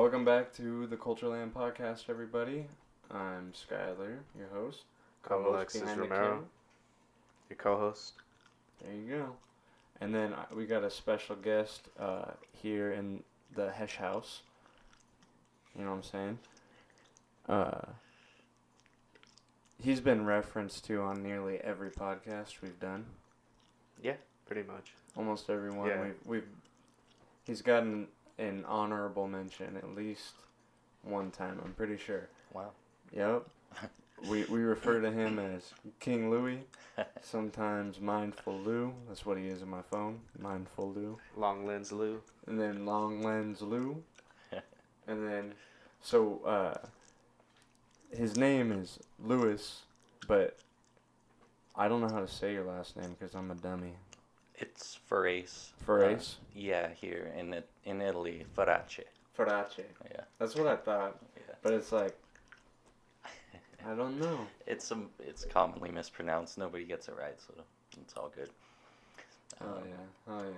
Welcome back to the Culture Land Podcast, everybody. I'm Skyler, your host. I'm Alexis Romero, your co-host. There you go. And then we got a special guest here in the Hesh House. You know what I'm saying? He's been referenced to on nearly every podcast we've done. Yeah, pretty much. Almost everyone. Yeah. He's gotten an honorable mention at least one time, I'm pretty sure. Wow. Yep. We refer to him as King Louie, sometimes Mindful Lou. That's what he is in my phone, Mindful Lou. Long Lens Lou. And then Long Lens Lou. And then, his name is Louis, but I don't know how to say your last name because I'm a dummy. It's Farace. Farace? Yeah, here in Italy, Farace. Farace. Yeah. That's what I thought. Yeah. But it's like, I don't know. It's commonly mispronounced. Nobody gets it right, so it's all good. Oh yeah.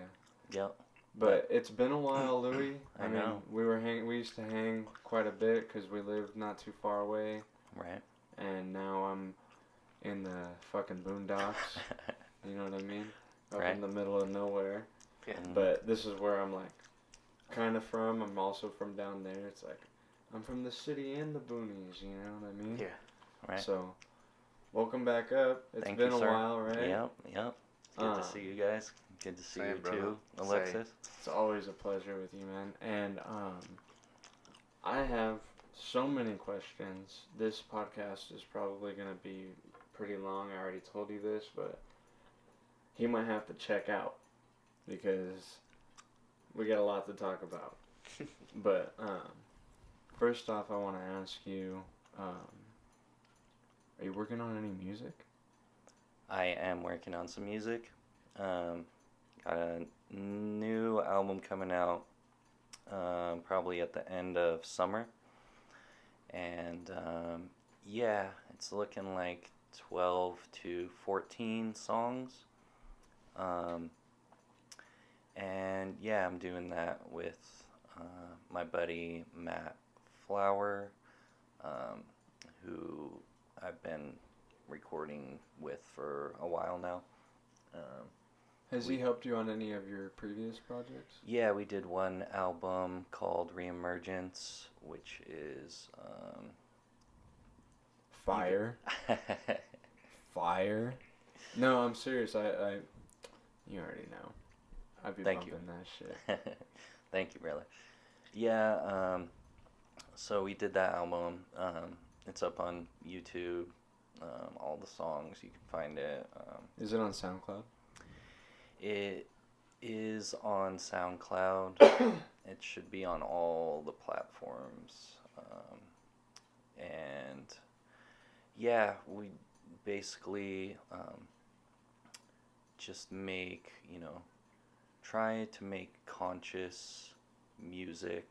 Yep. But it's been a while, Louis. I know. We used to hang quite a bit because we lived not too far away. Right. And now I'm in the fucking boondocks. You know what I mean? Up Right. in the middle of nowhere. Yeah. But this is where I'm like, kind of from. I'm also from down there. It's like, I'm from the city and the boonies. You know what I mean? Yeah. Right. So, welcome back up. It's Thank been you, a sir. while, right? Yep. Good to see you guys. Good to see Same, you brother. too, Alexis. It's always a pleasure with you, man. And I have so many questions. This podcast is probably going to be pretty long. I already told you this, but he might have to check out because we got a lot to talk about. But first off, I want to ask you, are you working on any music? I am working on some music. Got a new album coming out probably at the end of summer. And it's looking like 12 to 14 songs. I'm doing that with my buddy Matt Flower, who I've been recording with for a while now. Has he helped you on any of your previous projects? Yeah, we did one album called Reemergence, which is Fire. Fire. No, I'm serious. I you already know. I'd be Thank bumping you. that shit. Thank you, brother. Yeah, so we did that album. It's up on YouTube. All the songs, you can find it. Is it on SoundCloud? It is on SoundCloud. It should be on all the platforms. We basically just make, try to make conscious music,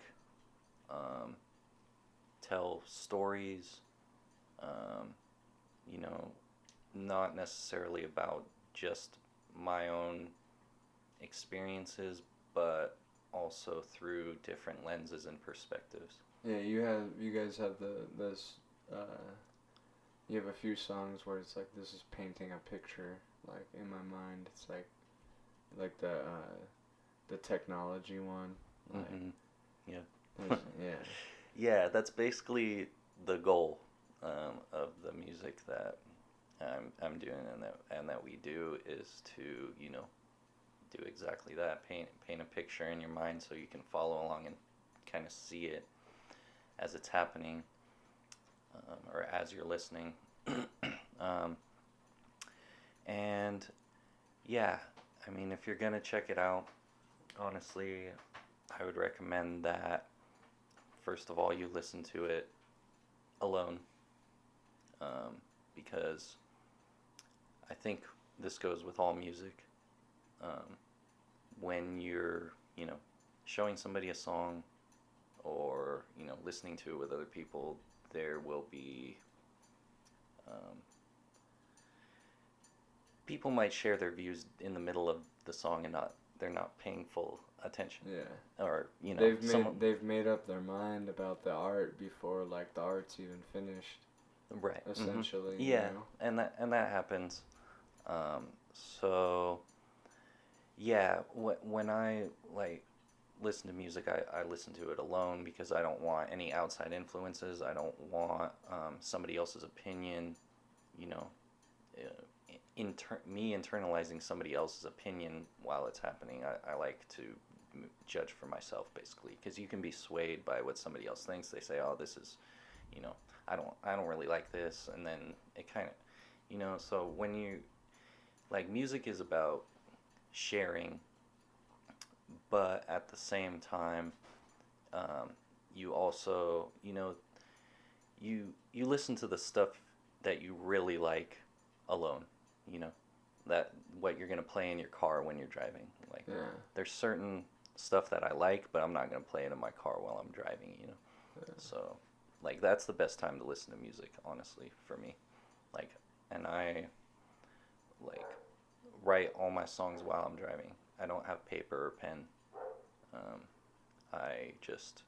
tell stories, not necessarily about just my own experiences, but also through different lenses and perspectives. Yeah, you guys have you have a few songs where it's like, this is painting a picture, like in my mind. It's like the technology one. Like, Mm-hmm. Yeah. Yeah. Yeah, that's basically the goal of the music that I'm doing and that we do is to do exactly that, paint a picture in your mind so you can follow along and kind of see it as it's happening or as you're listening. If you're gonna check it out, honestly, I would recommend that first of all you listen to it alone, because I think this goes with all music. When you're, showing somebody a song or, listening to it with other people, there will be, people might share their views in the middle of the song and not they're not paying full attention. Yeah. Or, you know, they've made up their mind about the art before like the art's even finished. Right. Essentially. Mm-hmm. Yeah, you know? and that happens. So yeah, when I like listen to music, I listen to it alone because I don't want any outside influences. I don't want somebody else's opinion, you know, me internalizing somebody else's opinion while it's happening. I like to judge for myself, basically, because you can be swayed by what somebody else thinks. They say, oh, this is, you know, I don't really like this, and then it kind of, you know, so when you, like, music is about sharing, but at the same time, you also, you know, you listen to the stuff that you really like alone, you know, that what you're going to play in your car when you're driving. Like, there's certain stuff that I like, but I'm not going to play it in my car while I'm driving, you know. Yeah. So, like, that's the best time to listen to music, honestly, for me. Like, and I, like, write all my songs while I'm driving. I don't have paper or pen. I just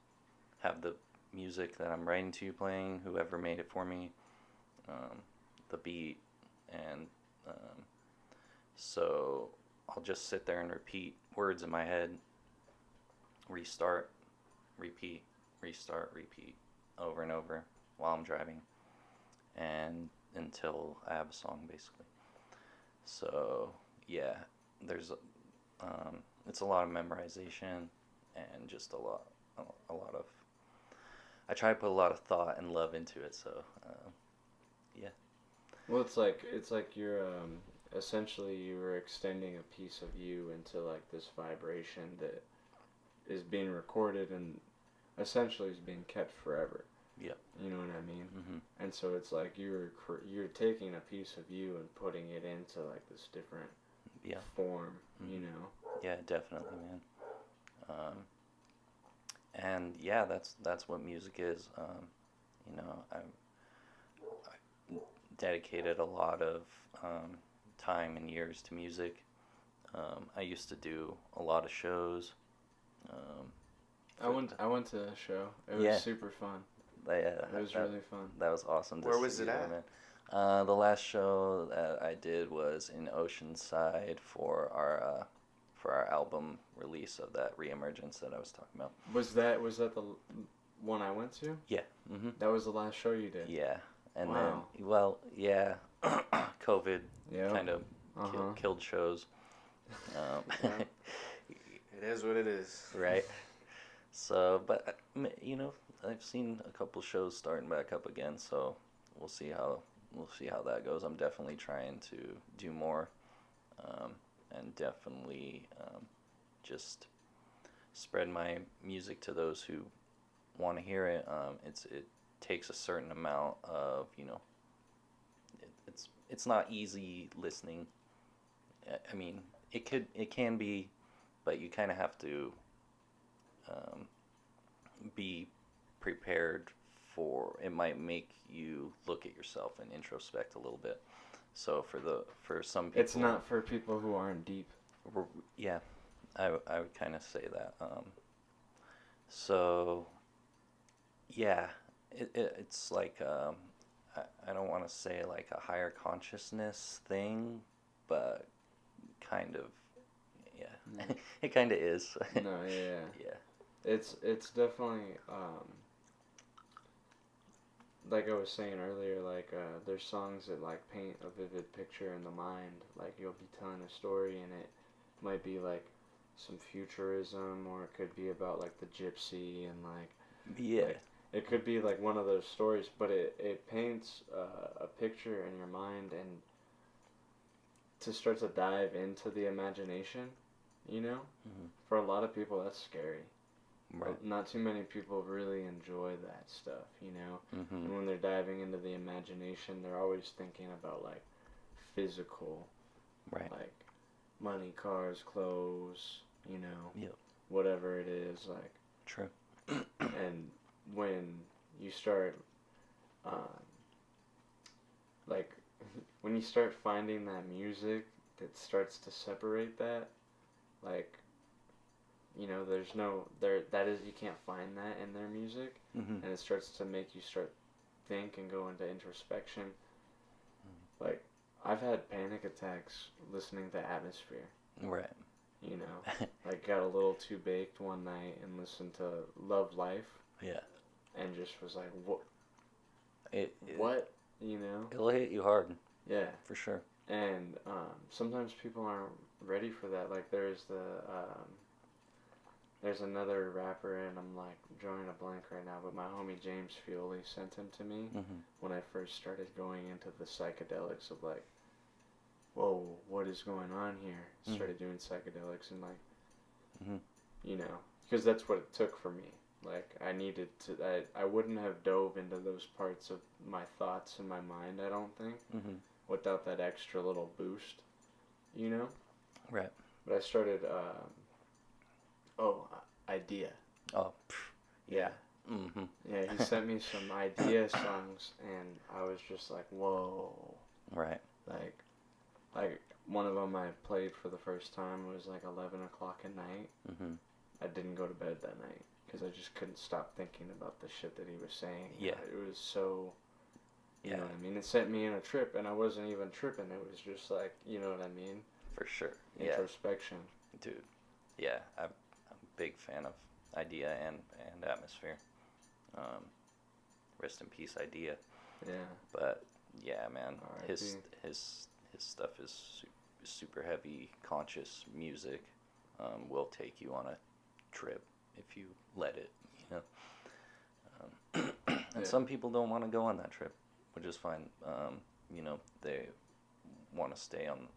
have the music that I'm writing to playing, whoever made it for me, the beat, and so I'll just sit there and repeat words in my head, restart, repeat, restart, repeat, over and over while I'm driving, and until I have a song, basically. So yeah, there's it's a lot of memorization and just a lot of. I try to put a lot of thought and love into it. So yeah. Well, it's like you're essentially you were extending a piece of you into like this vibration that is being recorded and essentially is being kept forever. Yeah. You know what I mean? Mm-hmm. And so it's like you're taking a piece of you and putting it into like this different form, mm-hmm. you know? Yeah, definitely, man. And yeah, that's what music is. You know, I dedicated a lot of time and years to music. I used to do a lot of shows. I went to a show. It was super fun. It was really fun. That was awesome. Where was it at? Man. The last show that I did was in Oceanside for our album release of that Reemergence that I was talking about. Was that the one I went to? Yeah. Mm-hmm. That was the last show you did? Yeah. And then, yeah, COVID kind of killed shows. It is what it is. Right. So, but, you know, I've seen a couple shows starting back up again, so we'll see how that goes. I'm definitely trying to do more, and definitely just spread my music to those who want to hear it. It takes a certain amount of, you know, it's not easy listening. I mean, it can be, but you kind of have to be prepared for it. Might make you look at yourself and introspect a little bit. So for some people, it's not for people who aren't deep. Yeah, I would kind of say that. So yeah, it's like I don't want to say like a higher consciousness thing, but kind of, yeah. It kind of is. No, yeah. Yeah. It's definitely like I was saying earlier, like there's songs that like paint a vivid picture in the mind. Like you'll be telling a story and it might be like some futurism, or it could be about like the gypsy and like like, it could be like one of those stories, but it paints a picture in your mind, and to start to dive into the imagination, you know, for a lot of people that's scary. Right. Not too many people really enjoy that stuff, you know. And when they're diving into the imagination, they're always thinking about like physical, right, like money, cars, clothes, you know, yep, whatever it is, like. True. And when you start, like, when you start finding that music that starts to separate that, like, you know, you can't find that in their music, and it starts to make you think and go into introspection. Like, I've had panic attacks listening to Atmosphere. Right. You know, like got a little too baked one night and listened to Love Life. Yeah. And just was like, what? What? You know? It'll hit you hard. Yeah. For sure. And sometimes people aren't ready for that. Like there's another rapper, and I'm like drawing a blank right now, but my homie James Fioli sent him to me when I first started going into the psychedelics of like, whoa, what is going on here? Started doing psychedelics and like, you know, because that's what it took for me. Like I needed to, I wouldn't have dove into those parts of my thoughts in my mind, I don't think, without that extra little boost, you know? Right. But I started, Idea. Oh, yeah. Yeah, he sent me some Idea songs, and I was just like, whoa. Right. Like one of them I played for the first time was like 11 o'clock at night. I didn't go to bed that night because I just couldn't stop thinking about the shit that he was saying. Yeah. It was so, you know what I mean? It sent me in a trip, and I wasn't even tripping. It was just like, you know what I mean? For sure. Introspection. Dude. Yeah, I'm a big fan of Idea and Atmosphere. Rest in peace, Idea. Yeah. But yeah, man, his stuff is super heavy, conscious music. Will take you on a trip if you let it, you know. And some people don't want to go on that trip, which is fine. You know, they want to stay on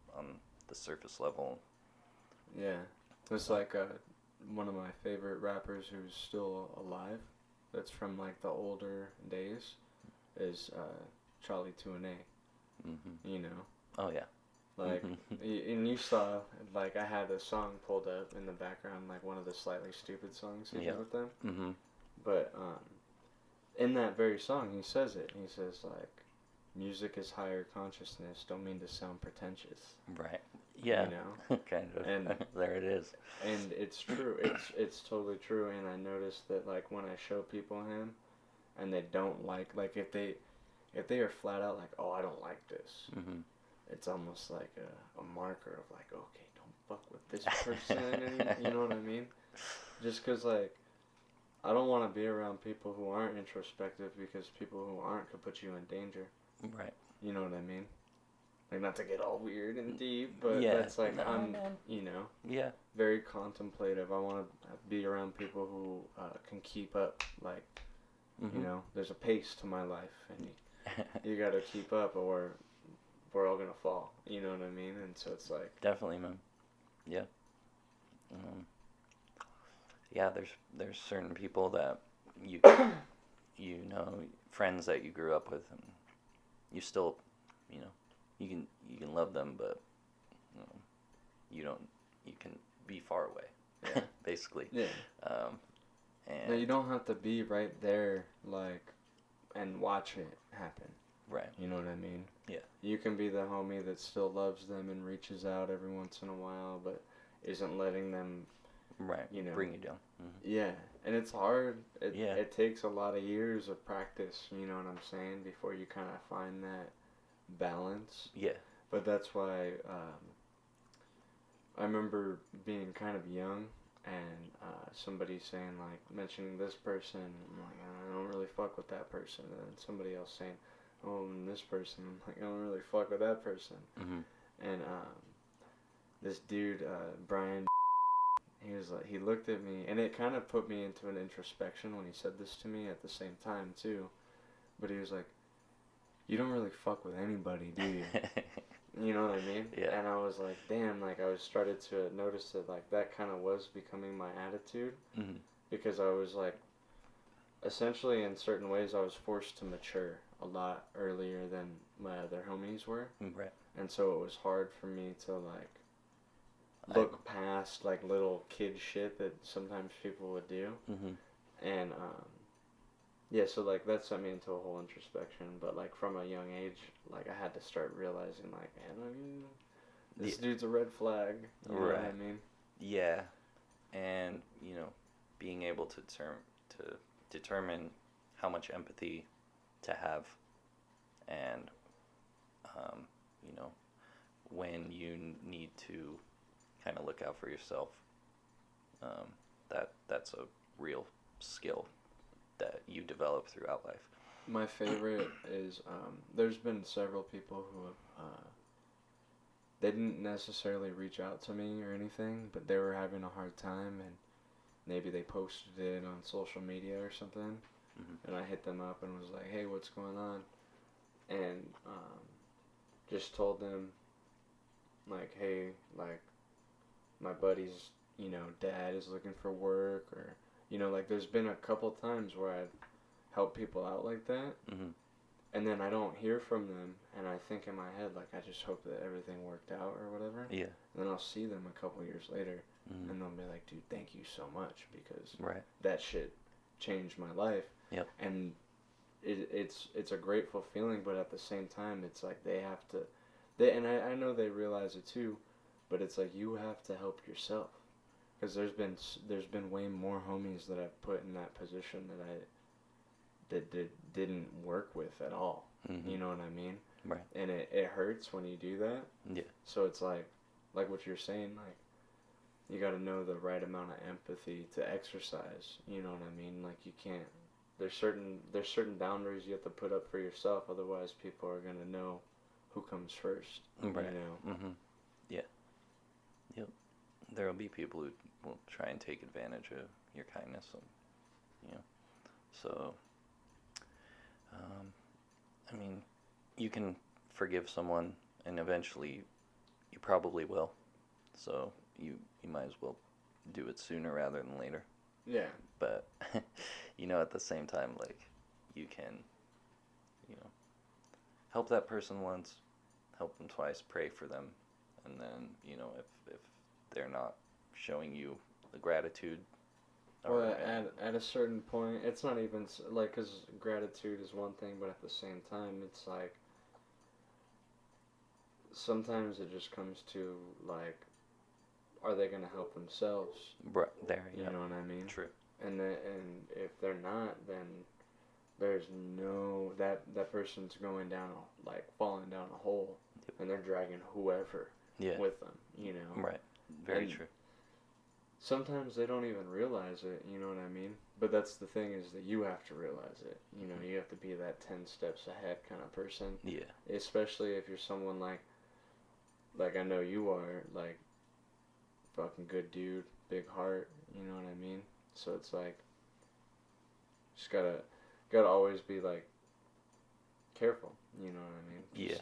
the surface level. Yeah, it's like one of my favorite rappers who's still alive. That's from like the older days, is Charlie 2&A. You know. Oh yeah. Like, and you saw, like, I had a song pulled up in the background, like one of the Slightly Stupid songs he did with them. But in that very song, he says it. He says, like, music is higher consciousness. Don't mean to sound pretentious. Right. Yeah. You know? Kind of. And there it is. And it's true. It's totally true. And I noticed that, like, when I show people him, and they don't like if they are flat out like, oh, I don't like this. It's almost like a marker of like, okay, don't fuck with this person. You know what I mean? Just because, like, I don't want to be around people who aren't introspective, because people who aren't could put you in danger. Right. You know what I mean? Like, not to get all weird and deep, but that's like, I'm, you know, very contemplative. I want to be around people who can keep up. Like, you know, there's a pace to my life, and you got to keep up, or we're all gonna fall. You know what I mean? And so it's like, definitely, man. Yeah. Yeah, there's certain people that you know, friends that you grew up with, and you still, you know, you can love them, but you can be far away. Yeah. Basically. Yeah. And no, you don't have to be right there, like, and watch it happen. Right. You know what I mean? Yeah. You can be the homie that still loves them and reaches out every once in a while, but isn't letting them, you know, bring you down. Yeah, and it's hard. Yeah. It takes a lot of years of practice, you know what I'm saying, before you kind of find that balance. Yeah. But that's why I remember being kind of young, and somebody saying, like, mentioning this person, I'm like, I don't really fuck with that person, and then somebody else saying, oh, and this person, I'm like, I don't really fuck with that person. And this dude, Brian, he was like, he looked at me, and it kind of put me into an introspection when he said this to me at the same time too. But he was like, you don't really fuck with anybody, do you? You know what I mean? Yeah. And I was like, damn, like, I started to notice that, like, that kind of was becoming my attitude. Because I was like, essentially in certain ways I was forced to mature a lot earlier than my other homies were. Right. And so it was hard for me to, like, look past, like, little kid shit that sometimes people would do. And yeah, so, like, that sent me into a whole introspection. But, like, from a young age, like, I had to start realizing, like, man, this dude's a red flag. You know what I mean? Yeah, and being able to determine how much empathy to have, and when you need to kind of look out for yourself. That's a real skill that you develop throughout life. My favorite is there's been several people who have they didn't necessarily reach out to me or anything, but they were having a hard time, and maybe they posted it on social media or something, and I hit them up and was like, hey, what's going on? And just told them, like, hey, like, my buddy's, dad is looking for work, or, like, there's been a couple times where I've helped people out like that, and then I don't hear from them, and I think in my head, like, I just hope that everything worked out or whatever. Yeah. And then I'll see them a couple years later, and they'll be like, dude, thank you so much, because right. that shit changed my life. Yep. And it's a grateful feeling, but at the same time, it's like they have to, and I know they realize it too, but it's like you have to help yourself, because there's been way more homies that I've put in that position that didn't work with at all. You know what I mean? Right. And it hurts when you do that. Yeah. So it's like what you're saying, like, you got to know the right amount of empathy to exercise. You know what I mean? Like, you can't. There's certain boundaries you have to put up for yourself. Otherwise, people are gonna know who comes first. Right. You know. Yeah. Yep. There will be people who will try and take advantage of your kindness. So. I mean, you can forgive someone, and eventually, you probably will. So you might as well do it sooner rather than later. Yeah. But, at the same time, like, you can, help that person once, help them twice, pray for them, and then, if they're not showing you the gratitude. Well, at a certain point, it's not even, like, because gratitude is one thing, but at the same time, it's like, sometimes it just comes to, like, are they going to help themselves? There, yeah. You know what I mean? True. And if they're not, then there's no, that person's going down, like, falling down a hole, and they're dragging whoever with them, Right. Very true. Sometimes they don't even realize it, you know what I mean? But that's the thing, is that you have to realize it. You have to be that 10 steps ahead kind of person. Yeah. Especially if you're someone like I know you are, like, fucking good dude, big heart, you know what I mean? So it's like, just gotta always be, like, careful, you know what I mean? Yeah.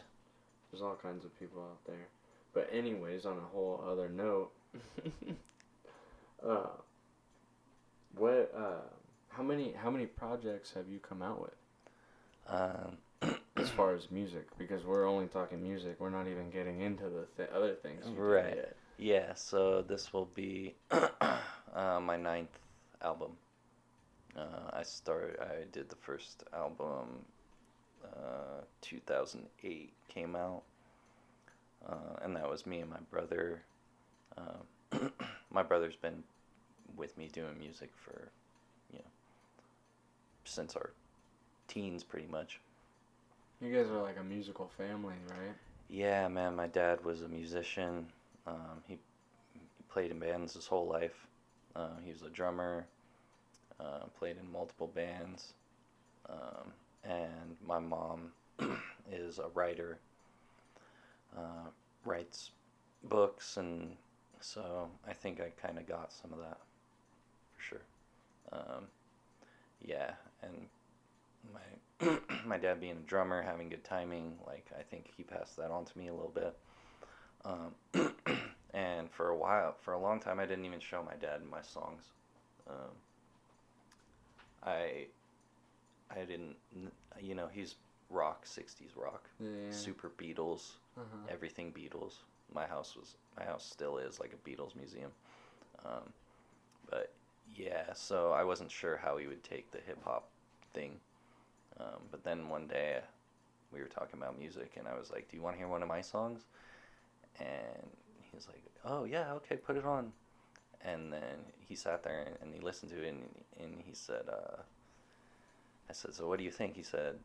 There's all kinds of people out there. But anyways, on a whole other note, how many projects have you come out with? As far as music, because we're only talking music, we're not even getting into the other things you did yet. Yeah, so this will be my 9th album. I did the first album, 2008 came out, and that was me and my brother. My brother's been with me doing music for, since our teens, pretty much. You guys are like a musical family, right? Yeah, man, my dad was a musician. He played in bands his whole life. He was a drummer, played in multiple bands. And my mom is a writer, writes books, and so I think I kind of got some of that, for sure. Yeah, and my dad being a drummer, having good timing, like, I think he passed that on to me a little bit. And for a long time, I didn't even show my dad my songs. I didn't, he's rock, 60s rock, super Beatles, everything Beatles. My house still is like a Beatles museum. But yeah, so I wasn't sure how he would take the hip hop thing. But then one day we were talking about music, and I was like, do you want to hear one of my songs? And he was like, oh yeah, okay, put it on. And then he sat there and he listened to it, and he said, I said, so what do you think? He said,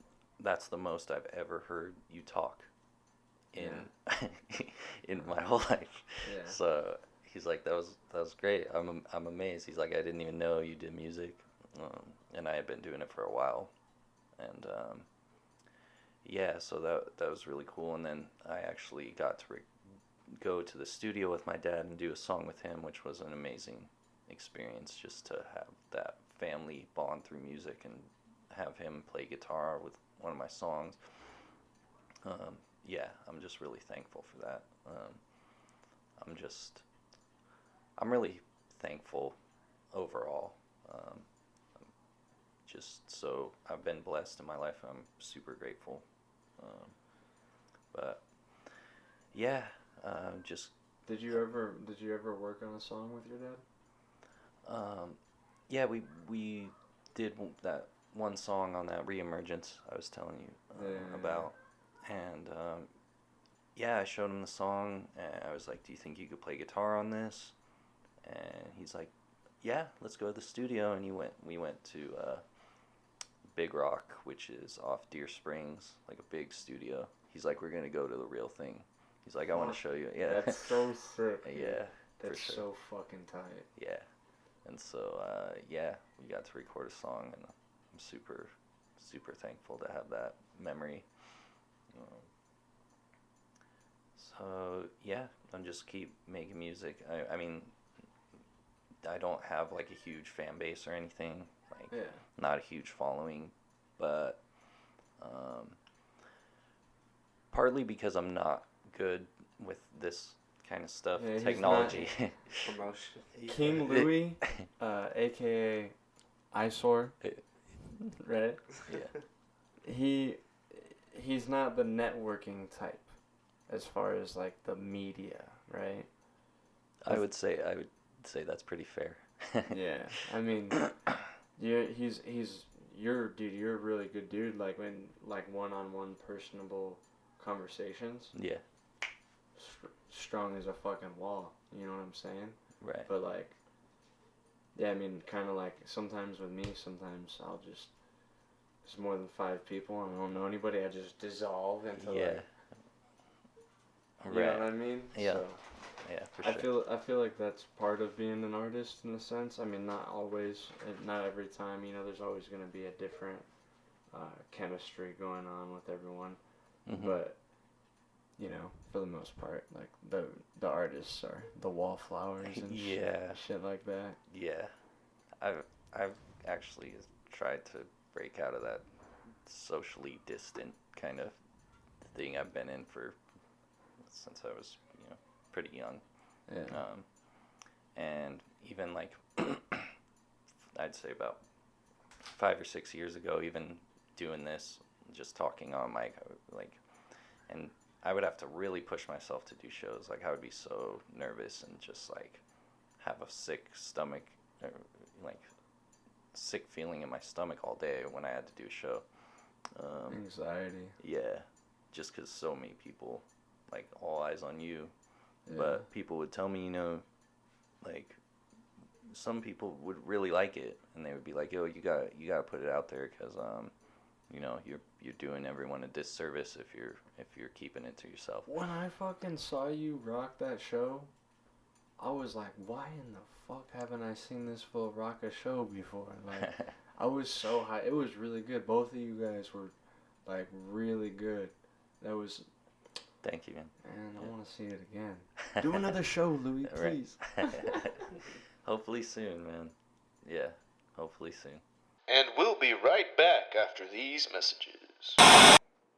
that's the most I've ever heard you talk in in my whole life. Yeah. So he's like, that was great. I'm amazed. He's like, I didn't even know you did music, and I had been doing it for a while, and yeah, so that was really cool. And then I actually got to go to the studio with my dad and do a song with him, which was an amazing experience, just to have that family bond through music and have him play guitar with one of my songs. Yeah, I'm just really thankful for that. I'm really thankful overall. Just so I've been blessed in my life. I'm super grateful. But yeah, just. Did you ever work on a song with your dad? Yeah, we did that one song on that Reemergence I was telling you about, and yeah, I showed him the song, and I was like, "Do you think you could play guitar on this?" And he's like, "Yeah, let's go to the studio." And we went to Big Rock, which is off Deer Springs, like a big studio. He's like, "We're gonna go to the real thing." He's like, "I want to show you." Yeah, that's so sick. Yeah, that's sure. So fucking tight. Yeah, and so yeah, we got to record a song, and I'm super, super thankful to have that memory. So yeah, I'm just keep making music. I mean, I don't have like a huge fan base or anything. Like, not a huge following, but partly because I'm not good with this kind of stuff, technology. Promotion. King Louie, aka Isor, right? Yeah. He's not the networking type, as far as like the media, right? I would say that's pretty fair. Yeah, I mean, you're a really good dude. Like when one-on-one personable conversations. Yeah. Strong as a fucking wall. You know what I'm saying? Right. But like, yeah, I mean, kind of like sometimes with me, sometimes I'll just. There's more than 5 people and I don't know anybody. I just dissolve into like. You know what I mean? Yeah. So, yeah, for sure. I feel like that's part of being an artist in a sense. I mean, not always, not every time. You know, there's always going to be a different chemistry going on with everyone. Mm-hmm. But, you know, for the most part, like the artists are the wallflowers and shit like that. Yeah, I've actually tried to break out of that socially distant kind of thing I've been in since I was, pretty young. Yeah. And even like, I'd say about 5 or 6 years ago, even doing this, just talking on mic, and I would have to really push myself to do shows. Like I would be so nervous and just like have a sick stomach, like sick feeling in my stomach all day when I had to do a show. Anxiety. Yeah, just because so many people, like all eyes on you. Yeah. But people would tell me, like some people would really like it, and they would be like, "Yo, you gotta put it out there, because you're doing everyone a disservice if you're keeping it to yourself." When I fucking saw you rock that show, I was like, why in the fuck haven't I seen this fool rock a show before? Like, I was so high. It was really good. Both of you guys were like really good. That was. Thank you, man. And I want to see it again. Do another show, Louie, please. Hopefully soon, man. Yeah, hopefully soon. And we'll be right back after these messages.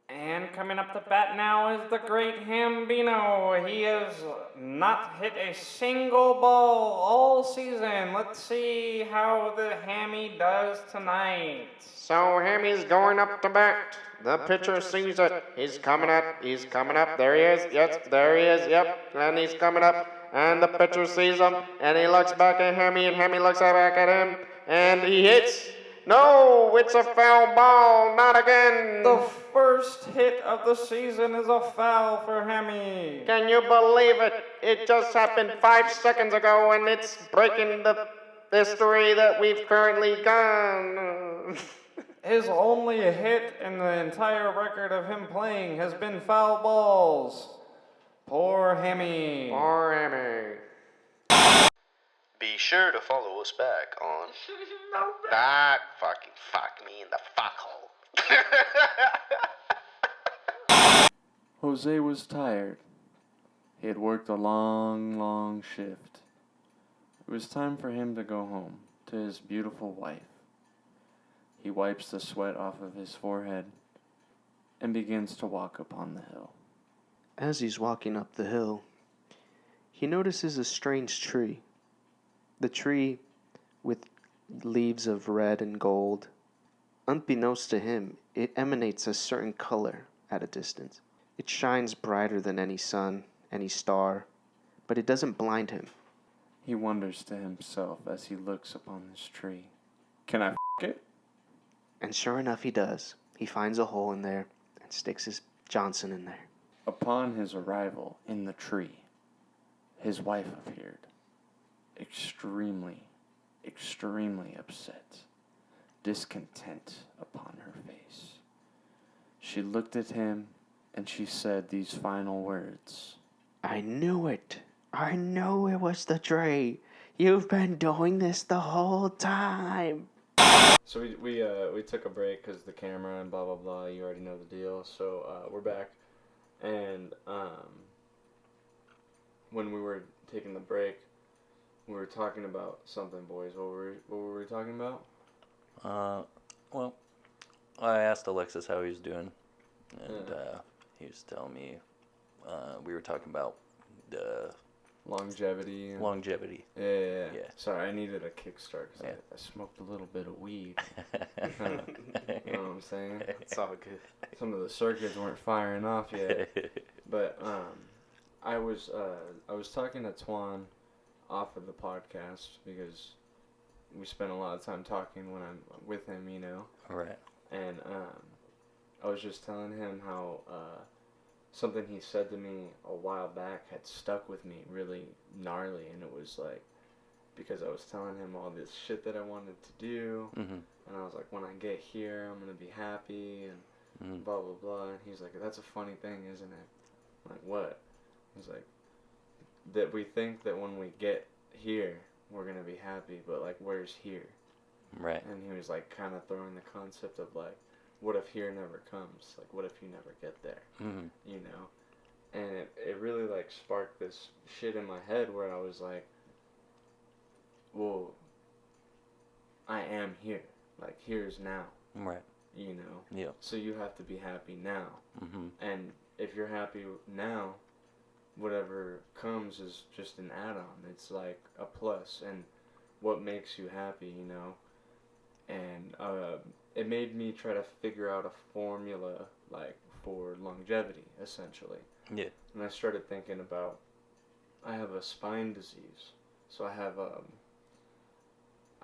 And coming up to bat now is the great Hambino. He has not hit a single ball all season. Let's see how the Hammy does tonight. So Hammy's going up to bat. The pitcher sees it. He's coming up. There he is. Yes, there he is. Yep. And he's coming up. And the pitcher sees him. And he looks back at Hammy. And Hammy looks back at him. And he hits. No, it's a foul ball, not again. The first hit of the season is a foul for Hemi. Can you believe it? It just happened 5 seconds ago, and it's breaking the history that we've currently gone. His only hit in the entire record of him playing has been foul balls. Poor Hemi. Poor Emmy. Be sure to follow us back on. Fucking fuck me in the fuckhole. Jose was tired. He had worked a long shift. It was time for him to go home to his beautiful wife. He wipes the sweat off of his forehead and begins to walk upon the hill. As he's walking up the hill, he notices a strange tree. The tree with leaves of red and gold. Unbeknownst to him, it emanates a certain color at a distance. It shines brighter than any sun, any star, but it doesn't blind him. He wonders to himself as he looks upon this tree. Can I it? And sure enough, he does. He finds a hole in there and sticks his Johnson in there. Upon his arrival in the tree, his wife appeared, extremely upset, discontent upon her face. She looked at him and she said these final words. I knew it. I knew it was the tree. You've been doing this the whole time. So we took a break because the camera and blah blah blah. You already know the deal. So we're back, and when we were taking the break, we were talking about something, boys. What were we talking about? Well, I asked Alexis how he was doing, and he was telling me we were talking about Longevity. longevity. Yeah. Yeah. Sorry, I needed a kickstart because Yeah. I smoked a little bit of weed. You know what I'm saying? It's all good. Some of the circuits weren't firing off yet. But I was talking to Twan off of the podcast because we spent a lot of time talking when I'm with him, you know. Right. And I was just telling him how something he said to me a while back had stuck with me really gnarly, and it was like because I was telling him all this shit that I wanted to do, and I was like, when I get here, I'm gonna be happy and blah blah blah. And he's like, that's a funny thing, isn't it? I'm like, what? He's like, that we think that when we get here, we're gonna be happy, but like, where's here? Right. And he was like, kind of throwing the concept of like, what if here never comes? Like, what if you never get there? You know? And it really, like, sparked this shit in my head where I was like, well, I am here. Like, here's now. Right. You know? Yeah. So you have to be happy now. And if you're happy now, whatever comes is just an add-on. It's like a plus. And what makes you happy, you know? And it made me try to figure out a formula, like, for longevity, essentially. Yeah. And I started thinking about, I have a spine disease, so I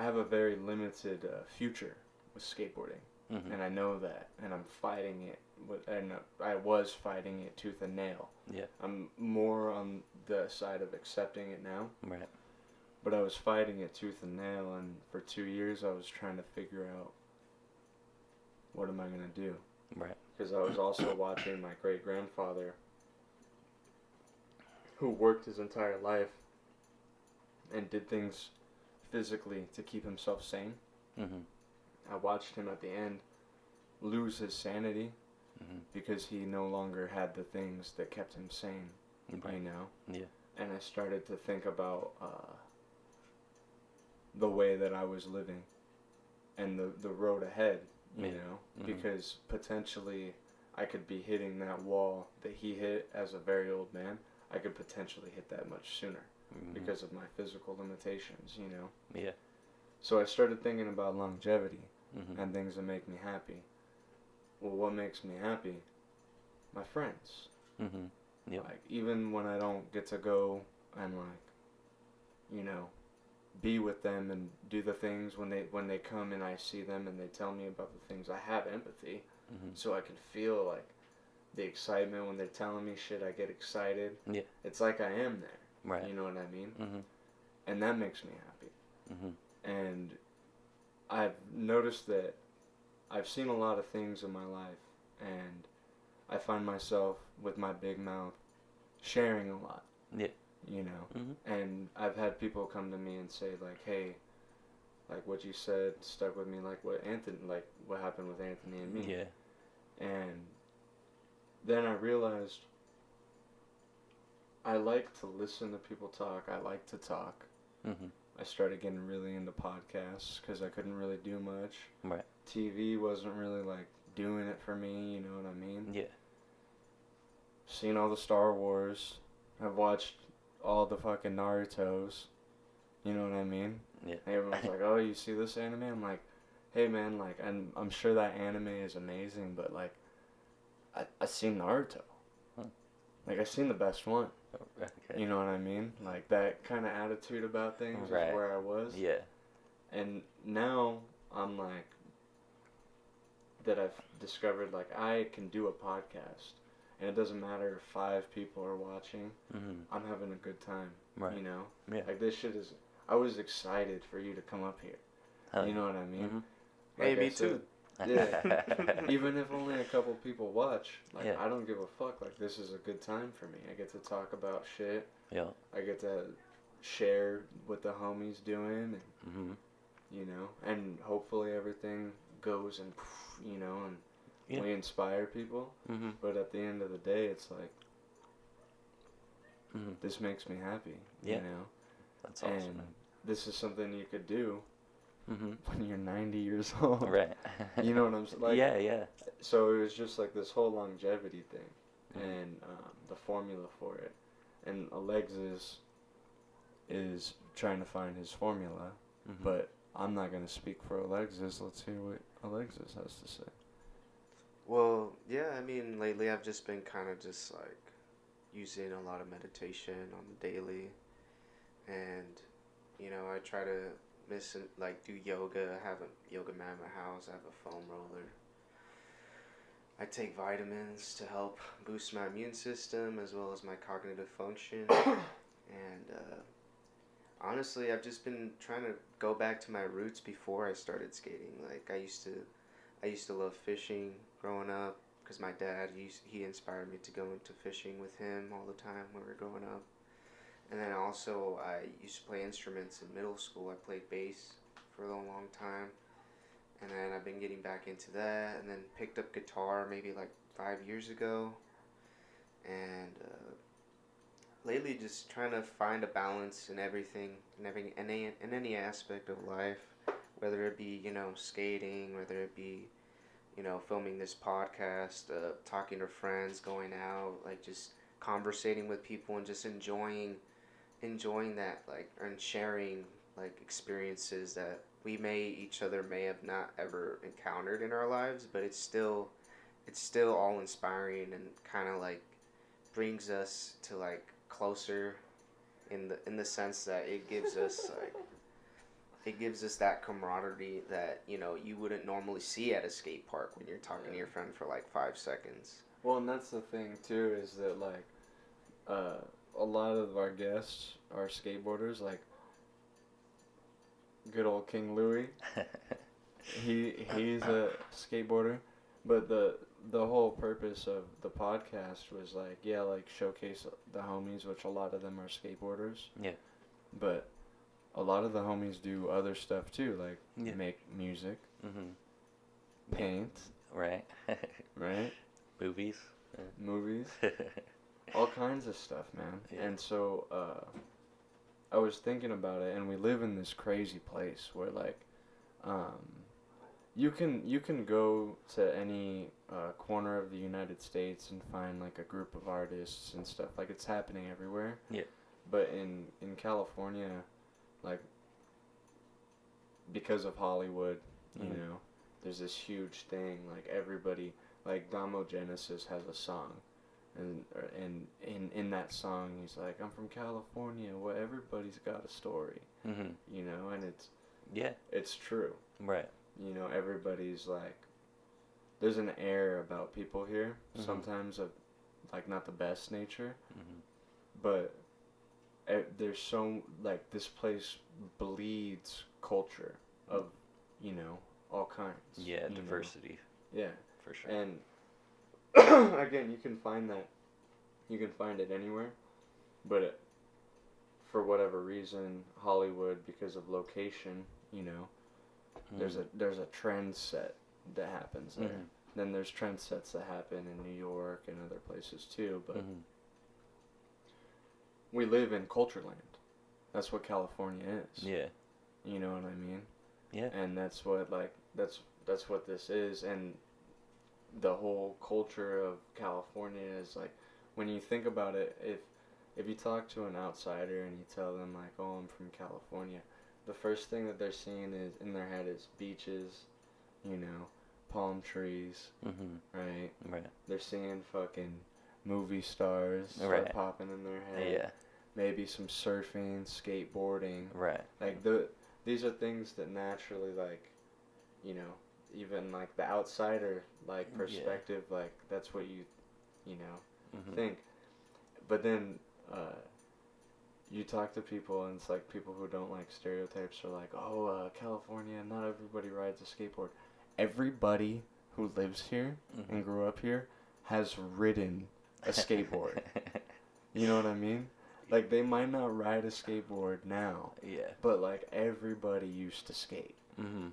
have a very limited future with skateboarding, and I know that, and I'm fighting it, and I was fighting it tooth and nail. Yeah. I'm more on the side of accepting it now. Right. But I was fighting it tooth and nail, and for 2 years I was trying to figure out, what am I going to do? Right. Because I was also watching my great-grandfather, who worked his entire life and did things physically to keep himself sane. I watched him at the end lose his sanity because he no longer had the things that kept him sane, you know? Yeah. And I started to think about the way that I was living and the road ahead, you know, because potentially I could be hitting that wall that he hit as a very old man. I could potentially hit that much sooner because of my physical limitations, you know. Yeah. So I started thinking about longevity and things that make me happy. Well, what makes me happy? My friends. Yep. Like, even when I don't get to go and, like, you know, be with them and do the things when they come and I see them and they tell me about the things. I have empathy, so I can feel like the excitement when they're telling me shit. I get excited. Yeah. It's like I am there. Right. You know what I mean? And that makes me happy. And I've noticed that I've seen a lot of things in my life, and I find myself with my big mouth sharing a lot. Yeah. You know, and I've had people come to me and say like, hey, like what you said stuck with me, like what happened with Anthony and me. Yeah. And then I realized I like to listen to people talk. I like to talk. I started getting really into podcasts because I couldn't really do much. Right. TV wasn't really like doing it for me, you know what I mean? Yeah. Seen all the Star Wars. I've watched all the fucking Narutos. You know what I mean? Yeah. Everyone's like, oh, you see this anime? I'm like, hey man, like, I'm sure that anime is amazing, but like, I seen Naruto. Like, I seen the best one. Okay. You know what I mean? Like, that kind of attitude about things is where I was. Yeah. And now I'm like, that I've discovered, like, I can do a podcast. And it doesn't matter if 5 people are watching. I'm having a good time. Right. You know? Yeah. Like, this shit is... I was excited for you to come up here. You know what I mean? Hey, Like me I said, too. Yeah. Even if only a couple people watch, like, Yeah. I don't give a fuck. Like, this is a good time for me. I get to talk about shit. Yeah. I get to share what the homies doing. And, you know? And hopefully everything goes and, you know, and... Yeah. We inspire people, but at the end of the day, it's like, this makes me happy, you know? That's awesome, and man. this is something you could do when you're 90 years old. Right. You know what I'm saying? Like, yeah. So it was just like this whole longevity thing, and the formula for it. And Alexis is trying to find his formula, but I'm not going to speak for Alexis. Let's hear what Alexis has to say. Well, yeah, I mean, lately I've just been kind of just like using a lot of meditation on the daily, and you know, I try to do yoga. I have a yoga mat in my house. I have a foam roller. I take vitamins to help boost my immune system as well as my cognitive function. And honestly, I've just been trying to go back to my roots before I started skating. Like I used to love fishing growing up because my dad, he inspired me to go into fishing with him all the time when we were growing up. And then also I used to play instruments in middle school. I played bass for a long time. And then I've been getting back into that, and then picked up guitar maybe like 5 years ago. And lately just trying to find a balance in everything, in any aspect of life, whether it be, you know, skating, whether it be, you know, filming this podcast, talking to friends, going out, like just conversating with people and just enjoying that, like, and sharing like experiences that each other may have not ever encountered in our lives, but it's still all inspiring and kind of like brings us to like closer in the sense that it gives us that camaraderie that, you know, you wouldn't normally see at a skate park when you're talking to your friend for like 5 seconds. Well, and that's the thing too, is that like a lot of our guests are skateboarders, like good old King Louie. He's a skateboarder, but the whole purpose of the podcast was like, yeah, like showcase the homies, which a lot of them are skateboarders. Yeah. But a lot of the homies do other stuff too, like make music, paint, Right. right? Movies. Movies, all kinds of stuff, man. Yeah. And so I was thinking about it, and we live in this crazy place where like you can go to any corner of the United States and find like a group of artists and stuff. Like, it's happening everywhere. Yeah. But in California, like, because of Hollywood, you know, there's this huge thing. Like, everybody, like Damo Genesis has a song, And in that song, he's like, I'm from California, where everybody's got a story, you know, and it's true. Right. You know, everybody's like, there's an air about people here, sometimes of, like, not the best nature, but there's so, like, this place bleeds culture of, you know, all kinds. Yeah, diversity. Know? Yeah. For sure. And again, you can find it anywhere, but for whatever reason, Hollywood, because of location, you know, there's a trend set that happens there. Then there's trend sets that happen in New York and other places too, but we live in culture land. That's what California is. Yeah. You know what I mean? Yeah. And that's what, like, that's what this is. And the whole culture of California is, like, when you think about it, if you talk to an outsider and you tell them, like, oh, I'm from California, the first thing that they're seeing is in their head is beaches, you know, palm trees, right? Right. They're seeing fucking movie stars start popping in their head. Yeah. Maybe some surfing, skateboarding. Right. Like, these are things that naturally, like, you know, even, like, the outsider, like, perspective, like, that's what you know, think. But then, you talk to people, and it's like people who don't like stereotypes are like, oh, California, not everybody rides a skateboard. Everybody who lives here and grew up here has ridden a skateboard. You know what I mean? Like, they might not ride a skateboard now. Yeah. But, like, everybody used to skate.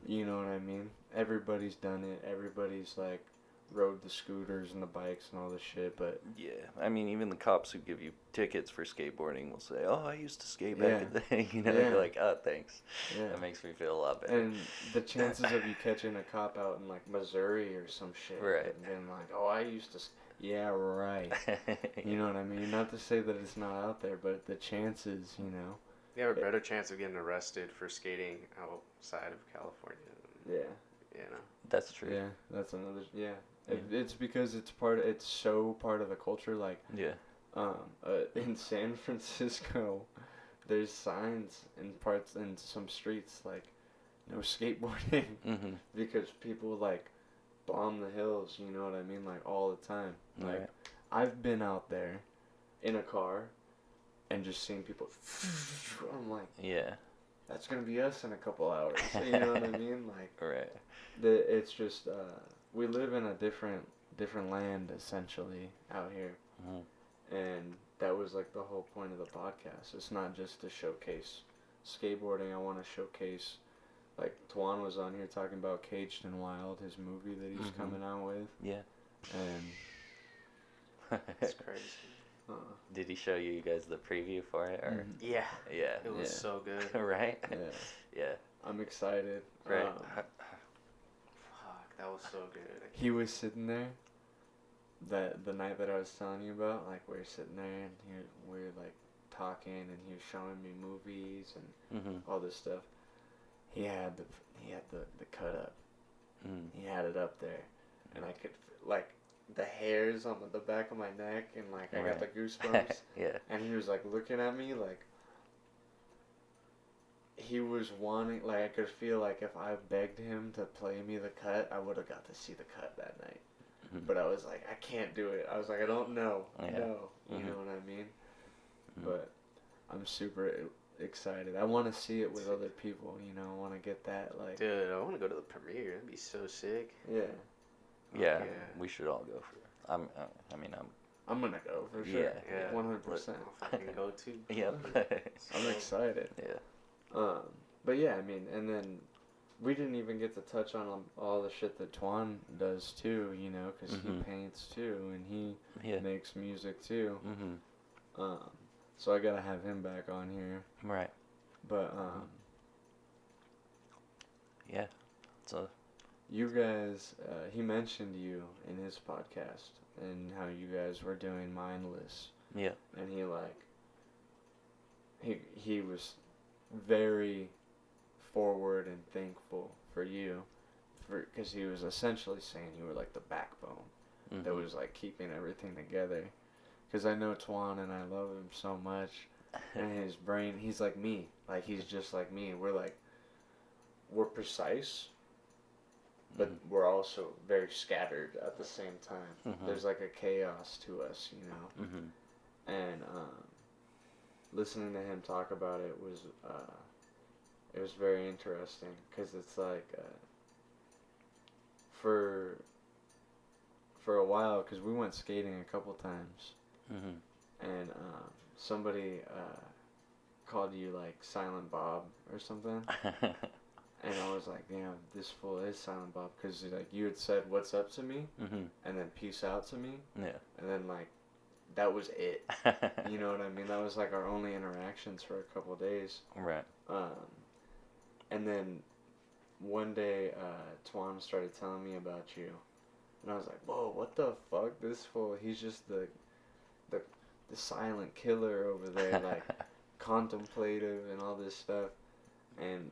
You know what I mean? Everybody's done it. Everybody's, like, rode the scooters and the bikes and all this shit, but... Yeah. I mean, even the cops who give you tickets for skateboarding will say, oh, I used to skate back in the day. You know, you're like, oh, thanks. Yeah. That makes me feel a lot better. And the chances of you catching a cop out in, like, Missouri or some shit. Right. And being like, oh, I used to... Yeah, right. You know what I mean? Not to say that it's not out there, but the chances, you know... You have a better chance of getting arrested for skating outside of California. Yeah. You know? That's true. Yeah, that's another... Yeah. It's because it's so part of the culture, like... Yeah. In San Francisco, there's signs in some streets, like, no skateboarding. Because people, like, bomb the hills, you know what I mean? Like, all the time. Like, I've been out there in a car and just seeing people... I'm like... Yeah. That's gonna be us in a couple hours. You know what I mean? Like... Right. It's just... we live in a different land, essentially, out here. And that was, like, the whole point of the podcast. It's not just to showcase skateboarding. I want to showcase... Like, Tuan was on here talking about Caged and Wild, his movie that he's coming out with. Yeah. And... It's crazy. Did he show you guys the preview for it? Or? Yeah. Yeah. It was so good. Right? Yeah. Yeah. I'm excited. Right. Fuck, that was so good. He was sitting there the night that I was telling you about, like, we were sitting there and we were, like, talking, and he was showing me movies and all this stuff. He had the cut up. He had it up there, and I could, like, the hairs on the back of my neck, and, like, I got the goosebumps. Yeah. And he was, like, looking at me, like, he was wanting, like, I could feel like if I begged him to play me the cut, I would have got to see the cut that night. But I was like, I can't do it. I was like, I don't know. No. You know what I mean? But I'm super excited. I want to see it with other people, you know. I want to get that, like... Dude, I want to go to the premiere. That'd be so sick. Yeah. Yeah, we should all go for it. I'm gonna go for sure. Yeah. 100%. I'll fucking go too. Yeah. I'm excited. Yeah. But yeah, I mean, and then we didn't even get to touch on all the shit that Tuan does too, you know, because he paints too, and he makes music too. So I gotta have him back on here. Right. But yeah. So you guys, he mentioned you in his podcast and how you guys were doing Mindless. Yeah. And he was very forward and thankful for you, because he was essentially saying you were like the backbone that was like keeping everything together. because I know Twan and I love him so much. And his brain, he's like me. Like, he's just like me. We're precise, but we're also very scattered at the same time. There's like a chaos to us, you know? And listening to him talk about it was very interesting, because it's like, for a while, because we went skating a couple times, and somebody called you like Silent Bob or something, and I was like, damn, this fool is Silent Bob, because like you had said what's up to me, and then peace out to me, and then like that was it. You know what I mean? That was like our only interactions for a couple days. Right. And then one day Twan started telling me about you, and I was like, whoa, what the fuck? This fool, he's just the silent killer over there, like contemplative and all this stuff. And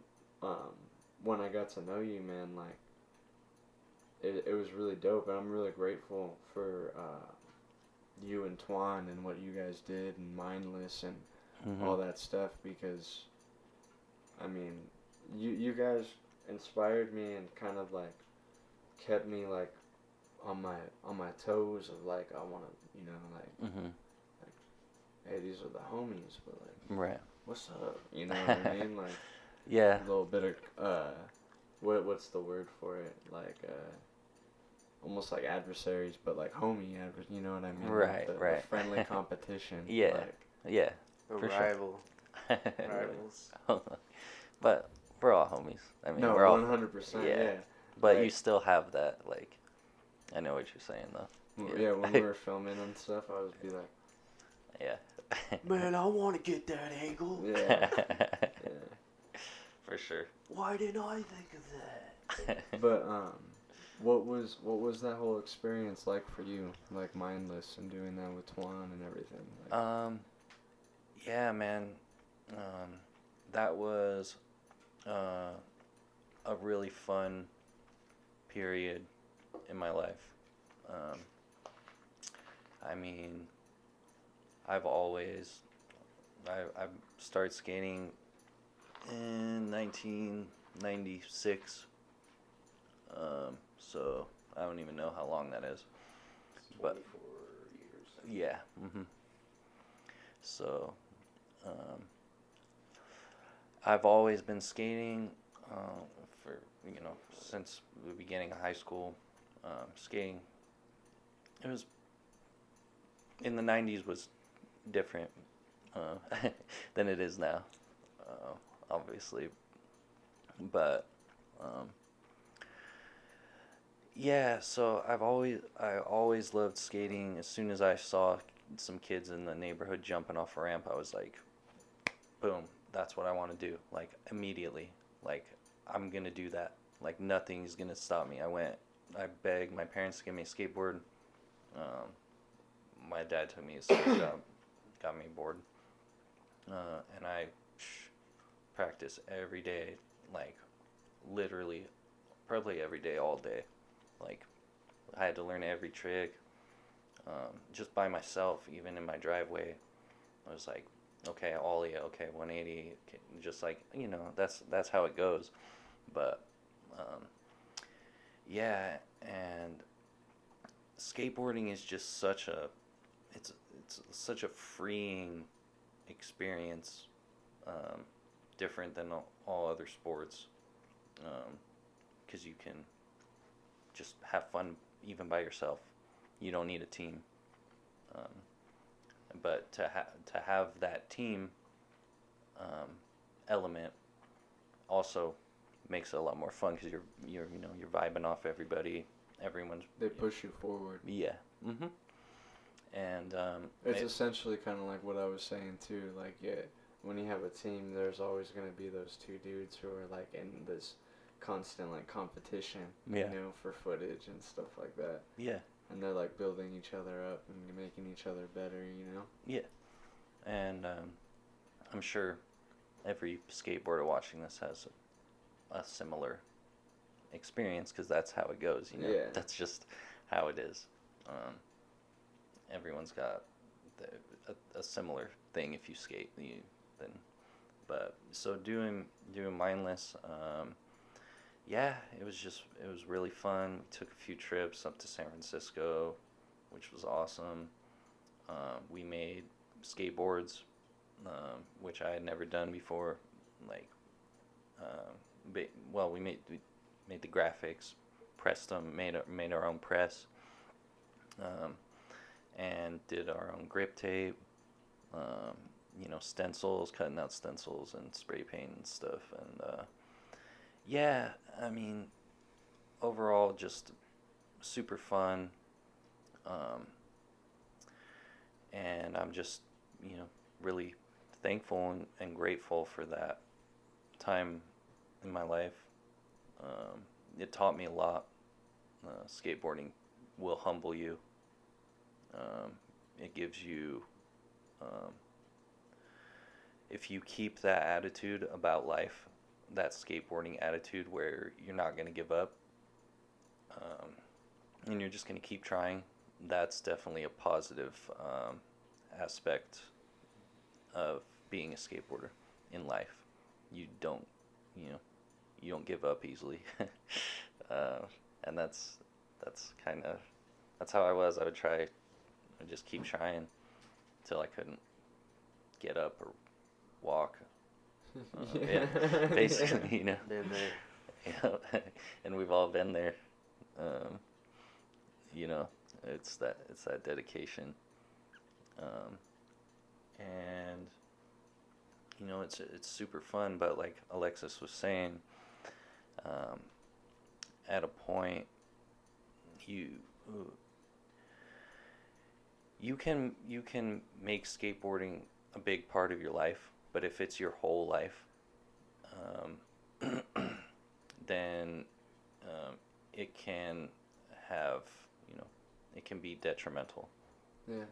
when I got to know you, man, like it was really dope, and I'm really grateful for you and Twan and what you guys did, and Mindless and all that stuff, because I mean, you guys inspired me and kind of like kept me like on my toes of like, I want to, you know, like, like, hey, these are the homies, but like, right, what's up, you know what I mean? Like, yeah, a little bit of what's the word for it, like almost like adversaries, but like homie you know what I mean? Right, like right. The friendly competition. Yeah, like, yeah, The for rival. sure. Rivals. But we're all homies. I mean, no, we're all 100%. yeah. Yeah. But Like, you still have that, like, I know what you're saying though. yeah, when we were filming and stuff, I would be like, yeah. Man, I want to get that angle. yeah, For sure. Why didn't I think of that? But what was that whole experience like for you, like Mindless and doing that with Twan and everything? Like, yeah, man. That was a really fun period in my life. I mean, I've started skating in 1996. So I don't even know how long that is. But 24 years. yeah. So I've always been skating for, you know, since the beginning of high school. Skating, it was, in the 90s was different than it is now, obviously. But yeah, so I always loved skating. As soon as I saw some kids in the neighborhood jumping off a ramp, I was like, boom, that's what I want to do. Like, immediately, like, I'm gonna do that. Like, nothing's gonna stop me. I begged my parents to give me a skateboard. My dad took me to a skate shop, got me a board, and I practice every day, like, literally, probably every day, all day. Like, I had to learn every trick, just by myself, even in my driveway. I was like, okay, ollie, okay, 180, okay, just like, you know, that's how it goes. But yeah, and skateboarding is just such a freeing experience, different than all other sports, because you can just have fun even by yourself. You don't need a team. But to have that team element also makes it a lot more fun, because you're vibing off everybody. They push you forward. Yeah. And it's essentially kind of like what I was saying too. Like, yeah, when you have a team, there's always gonna be those two dudes who are like in this constant like competition, you know, for footage and stuff like that. Yeah. And they're like building each other up and making each other better, you know? Yeah. And I'm sure every skateboarder watching this has a similar experience, because that's how it goes, you know? Yeah. That's just how it is. Everyone's got a similar thing if you skate. But so doing mindless, yeah, it was really fun. We took a few trips up to San Francisco, which was awesome. We made skateboards, which I had never done before. Like, we made the graphics, pressed them, made our own press, and did our own grip tape. Stencils, cutting out stencils and spray paint and stuff. And yeah, I mean, overall, just super fun. And I'm just, really thankful and grateful for that time in my life. It taught me a lot. Skateboarding will humble you. It gives you, if you keep that attitude about life, that skateboarding attitude where you're not going to give up, and you're just going to keep trying, that's definitely a positive aspect of being a skateboarder in life. You don't give up easily. And that's how I was. I would just keep trying until I couldn't get up or walk. Yeah, basically, Been there. And we've all been there. It's that dedication. And it's super fun, but like Alexis was saying, at a point you can make skateboarding a big part of your life, but if it's your whole life, then it can have, it can be detrimental. Yeah.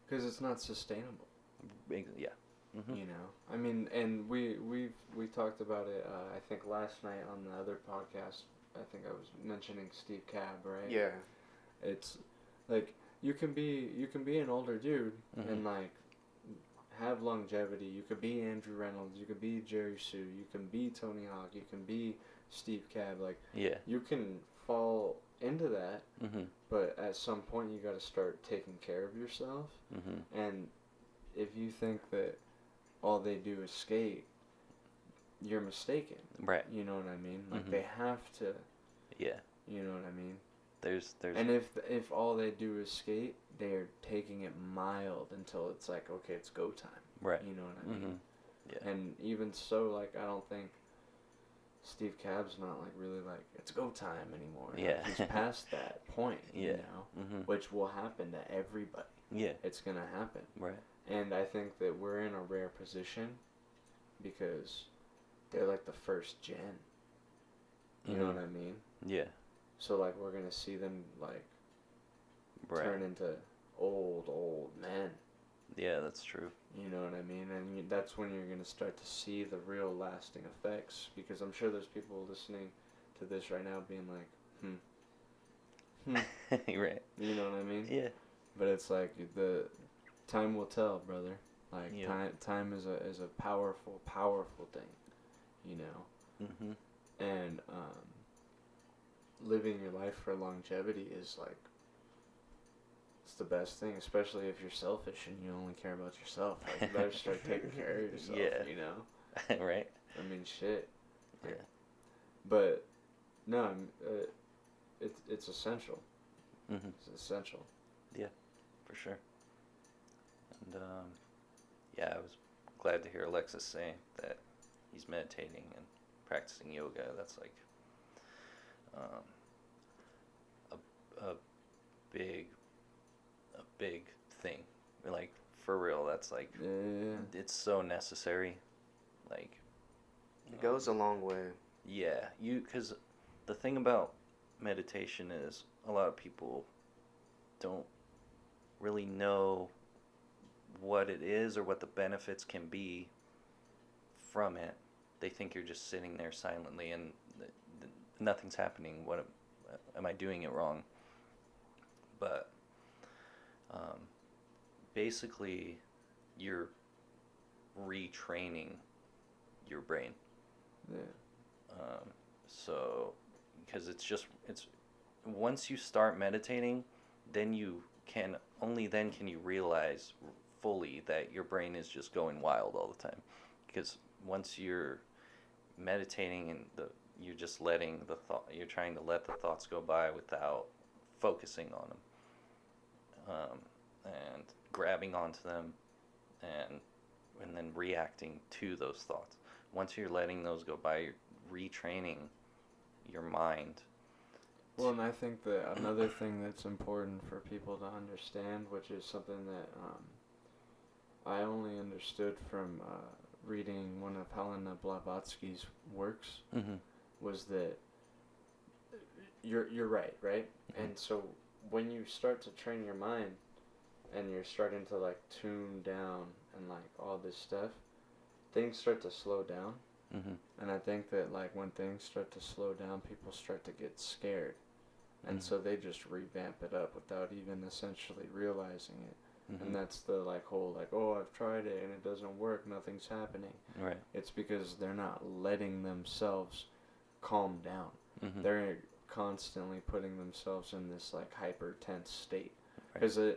Because it's not sustainable. Yeah. Mm-hmm. I mean, and we talked about it. I think last night on the other podcast. I think I was mentioning Steve Cab, right? Yeah. It's like you can be an older dude and like have longevity. You could be Andrew Reynolds. You could be Jerry Sue. You can be Tony Hawk. You can be Steve Cab. Like, yeah, you can fall into that, mm-hmm. but at some point you got to start taking care of yourself. Mm-hmm. And if you think that all they do is skate, you're mistaken. Right. You know what I mean? Like, Mm-hmm. they have to. Yeah. You know what I mean? There's. And if all they do is skate, they're taking it mild until it's like, okay, it's go time. Right. You know what I mean? Mm-hmm. Yeah. And even so, like, I don't think Steve Cab's not like really like it's go time anymore. Yeah. Like, he's past that point. Yeah. You know, Mm-hmm. which will happen to everybody. Yeah. It's gonna happen. Right. And I think that we're in a rare position because they're like the first gen. You know what I mean? Yeah. So like we're gonna see them like Right. turn into old men. Yeah, that's true. You know what I mean? And that's when you're gonna start to see the real lasting effects. Because I'm sure there's people listening to this right now being like, Right. You know what I mean? Yeah. But it's like the time will tell, brother. Like Yeah. time is a powerful thing. You know. Mm-hmm. And living your life for longevity is like it's the best thing, especially if you're selfish and you only care about yourself. Like, you better start taking care of yourself. Yeah. You know. Right. I mean, shit. Yeah. But no, it's essential. Mm-hmm. It's essential. Yeah, for sure. And yeah, I was glad to hear Alexis say that he's meditating and practicing yoga. That's like a big thing. Like, for real, that's like it's so necessary. Like, It goes a long way. yeah, because the thing about meditation is a lot of people don't really know what it is or what the benefits can be from it. They think you're just sitting there silently and nothing's happening. What am I doing it wrong? But basically you're retraining your brain. Yeah. So, because it's once you start meditating, then only then can you realize fully that your brain is just going wild all the time. Because once you're meditating and you're just letting you're trying to let the thoughts go by without focusing on them, and grabbing onto them, and then reacting to those thoughts. Once you're letting those go by, you're retraining your mind. Well, and I think that another thing that's important for people to understand, which is something that I only understood from reading one of Helena Blavatsky's works, Mm-hmm. was that you're right? Mm-hmm. And so when you start to train your mind, and you're starting to like tune down and like all this stuff, things start to slow down. Mm-hmm. And I think that like when things start to slow down, people start to get scared. And Mm-hmm. so they just revamp it up without even essentially realizing it. Mm-hmm. And that's the like whole like, oh, I've tried it and it doesn't work, nothing's happening. Right. It's because they're not letting themselves calm down. Mm-hmm. They're constantly putting themselves in this like hyper tense state. Right. Because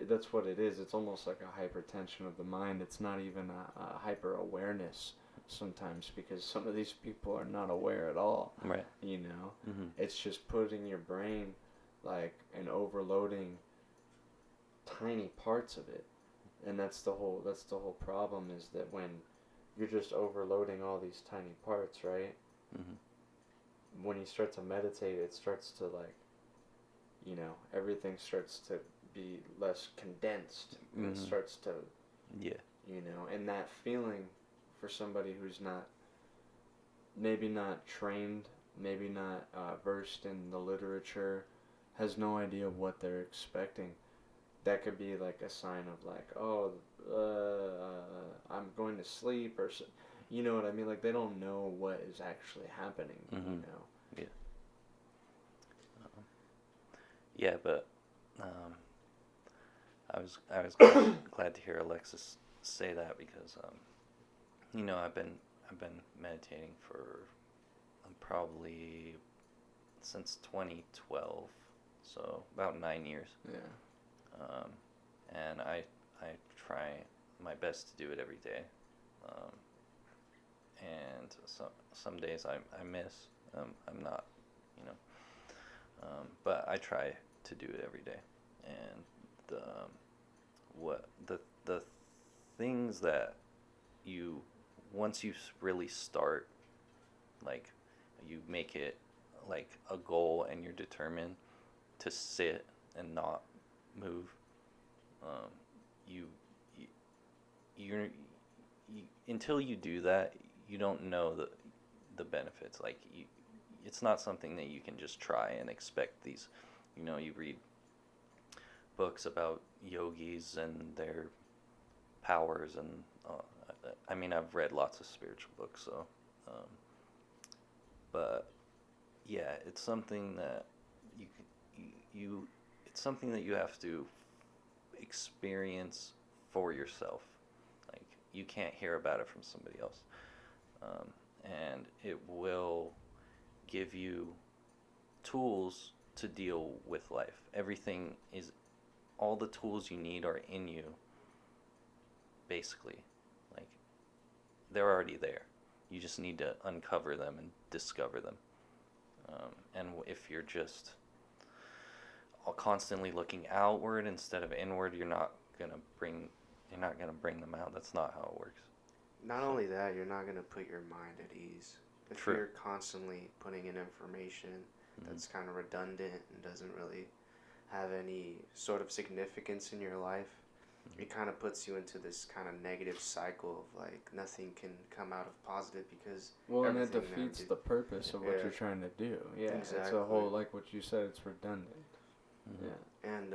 that's what it is. It's almost like a hypertension of the mind. It's not even a hyper awareness sometimes, because some of these people are not aware at all. Right. You know, Mm-hmm. it's just putting your brain like and overloading tiny parts of it, and that's the whole problem, is that when you're just overloading all these tiny parts, right? Mm-hmm. When you start to meditate, it starts to like, you know, everything starts to be less condensed. And Mm-hmm. it starts to, Yeah. you know, and that feeling for somebody who's maybe not trained, maybe not versed in the literature, has no idea what they're expecting. That could be like a sign of like, oh, I'm going to sleep, or you know what I mean? Like they don't know what is actually happening. Mm-hmm. You know. Yeah. Yeah, but I was glad to hear Alexis say that, because you know, I've been meditating for probably since 2012, so about 9 years. Yeah. And I try my best to do it every day. And some days I miss. I'm not, you know. But I try to do it every day. And the things that once you really start, like you make it like a goal and you're determined to sit and not move, you're until you do that, you don't know the benefits. Like it's not something that you can just try and expect these. You know, you read books about yogis and their powers, and I mean, I've read lots of spiritual books, so but yeah, it's something that it's something that you have to experience for yourself. Like you can't hear about it from somebody else, and it will give you tools to deal with life. All the tools you need are in you, basically. Like they're already there. You just need to uncover them and discover them. And if you're just constantly looking outward instead of inward, you're not gonna bring them out. That's not how it works. Not only that, you're not going to put your mind at ease. If True. you're constantly putting in information that's kind of redundant and doesn't really have any sort of significance in your life, it kind of puts you into this kind of negative cycle of like nothing can come out of positive, because And it everything defeats the purpose of what Yeah. you're trying to do. Yeah, it's Exactly. a whole, like what you said, it's redundant. Mm-hmm. Yeah. And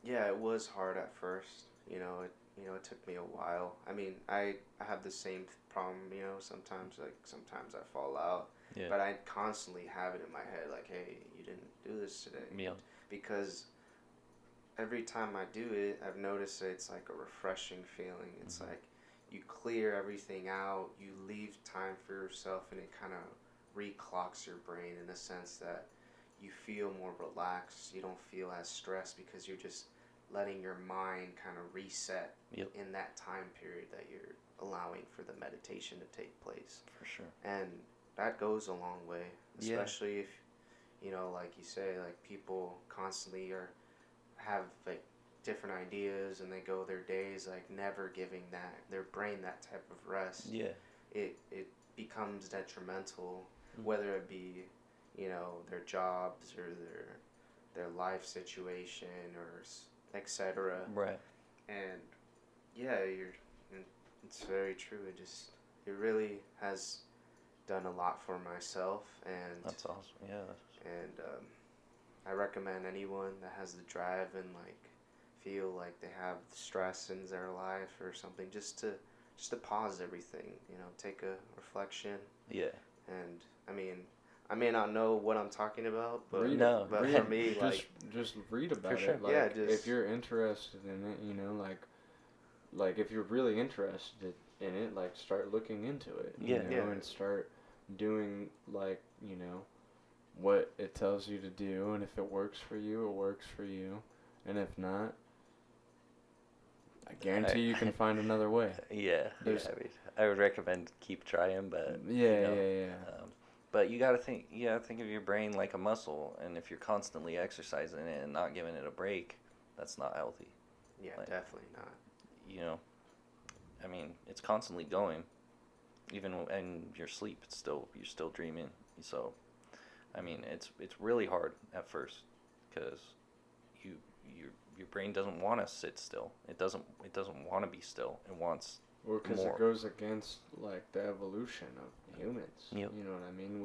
yeah, it was hard at first. It took me a while. I mean, I have the same problem. Sometimes I fall out, Yeah. but I constantly have it in my head, like, hey, you didn't do this today. Yeah. Because every time I do it, I've noticed that it's like a refreshing feeling. It's like you clear everything out, you leave time for yourself, and it kind of reclocks your brain in the sense that you feel more relaxed. You don't feel as stressed because you're just letting your mind kind of reset in that time period that you're allowing for the meditation to take place. For sure. And that goes a long way, especially if, you know, like you say, like people constantly have like different ideas and they go their days like never giving their brain that type of rest. Yeah. It becomes detrimental, whether it be, you know, their jobs or their life situation or etc. Right. And yeah, it's very true. It really has done a lot for myself, and that's awesome. Yeah. And I recommend anyone that has the drive and like feel like they have stress in their life or something, just to pause everything, you know, take a reflection. Yeah. And I mean, I may not know what I'm talking about, but for me, just read about for sure. it. Like, yeah, just, if you're interested in it, you know, like if you're really interested in it, like start looking into it, you know, and start doing like, you know, what it tells you to do, and if it works for you, it works for you, and if not, I guarantee you can find another way. Yeah. I mean, I would recommend keep trying, but yeah. But you gotta think of your brain like a muscle, and if you're constantly exercising it and not giving it a break, that's not healthy. Yeah, like, definitely not. You know, I mean, it's constantly going, even in your sleep. You're still dreaming. So, I mean, it's really hard at first, because your brain doesn't want to sit still. It doesn't want to be still. It wants Well, because it goes against like the evolution of humans. Yep. You know what I mean?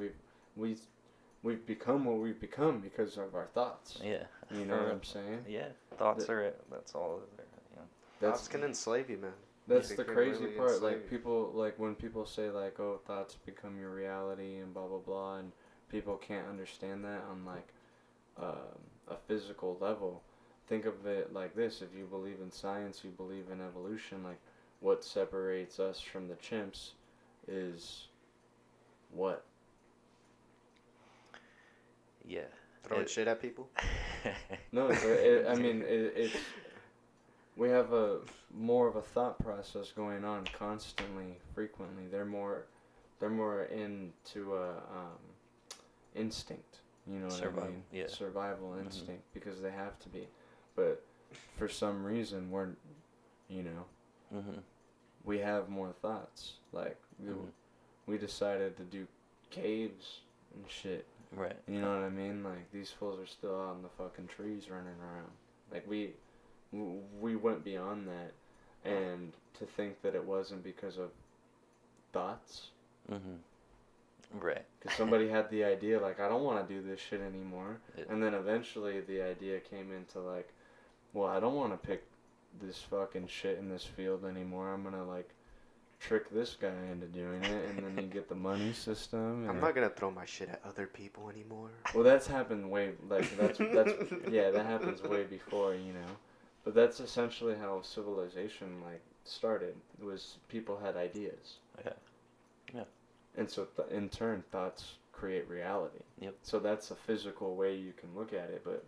We've become what we've become because of our thoughts. Yeah. You know what I'm saying? Yeah. Thoughts are it. That's all there. Thoughts can enslave you, man. That's the crazy part. Like people, like when people say like, "Oh, thoughts become your reality," and blah blah blah, and people can't understand that on like a physical level. Think of it like this: if you believe in science, you believe in evolution. Like, what separates us from the chimps is what? Yeah. Throwing shit at people? No, I mean, it's we have more of a thought process going on constantly, frequently. They're more into instinct. You know what I mean? Yeah. Survival instinct, because they have to be. But for some reason, we have more thoughts. Like we decided to do caves and shit. Right. You know what I mean? Like, these fools are still out in the fucking trees running around. Like, we went beyond that, and to think that it wasn't because of thoughts. Right. Because somebody had the idea, like, I don't want to do this shit anymore. And then eventually the idea came into, like, well, I don't want to pick this fucking shit in this field anymore. I'm going to, like, trick this guy into doing it, and then you get the money system. I'm not gonna throw my shit at other people anymore. Well, that's happened that's yeah, that happens way before, you know. But that's essentially how civilization like started. It was people had ideas. Yeah. And so in turn, thoughts create reality. Yep. So that's a physical way you can look at it, but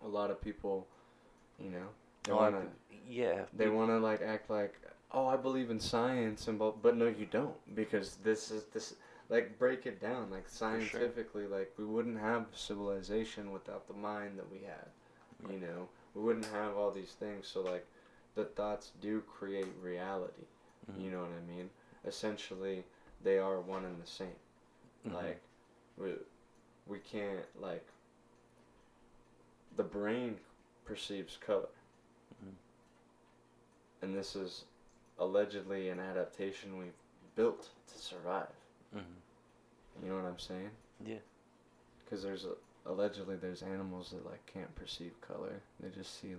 a lot of people, you know, they want to like act like, oh, I believe in science, but no, you don't, because this like, break it down, like, scientifically, like, we wouldn't have civilization without the mind that we have, you know, we wouldn't have all these things, so, like, the thoughts do create reality, you know what I mean? Essentially, they are one and the same, like, we can't, like, the brain perceives color, and this is allegedly an adaptation we've built to survive. You know what I'm saying? Yeah. Because allegedly there's animals that like can't perceive color. They just see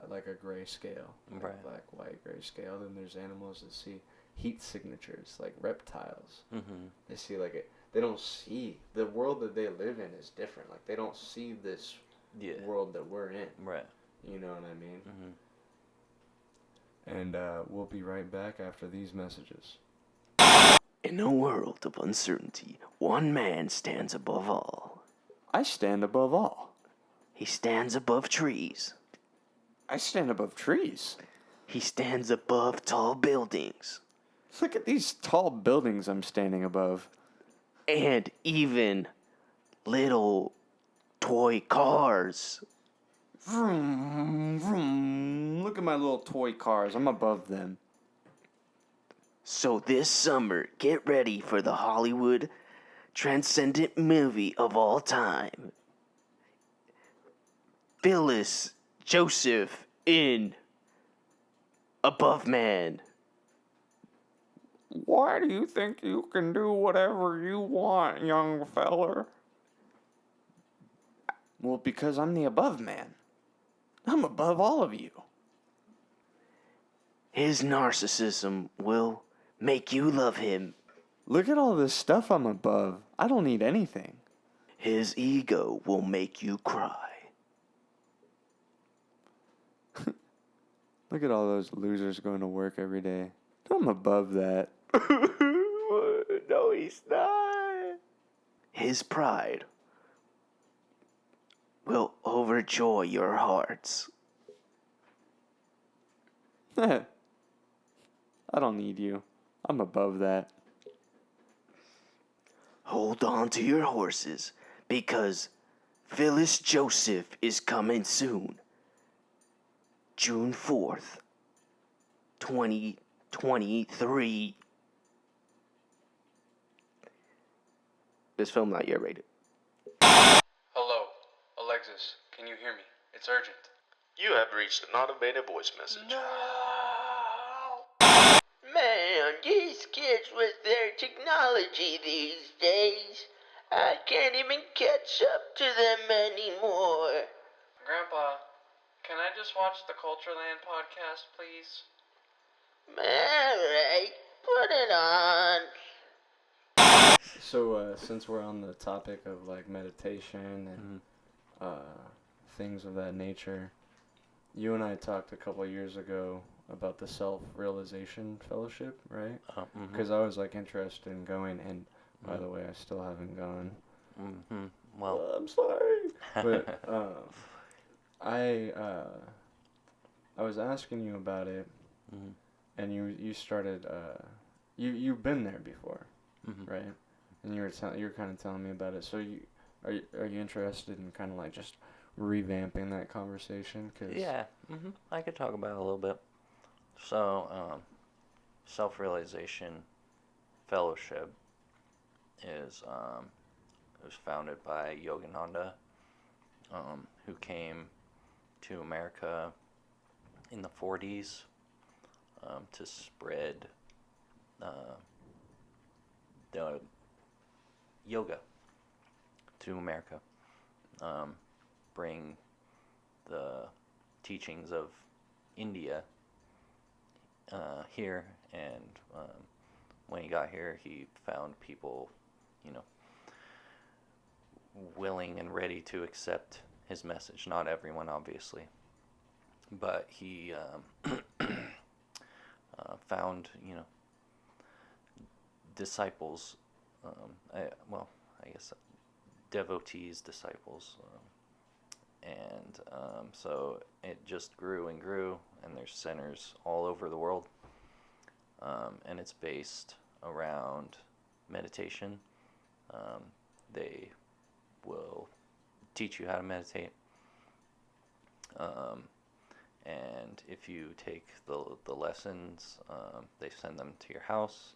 like a gray scale, right? Black, white, gray scale. Then there's animals that see heat signatures, like reptiles. They see they don't see the world that they live in is different. Like, they don't see this world that we're in. Right. You know what I mean? Mm-hmm. And we'll be right back after these messages. In a world of uncertainty, one man stands above all. I stand above all. He stands above trees. I stand above trees. He stands above tall buildings. Look at these tall buildings I'm standing above. And even little toy cars. Vroom, vroom. Look at my little toy cars. I'm above them. So this summer, get ready for the Hollywood transcendent movie of all time. Phyllis Joseph in Above Man. Why do you think you can do whatever you want, young feller? Well, because I'm the above man. I'm above all of you. His narcissism will make you love him. Look at all this stuff I'm above. I don't need anything. His ego will make you cry. Look at all those losers going to work every day. I'm above that. No, he's not. His pride will overjoy your hearts. I don't need you. I'm above that. Hold on to your horses, because Phyllis Joseph is coming soon. June 4th, 2023. This film not yet rated. Hello, Alexis, can you hear me? It's urgent. You have reached an automated voice message. Man, these kids with their technology these days, I can't even catch up to them anymore. Grandpa, can I just watch the Cultureland podcast, please? Alright, put it on. So, since we're on the topic of, like, meditation and things of that nature, you and I talked a couple of years ago about the Self-Realization Fellowship, right? Because I was, like, interested in going, and, by the way, I still haven't gone. Well, I'm sorry. But, I was asking you about it, and you started, you've been there before, right? And you were kind of telling me about it. So are you interested in kind of like just revamping that conversation? yeah, I could talk about it a little bit. So, Self-Realization Fellowship is it was founded by Yogananda, who came to America in the 40s to spread the yoga to America, bring the teachings of India here, and when he got here, he found people, willing and ready to accept his message. Not everyone, obviously, but he found, disciples, I guess devotees, disciples, and so it just grew and grew, and there's centers all over the world, and it's based around meditation. They will teach you how to meditate, and if you take the lessons, they send them to your house.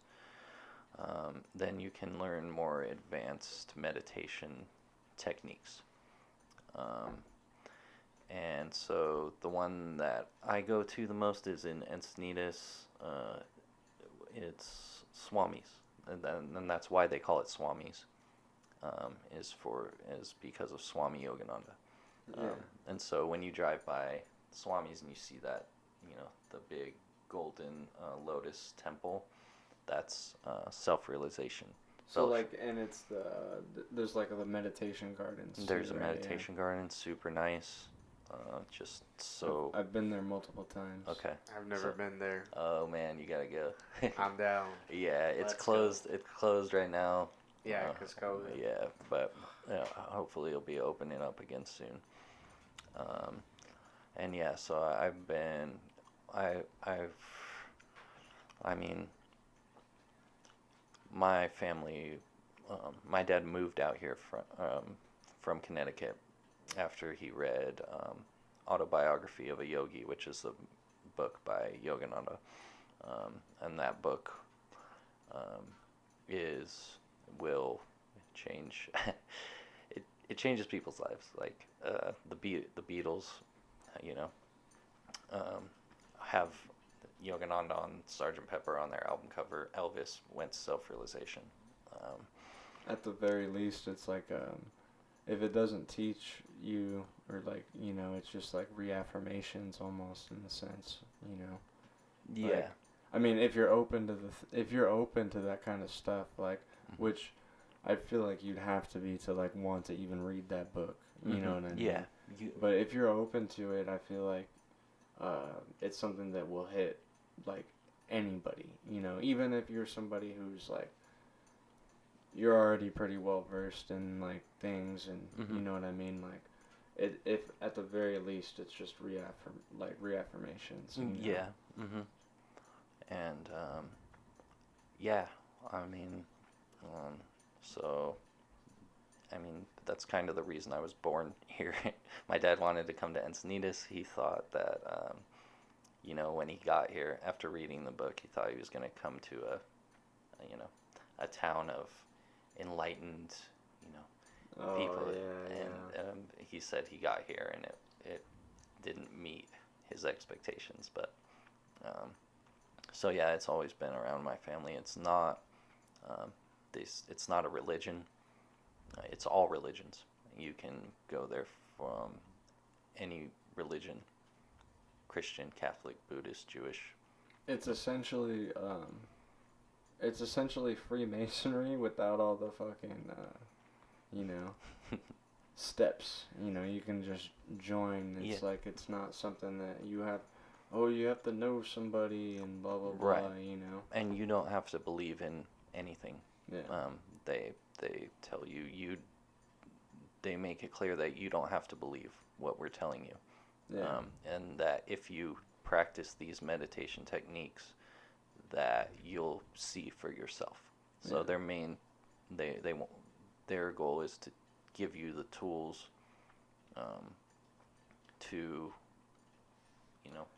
Then you can learn more advanced meditation techniques. And so the one that I go to the most is in Encinitas. It's Swamis, and that's why they call it Swamis. Is because of Swami Yogananda. And so when you drive by Swamis and you see that, the big golden lotus temple, that's Self-Realization. So and it's there's like the meditation gardens. There's too, a right? meditation garden, super nice. Just so. I've been there multiple times. Okay. I've never been there. Oh man, you gotta go. I'm down. Yeah, it's Let's closed. go. It's closed right now. Yeah, 'cause COVID. Yeah, but hopefully it'll be opening up again soon. And yeah, so I've been, I mean, my family, my dad moved out here from Connecticut after he read Autobiography of a Yogi, which is the book by Yogananda. And that book will change. It changes people's lives. Like the Beatles, have Yogananda on Sgt. Pepper on their album cover. Elvis went to self-realization. At the very least, it's like if it doesn't teach you, or like it's just like reaffirmations almost in a sense, Yeah. Like, I mean, if you're open to that kind of stuff, like, which I feel like you'd have to be to like want to even read that book. You know what I mean? Yeah. But if you're open to it, I feel like it's something that will hit like anybody. Even if you're somebody who's like you're already pretty well versed in like things, and you know what I mean. Like, if at the very least it's just reaffirmations. Yeah. And yeah, I mean, so. I mean, that's kind of the reason I was born here. My dad wanted to come to Encinitas. He thought that, when he got here, after reading the book, he thought he was going to come to a town of enlightened, people. Yeah, and he said he got here and it didn't meet his expectations. But, so yeah, it's always been around my family. It's not, it's not a religion. It's all religions. You can go there from any religion: Christian, Catholic, Buddhist, Jewish. It's essentially Freemasonry without all the fucking steps. You can just join. It's like it's not something that you have. Oh, you have to know somebody and blah blah blah. Right. And you don't have to believe in anything. Yeah. They tell you they make it clear that you don't have to believe what we're telling you. Yeah. And that if you practice these meditation techniques, that you'll see for yourself. So their goal is to give you the tools to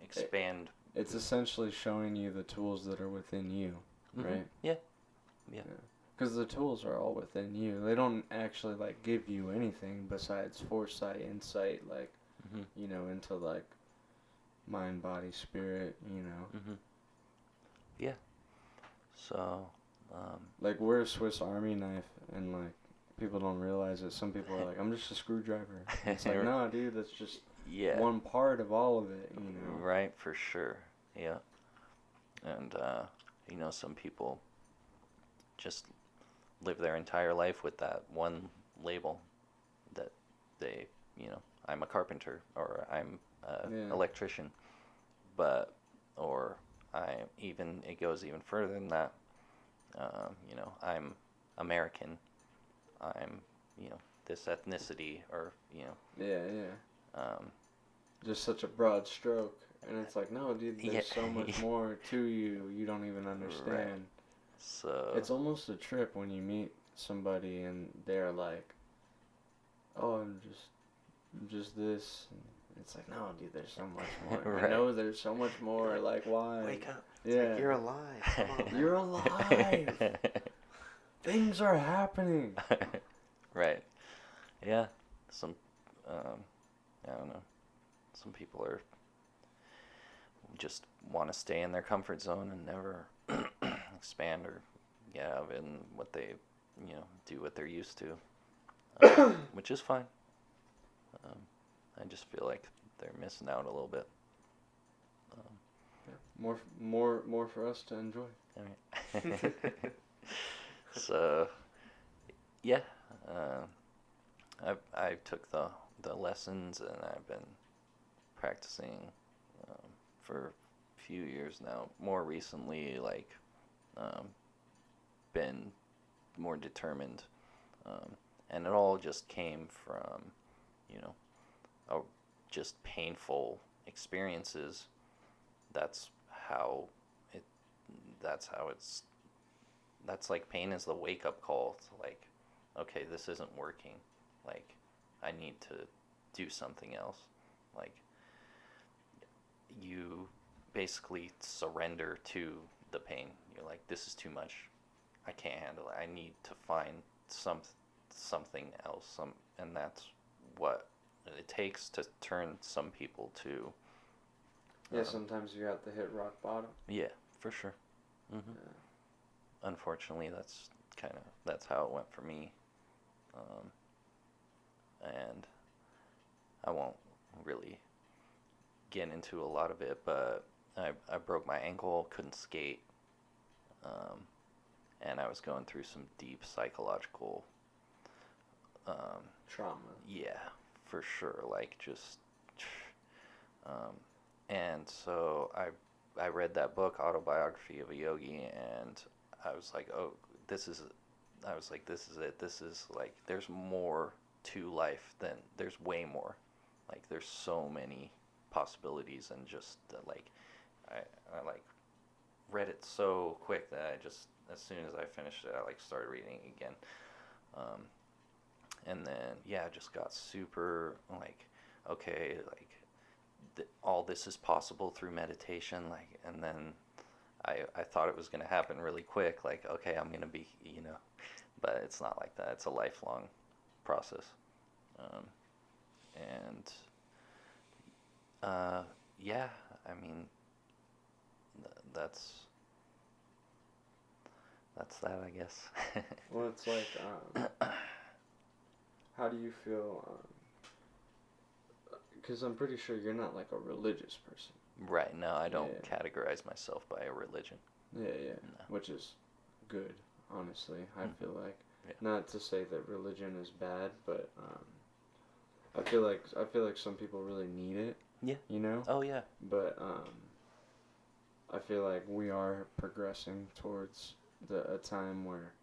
expand. It's essentially showing you the tools that are within you, right? Yeah. Because the tools are all within you. They don't actually like give you anything besides foresight, insight, like into like mind, body, spirit. Yeah. So. Like we're a Swiss Army knife, and like people don't realize it. Some people are like, "I'm just a screwdriver." And it's like, no, dude, that's just one part of all of it. Right, for sure. Yeah. And some people just live their entire life with that one label that they, I'm a carpenter, or I'm an electrician, or it goes even further than that. I'm American, I'm, this ethnicity, or, just such a broad stroke. And it's like, no, dude, there's so much more to you. You don't even understand. Right. So it's almost a trip when you meet somebody and they're like, "Oh, I'm just this." And it's like, no, dude, there's so much more. Right. I know there's so much more. Like, why? Wake up. Yeah, like, you're alive. Come on, you're alive. Things are happening. Right. Yeah. I don't know. Some people just want to stay in their comfort zone and never expand or get out of it, and what they, do what they're used to, which is fine. I just feel like they're missing out a little bit. More for us to enjoy. All right. So, yeah, I took the lessons, and I've been practicing for a few years now. More recently, like, been more determined, and it all just came from, you know, just painful experiences. That's how it's. That's like pain is the wake up call to, like, okay, this isn't working. Like, I need to do something else. Like, you basically surrender to the pain. You're like, this is too much. I can't handle it. I need to find something else. And that's what it takes to turn some people to. Yeah, sometimes you have to hit rock bottom. Yeah, for sure. Mm-hmm. Yeah. Unfortunately, that's how it went for me. And I won't really get into a lot of it, but I broke my ankle, couldn't skate, and I was going through some deep psychological trauma. Yeah, for sure. Like, just and so I read that book, Autobiography of a Yogi, and I was like, oh, this is it. This is like, there's more to life than, there's way more. Like, there's so many possibilities, and just like, I like read it so quick that I just, as soon as I finished it, I like started reading it again. And then, yeah, I just got super like, okay, like, all this is possible through meditation, like, and then I thought it was going to happen really quick, like, okay, I'm going to be, you know, but it's not like that. It's a lifelong process. Yeah, I mean, that's that, I guess. Well, it's like, how do you feel, because I'm pretty sure you're not like a religious person. Right, no, I don't categorize myself by a religion. Yeah, no. Which is good, honestly, I feel like. Yeah. Not to say that religion is bad, but I feel like some people really need it. Yeah. You know? Oh, yeah. But I feel like we are progressing towards a time where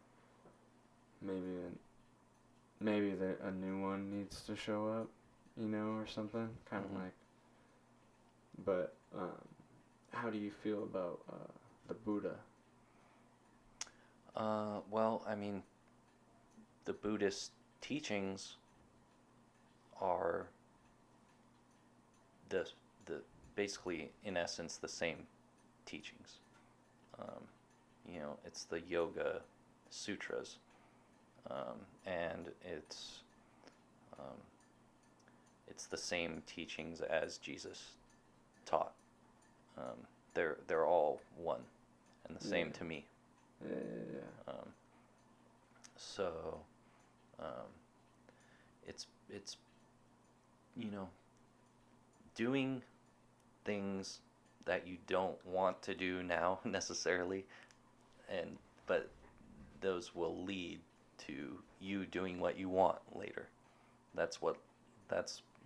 maybe a new one needs to show up, you know, or something, kind of like. But how do you feel about the Buddha? Well, I mean, the Buddhist teachings are the basically, in essence, the same teachings. You know, it's the Yoga Sutras, and it's the same teachings as Jesus taught. They're all one and the same to me. Yeah. So it's you know, doing things that you don't want to do now necessarily, but those will lead to you doing what you want later. That's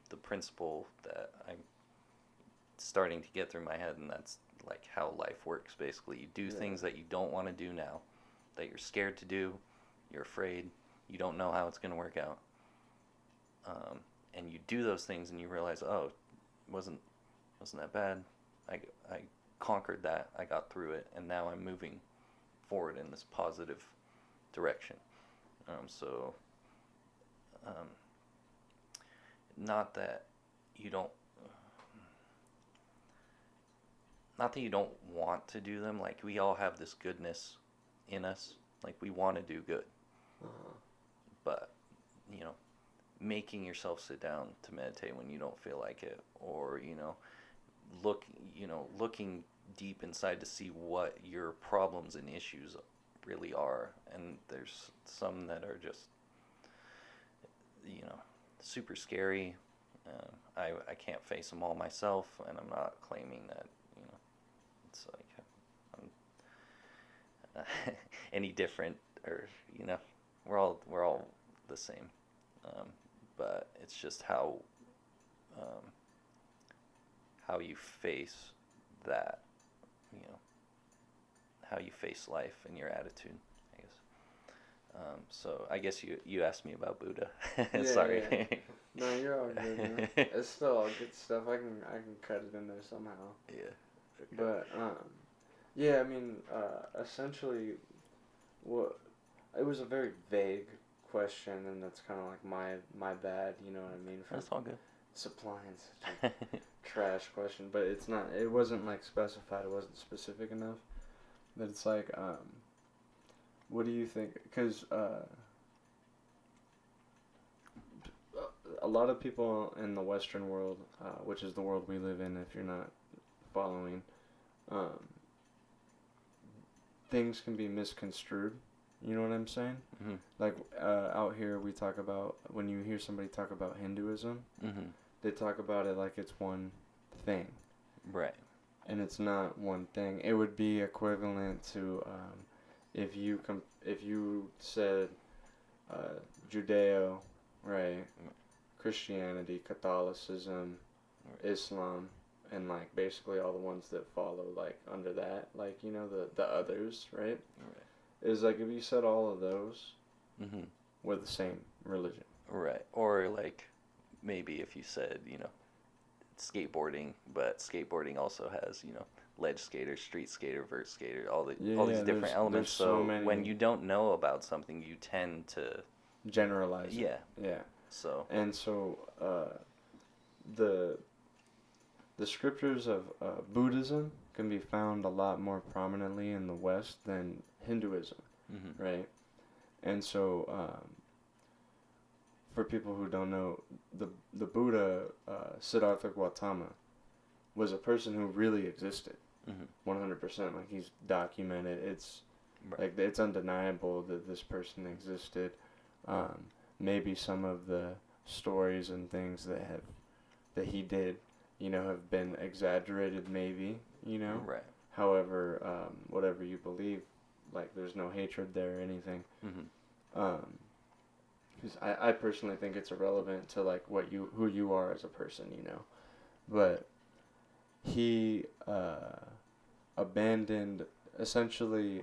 the principle that I'm starting to get through my head, and that's like how life works. Basically, you do things that you don't want to do now, that you're scared to do, you're afraid, you don't know how it's going to work out, and you do those things, and you realize, oh, it wasn't that bad. I conquered that. I got through it, and now I'm moving forward in this positive direction. Not that you don't want to do them. Like, we all have this goodness in us. Like, we want to do good. But, you know, making yourself sit down to meditate when you don't feel like it, or, you know, looking deep inside to see what your problems and issues really are. And there's some that are just, you know, super scary. I can't face them all myself, and I'm not claiming that, you know, it's like I'm any different, or, you know, we're all the same. But it's just how how you face that, you know, how you face life and your attitude, I guess. So I guess you asked me about Buddha. Sorry. Yeah. No, you're all good, man. It's still all good stuff. I can cut it in there somehow. Yeah. Okay. But yeah, I mean, essentially, it was a very vague question, and that's kind of like my bad. You know what I mean? That's all good. Supplying such a trash question, but it's not. It wasn't like specified. It wasn't specific enough. But it's like, what do you think? Because a lot of people in the Western world, which is the world we live in, if you're not following, things can be misconstrued. You know what I'm saying? Mm-hmm. Like out here, we talk about, when you hear somebody talk about Hinduism, Mm-hmm. they talk about it like it's one thing. Right. And it's not one thing. It would be equivalent to if you said Judeo, right, Christianity, Catholicism, Islam, and like basically all the ones that follow like under that, like, you know, the others, right? Right. Is like if you said all of those Mm-hmm. were the same religion. Right. Or like maybe if you said, you know, skateboarding, but skateboarding also has, you know, ledge skater, street skater, vert skater, all these different elements. So when you don't know about something, you tend to generalize it. Yeah. Yeah. So. And so the scriptures of Buddhism can be found a lot more prominently in the West than Hinduism, Mm-hmm. right? And so for people who don't know, the Buddha, Siddhartha Gautama, was a person who really existed, Mm-hmm. 100%. Like, he's documented. It's Right. like it's undeniable that this person existed. Maybe some of the stories and things that he did, you know, have been exaggerated. Maybe, you know. Right. However, whatever you believe, like, there's no hatred there or anything. Mm-hmm. 'Cause I personally think it's irrelevant to like who you are as a person, you know. But he abandoned, essentially,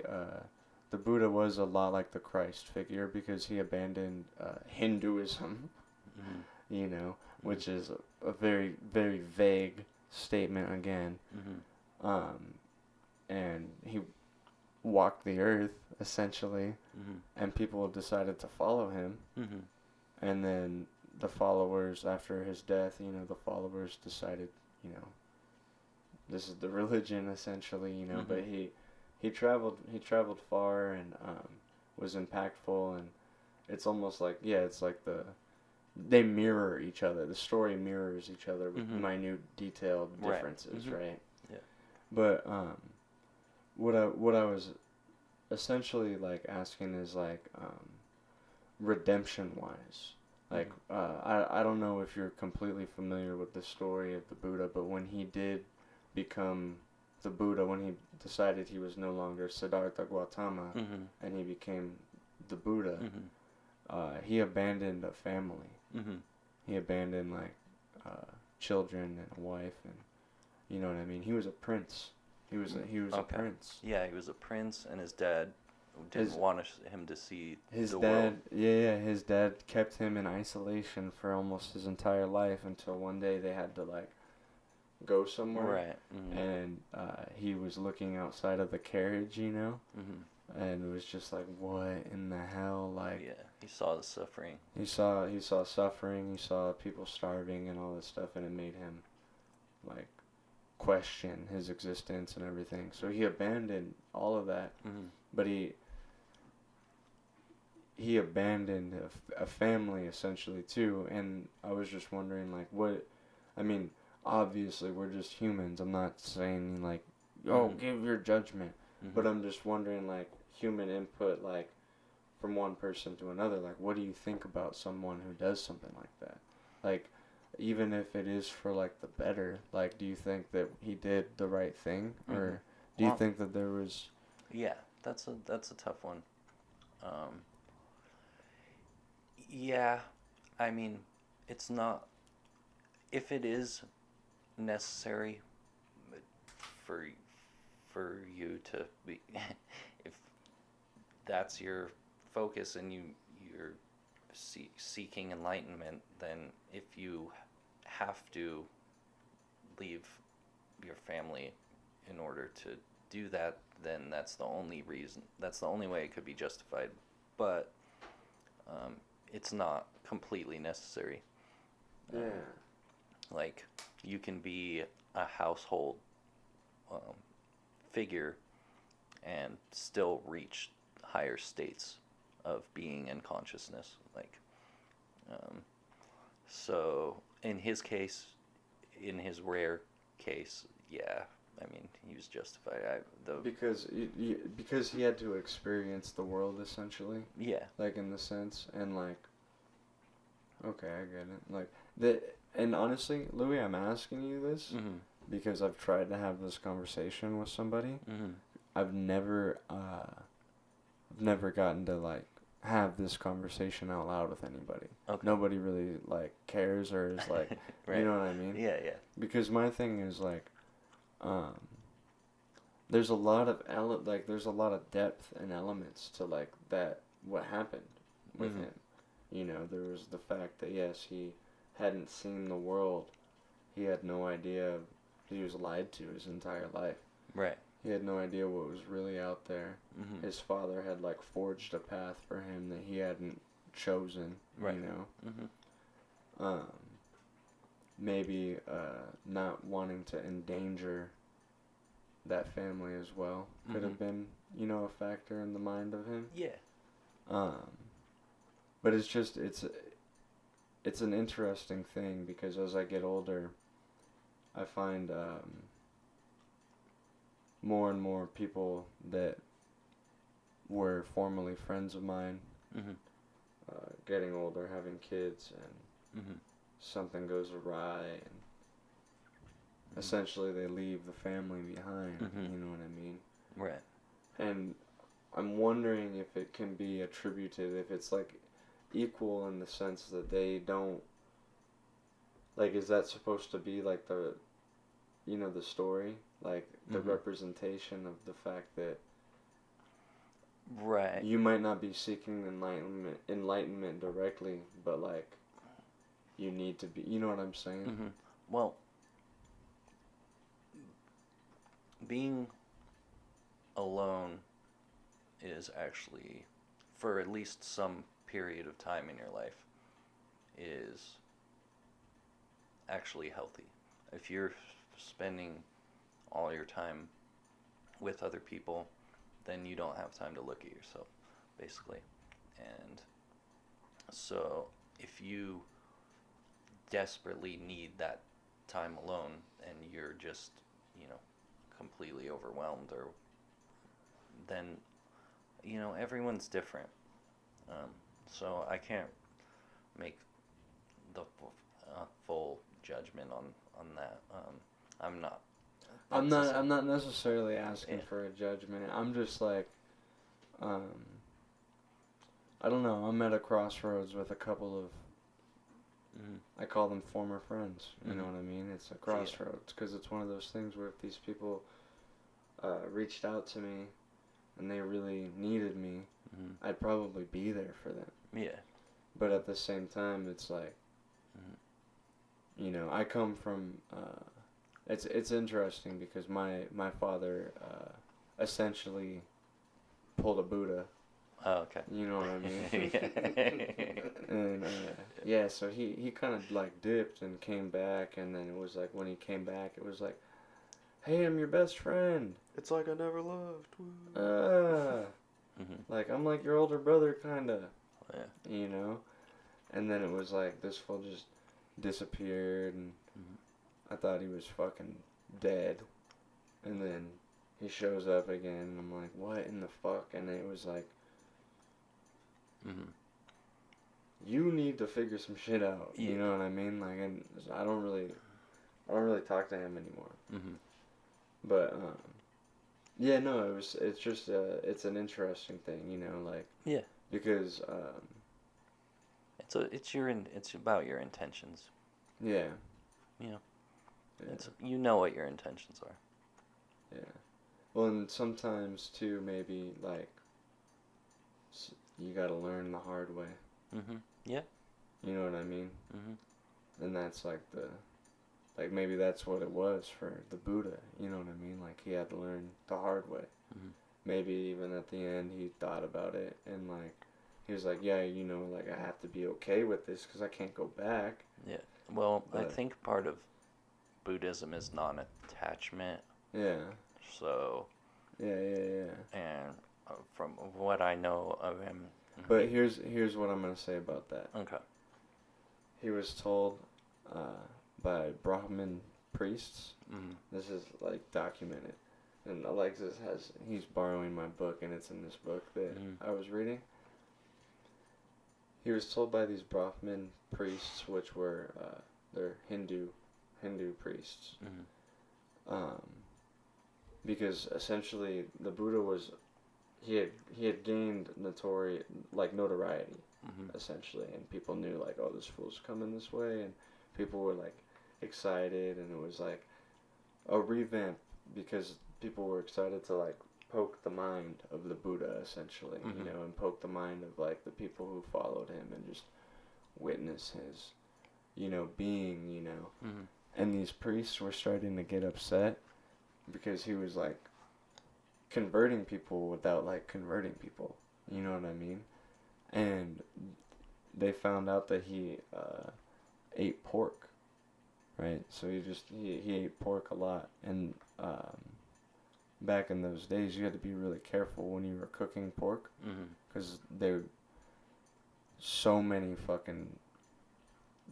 the Buddha was a lot like the Christ figure because he abandoned Hinduism, Mm-hmm. you know, which is a very, very vague statement again. Mm-hmm. And he walked the earth, essentially, Mm-hmm. and people decided to follow him. Mm-hmm. And then the followers, after his death, you know, the followers decided, you know, this is the religion, essentially, you know. Mm-hmm. But he traveled far and was impactful, and it's almost like, yeah, it's like they mirror each other. The story mirrors each other with Mm-hmm. minute, detailed Right. differences, Mm-hmm. right? Yeah. But what I was essentially like asking is like redemption wise, like I don't know if you're completely familiar with the story of the Buddha, but when he did become the Buddha, when he decided he was no longer Siddhartha Gautama, Mm-hmm. and he became the Buddha, Mm-hmm. he abandoned a family. Mm-hmm. He abandoned like children and a wife, and you know what I mean. He was a prince. He was a Okay. prince. Yeah, he was a prince, and his dad didn't want him to see His the dad, world. yeah, his dad kept him in isolation for almost his entire life until one day they had to like go somewhere. Right. Mm-hmm. And he was looking outside of the carriage, you know, Mm-hmm. and it was just like, what in the hell? Like, Yeah, he saw the suffering. he saw suffering, he saw people starving and all this stuff, and it made him like question his existence and everything. So he abandoned all of that, Mm-hmm. but he abandoned a family essentially too. And I was just wondering, like, what, I mean, obviously we're just humans. I'm not saying like, oh, Mhm. give your judgment, Mm-hmm. but I'm just wondering, like, human input, like, from one person to another. Like, what do you think about someone who does something like that? Like, even if it is for like the better, like, do you think that he did the right thing, or do you Well- think that there was? Yeah, that's a tough one. Yeah, I mean, it's not. If it is necessary for you to be if that's your focus and you're seeking enlightenment, then if you have to leave your family in order to do that, then that's the only way it could be justified. But it's not completely necessary. Like, you can be a household figure and still reach higher states of being and consciousness. Like, so in his case, in his rare case, yeah, I mean, he was justified. Because he had to experience the world, essentially. Yeah. Like, in the sense, and like, okay, I get it. Like, and honestly, Louie, I'm asking you this because I've tried to have this conversation with somebody. I've never gotten to, like, have this conversation out loud with anybody. Okay. Nobody really, like, cares or is like, right. You know what I mean? Yeah, yeah. Because my thing is, like, there's a lot of there's a lot of depth and elements to, like, that, what happened with him. You know, there was the fact that, yes, he hadn't seen the world. He had no idea. He was lied to his entire life. Right. He had no idea what was really out there. His father had, like, forged a path for him that he hadn't chosen, right. You know? Maybe not wanting to endanger that family as well could have been, you know, a factor in the mind of him. Yeah. But it's just, it's an interesting thing because as I get older, I find more and more people that were formerly friends of mine getting older, having kids, and something goes awry, and essentially they leave the family behind, you know what I mean? Right. And I'm wondering if it can be attributed, if it's, like, equal in the sense that they don't, like, is that supposed to be, like, the, you know, the story? Like, the representation of the fact that right. You might not be seeking enlightenment directly, but, like, you need to be, you know what I'm saying? Well, being alone is actually, for at least some period of time in your life, is actually healthy. If you're spending all your time with other people, then you don't have time to look at yourself, basically. And so if you desperately need that time alone and you're just, you know, completely overwhelmed, or then, you know, everyone's different. So I can't make the full judgment on that. I'm not necessarily asking for a judgment. I'm just like, I don't know. I'm at a crossroads with a couple of, I call them former friends. You know what I mean? It's a crossroads because it's one of those things where if these people reached out to me and they really needed me, I'd probably be there for them. Yeah. But at the same time, it's like, you know, I come from, it's interesting because my father essentially pulled a Buddha. Oh, okay. You know what I mean? And, yeah, so he kind of, like, dipped and came back, and then it was like, when he came back, it was like, hey, I'm your best friend. It's like I never loved. Like, I'm like your older brother, kind of. Yeah. You know? And then it was like, this fool just disappeared, and I thought he was fucking dead. And then he shows up again, and I'm like, what in the fuck? And it was like, you need to figure some shit out. Yeah. You know what I mean? Like, and I don't really talk to him anymore. But yeah, no, it's just it's an interesting thing, you know, like, yeah, because it's about your intentions. Yeah. You know, It's, you know what your intentions are. Yeah. Well, and sometimes too, maybe like you gotta learn the hard way. Yeah. You know what I mean? And that's like like maybe that's what it was for the Buddha. You know what I mean? Like he had to learn the hard way. Maybe even at the end he thought about it and like he was like, yeah, you know, like I have to be okay with this because I can't go back. Yeah. Well, I But think part of Buddhism is non-attachment. yeah. So. Yeah. And from what I know of him. But here's what I'm gonna say about that. Okay. He was told by Brahmin priests. This is like documented, and Alexis he's borrowing my book, and it's in this book that I was reading. He was told by these Brahmin priests, which were they're Hindu priests, because essentially the Buddha was he had gained notoriety. Essentially, and people knew like, oh, this fool's coming this way, and people were like excited, and it was like a revamp because people were excited to like poke the mind of the Buddha essentially, you know, and poke the mind of like the people who followed him and just witness his, you know, being, you know, and these priests were starting to get upset because he was like converting people without like converting people, you know what I mean? And they found out that he ate pork, right? So he ate pork a lot. And back in those days, you had to be really careful when you were cooking pork, because there were so many fucking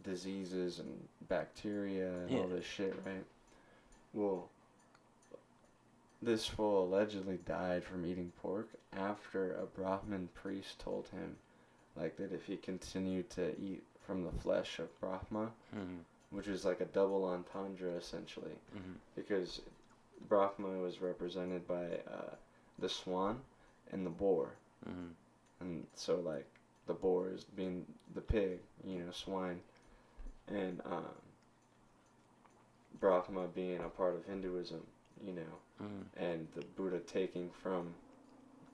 diseases and bacteria and all this shit, right? Well, this fool allegedly died from eating pork after a Brahmin priest told him like that if he continued to eat from the flesh of Brahma, which is like a double entendre essentially, because Brahma was represented by the swan and the boar, and so like the boar is being the pig, you know, swine, and Brahma being a part of Hinduism, you know, and the Buddha taking from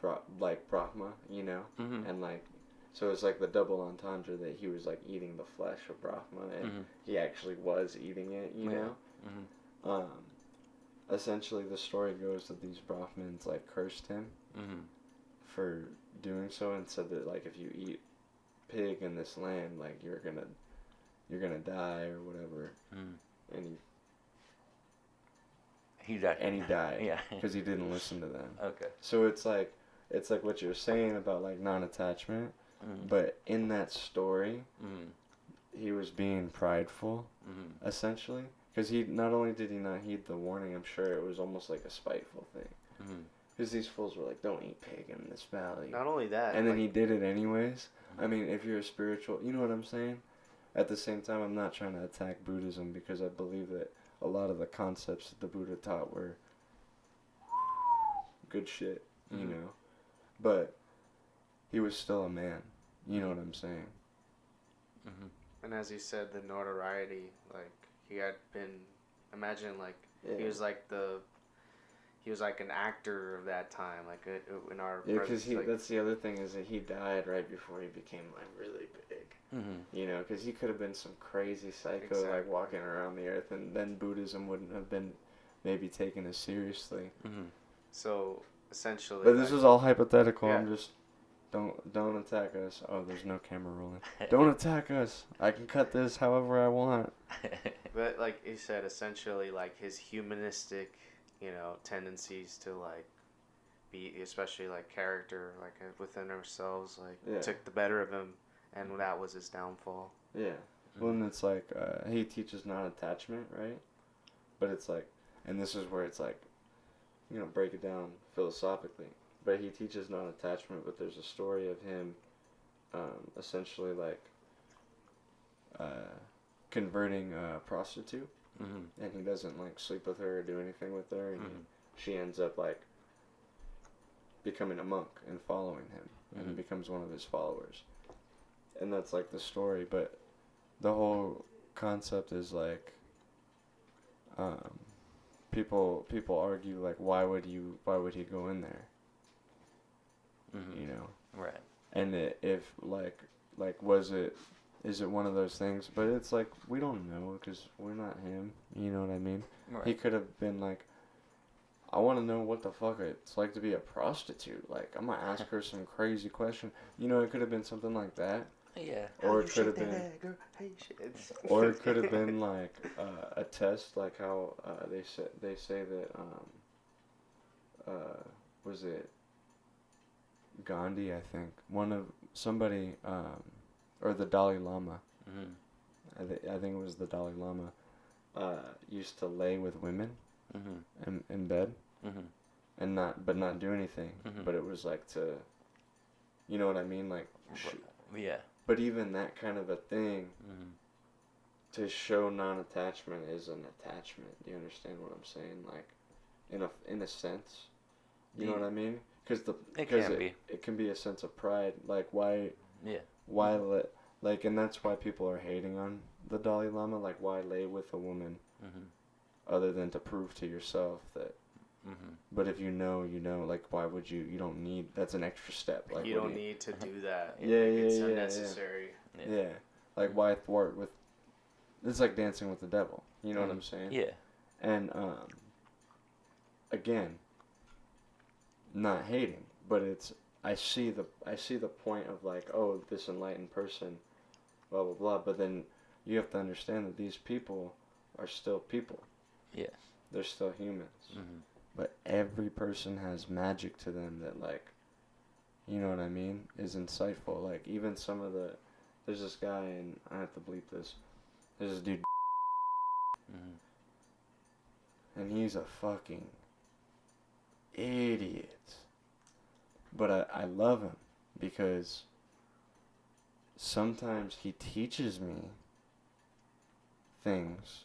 Brahma, you know, and like. So it's like the double entendre that he was like eating the flesh of Brahma, and he actually was eating it, you know. Essentially, the story goes that these Brahmins like cursed him for doing so, and said that like if you eat pig in this land, like you're gonna die or whatever. And he died. Yeah. Because he didn't listen to them. Okay. So it's like what you're saying about like non-attachment. But in that story, he was being prideful, essentially. Because he not only did he not heed the warning, I'm sure it was almost like a spiteful thing. Because these fools were like, don't eat pig in this valley. Not only that. And then he did it anyways. I mean, if you're a spiritual, you know what I'm saying? At the same time, I'm not trying to attack Buddhism because I believe that a lot of the concepts that the Buddha taught were good shit, you know? But he was still a man. You know what I'm saying? And as you said, the notoriety, like, he had been, imagine, like, he was like an actor of that time, like, in our... Yeah, because that's the other thing, is that he died right before he became, like, really big. You know, because he could have been some crazy psycho, like, walking around the earth, and then Buddhism wouldn't have been maybe taken as seriously. So, essentially... But this is all hypothetical. Yeah. I'm just... Don't attack us. Oh, there's no camera rolling. Don't attack us. I can cut this however I want. But like you said, essentially, like his humanistic, you know, tendencies to like be, especially like character, like within ourselves, like took the better of him, and that was his downfall. Yeah. Well, and it's like he teaches non-attachment, right? But it's like, and this is where it's like, you know, break it down philosophically. But he teaches non-attachment, but there's a story of him essentially like converting a prostitute, and he doesn't like sleep with her or do anything with her, and she ends up like becoming a monk and following him, and becomes one of his followers. And that's like the story, but the whole concept is like people argue like why would he go in there? Mm-hmm. You know. Right. And if is it one of those things? But it's like we don't know because we're not him. You know what I mean? Right. He could have been like, I want to know what the fuck it's like to be a prostitute. Like I'm gonna ask her some crazy question. You know, it could have been something like that. Yeah. Or it could have been. Or it could have been like a test, like how they say that was it Gandhi? I think somebody or the Dalai Lama. Mm-hmm. I think it was the Dalai Lama. Used to lay with women Mm-hmm. in bed Mm-hmm. and not do anything. Mm-hmm. But it was like to, you know what I mean, like. Yeah. But even that kind of a thing. Mm-hmm. To show non-attachment is an attachment. Do you understand what I'm saying? Like, in a sense, you know what I mean? Because it can be a sense of pride. Like why and that's why people are hating on the Dalai Lama. Like why lay with a woman, other than to prove to yourself that. Mm-hmm. But if you know, like why would you? You don't need. That's an extra step. Like you don't need to do that. It's unnecessary. Yeah. Like why thwart with. It's like dancing with the devil. You know what I'm saying? Yeah. And again, not hating, but it's I see the point of like, oh, this enlightened person, blah blah blah. But then you have to understand that these people are still people. Yeah. They're still humans. Mm-hmm. But every person has magic to them that like, you know what I mean, is insightful. Like even some of there's this guy, and I have to bleep this. There's this dude, and he's a fucking idiot. But I love him because sometimes he teaches me things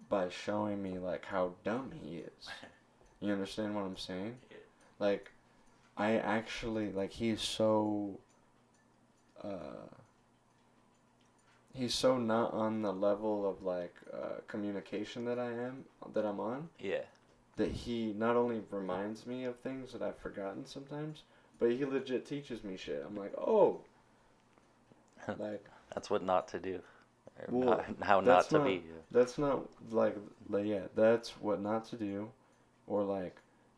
by showing me like how dumb he is. You understand what I'm saying? Like, I actually, like, he's so not on the level of like communication that I'm on. Yeah. That he not only reminds me of things that I've forgotten sometimes, but he legit teaches me shit. I'm like, oh, like that's what not to do. Well, how not to be. That's not like yeah. That's what not to do, or like,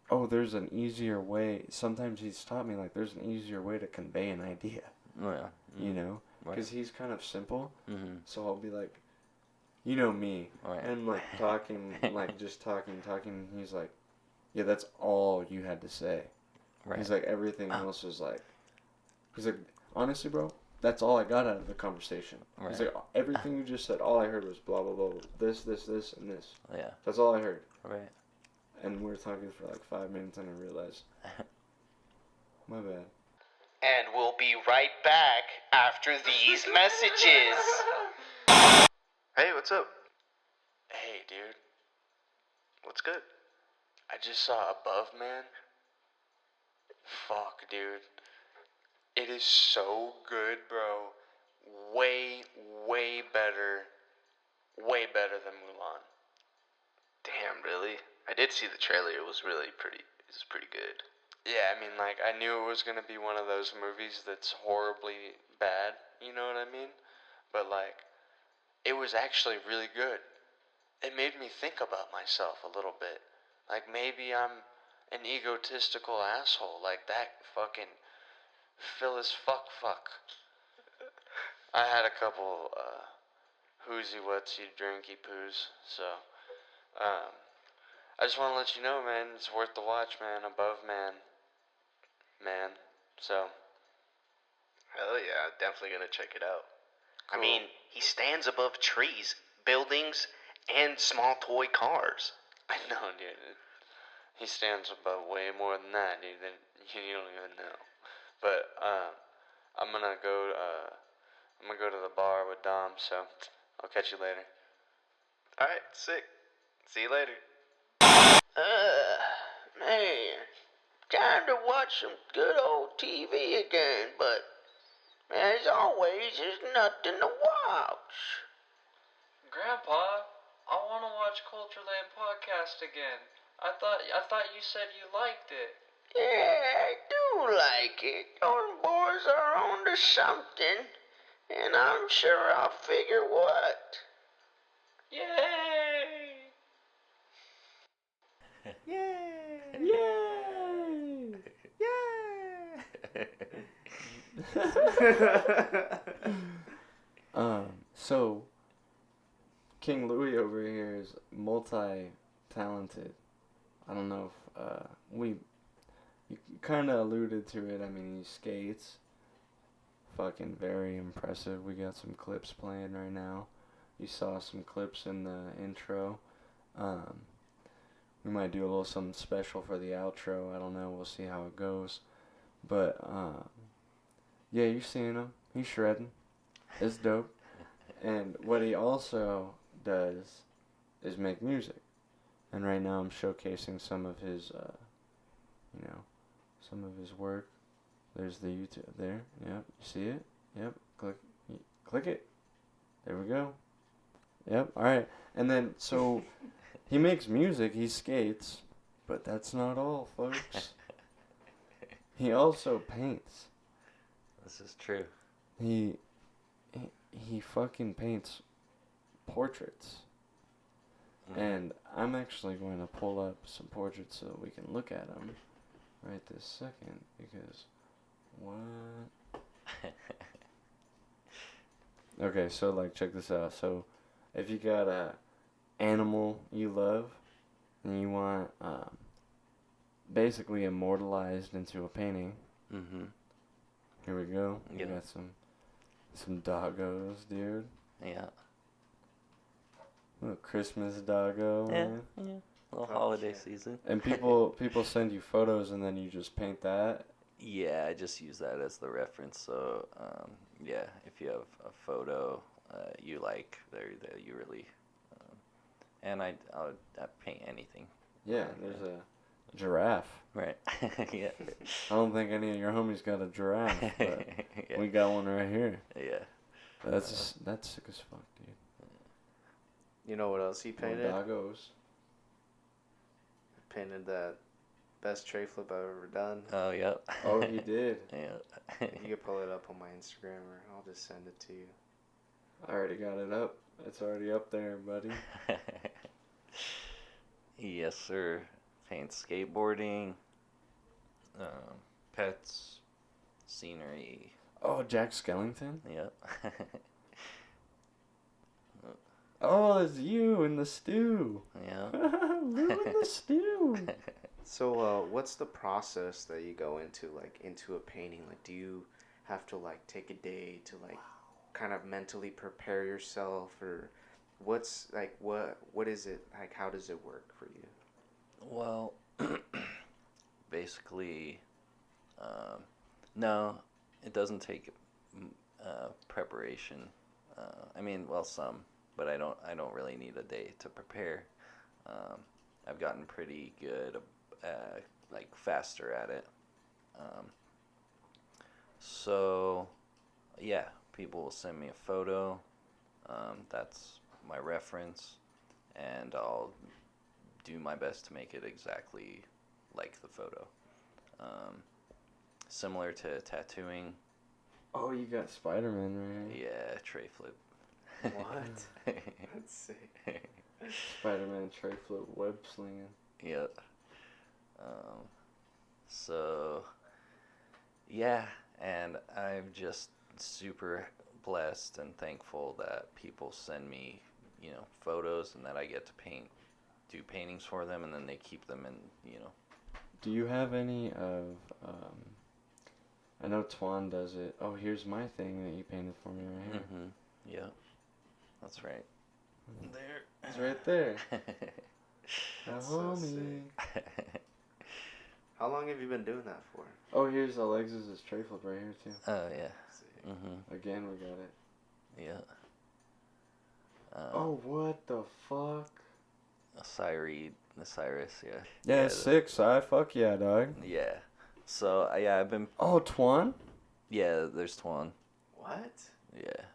oh, there's an easier way. Sometimes he's taught me like there's an easier way to convey an idea. Oh, yeah. You know. Because Right. he's kind of simple, Mm-hmm. so I'll be like, you know me, Right. and like talking, like just talking, and he's like, yeah, that's all you had to say. Right. He's like, everything else is like, he's like, honestly, bro, that's all I got out of the conversation. Right. He's like, everything you just said, all I heard was blah, blah, blah, this, and this. Yeah. That's all I heard. Right. And we were talking for like 5 minutes, and I realized, my bad. And we'll be right back after these messages. Hey, what's up? Hey, dude. What's good? I just saw Above Man. Fuck, dude. It is so good, bro. Way, way better. Way better than Mulan. Damn, really? I did see the trailer. It was pretty good. Yeah, I mean, like, I knew it was gonna be one of those movies that's horribly bad, you know what I mean? But, like, it was actually really good. It made me think about myself a little bit. Like, maybe I'm an egotistical asshole, like that fucking Phyllis fuck. I had a couple, whoozy whatsy drinky poos, so, I just want to let you know, man, it's worth the watch, man. Above Man. So. Hell yeah, definitely gonna check it out. Cool. I mean, he stands above trees, buildings, and small toy cars. I know, dude. He stands above way more than that, dude. You don't even know. But, I'm gonna go to the bar with Dom, so I'll catch you later. Alright, sick. See you later. Man, time to watch some good old TV again, but as always, there's nothing to watch. Grandpa, I want to watch Cultureland podcast again. I thought you said you liked it. Yeah, I do like it. Those boys are on to something, and I'm sure I'll figure what. Yay! So King Louie over here is multi-talented. I don't know if you kind of alluded to it. I mean, he skates. Fucking very impressive. We got some clips playing right now. You saw some clips in the intro. We might do a little something special for the outro. I don't know. We'll see how it goes. But yeah, you're seeing him. He's shredding. It's dope. And what he also does is make music. And right now I'm showcasing some of his, some of his work. There's the YouTube there. Yep, you see it? Yep, click it. There we go. Yep, alright. And then, so, he makes music, he skates, but that's not all, folks. He also paints. This is true. He fucking paints portraits. And I'm actually going to pull up some portraits so that we can look at them right this second, because what? Okay, so like check this out. So if you got a animal you love and you want basically immortalized into a painting, here we go. Yeah. We got some doggos, dude. Yeah. Little Christmas doggo, man. Yeah. Little holiday season. And people send you photos and then you just paint that. Yeah, I just use that as the reference. So, yeah, if you have a photo you like, there you really, and I'll paint anything. Yeah, there's a giraffe. Right. Yeah. I don't think any of your homies got a giraffe, but Yeah. we got one right here. Yeah. That's sick as fuck, dude. You know what else he painted? Doggos. Painted that best tray flip I've ever done. Oh, yeah. Oh, he did. Yeah. You can pull it up on my Instagram, or I'll just send it to you. I already got it up. It's already up there, buddy. Yes, sir. Paint skateboarding, pets, scenery. Oh, Jack Skellington? Yep. Oh, it's you in the stew. Yeah. Lou in the stew. So, what's the process that you go into, like, into a painting? Like, do you have to, like, take a day to, like, kind of mentally prepare yourself, or what's, like, what is it, like, how does it work for you? Well, basically, no, it doesn't take preparation. I mean, well, some, but I don't really need a day to prepare. I've gotten pretty good, like faster at it. So, yeah, people will send me a photo. That's my reference, and I'll do my best to make it exactly like the photo. Similar to tattooing. Oh, you got Spider-Man right here. Yeah, tray flip. What? That's sick. Spider-Man tray flip web slinging. Yep. So, yeah, and I'm just super blessed and thankful that people send me, photos, and that I get to do paintings for them, and then they keep them in, Do you have any of, I know Twan does it. Oh, here's my thing that you painted for me right here. Mm-hmm. Yeah, that's right. There. It's right there. That's Oh, so homie. How long have you been doing that for? Oh, here's Alexis's tray flip right here, too. Oh, yeah. Sick. Mm-hmm. Again, we got it. Yeah. Oh, what the fuck? Cyrus, yeah. Yeah, it's sick, Si. Fuck yeah, dog. Yeah. So, yeah, I've been... Oh, Twan? Yeah, there's Twan. What? Yeah.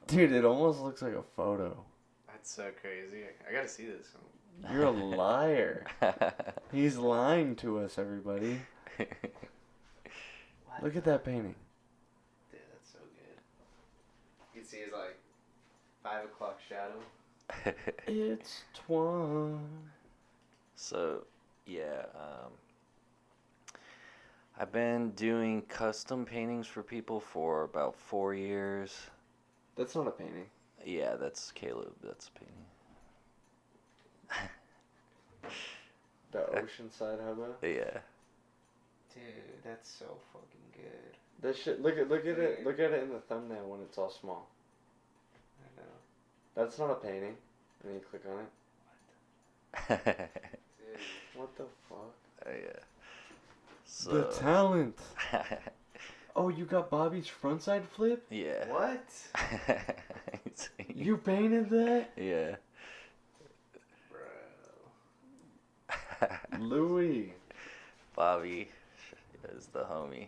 Dude, it almost looks like a photo. I That's so crazy. I gotta see this. You're a liar. He's lying to us, everybody. Look at that painting. Dude, that's so good. You can see his, like, 5 o'clock shadow. It's Twan. So, yeah, I've been doing custom paintings for people for about 4 years. That's not a painting. Yeah, that's Caleb. That's a painting. The Oceanside hobo. Yeah. Dude, that's so fucking good. That shit. Look at it. Look at it in the thumbnail when it's all small. I know. That's not a painting. And you click on it. Dude. What the fuck? Yeah. So. The talent. Oh, you got Bobby's frontside flip? Yeah. What? You painted that? Yeah. Bro. Louie. Bobby is the homie.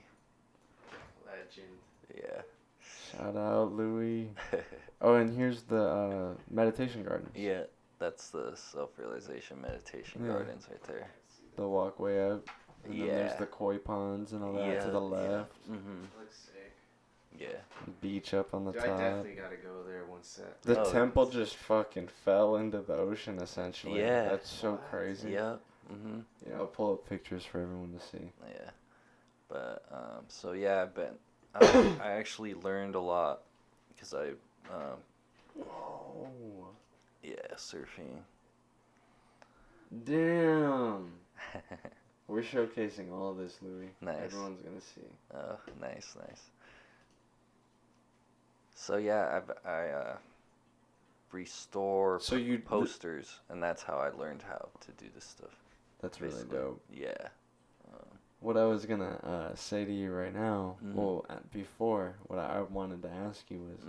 Legend. Yeah. Shout out, Louie. Oh, and here's the meditation gardens. Yeah, that's the self-realization meditation gardens right there. The walkway up. And then there's the koi ponds and all that to the left. Yeah. Mm-hmm. Looks sick. Yeah. Beach up on the Dude, top. I definitely gotta go there once that. The temple just fucking fell into the ocean, essentially. Yeah. That's so crazy. Yeah. Mm-hmm. Yeah, I'll pull up pictures for everyone to see. Yeah. But, so yeah, I've been, I actually learned a lot because I, Whoa. yeah, surfing. Damn. We're showcasing all of this, Louie. Nice. Everyone's gonna see. Oh, nice. So yeah, I restore posters, and that's how I learned how to do this stuff. That's basically. really dope. Yeah. What I was gonna say to you right now, before, what I wanted to ask you was,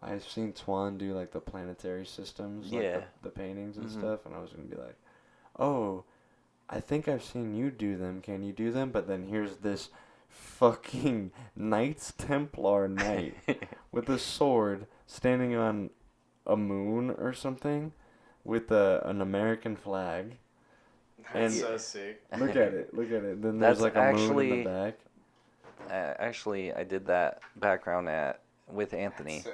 I've seen Twan do like the planetary systems, like the paintings and stuff, and I was gonna be like, oh, I think I've seen you do them. Can you do them? But then here's this fucking Knights Templar knight with a sword standing on a moon or something with an American flag. That's so sick. Look at it. Then there's like a moon in the back. Actually, I did that background with Anthony. So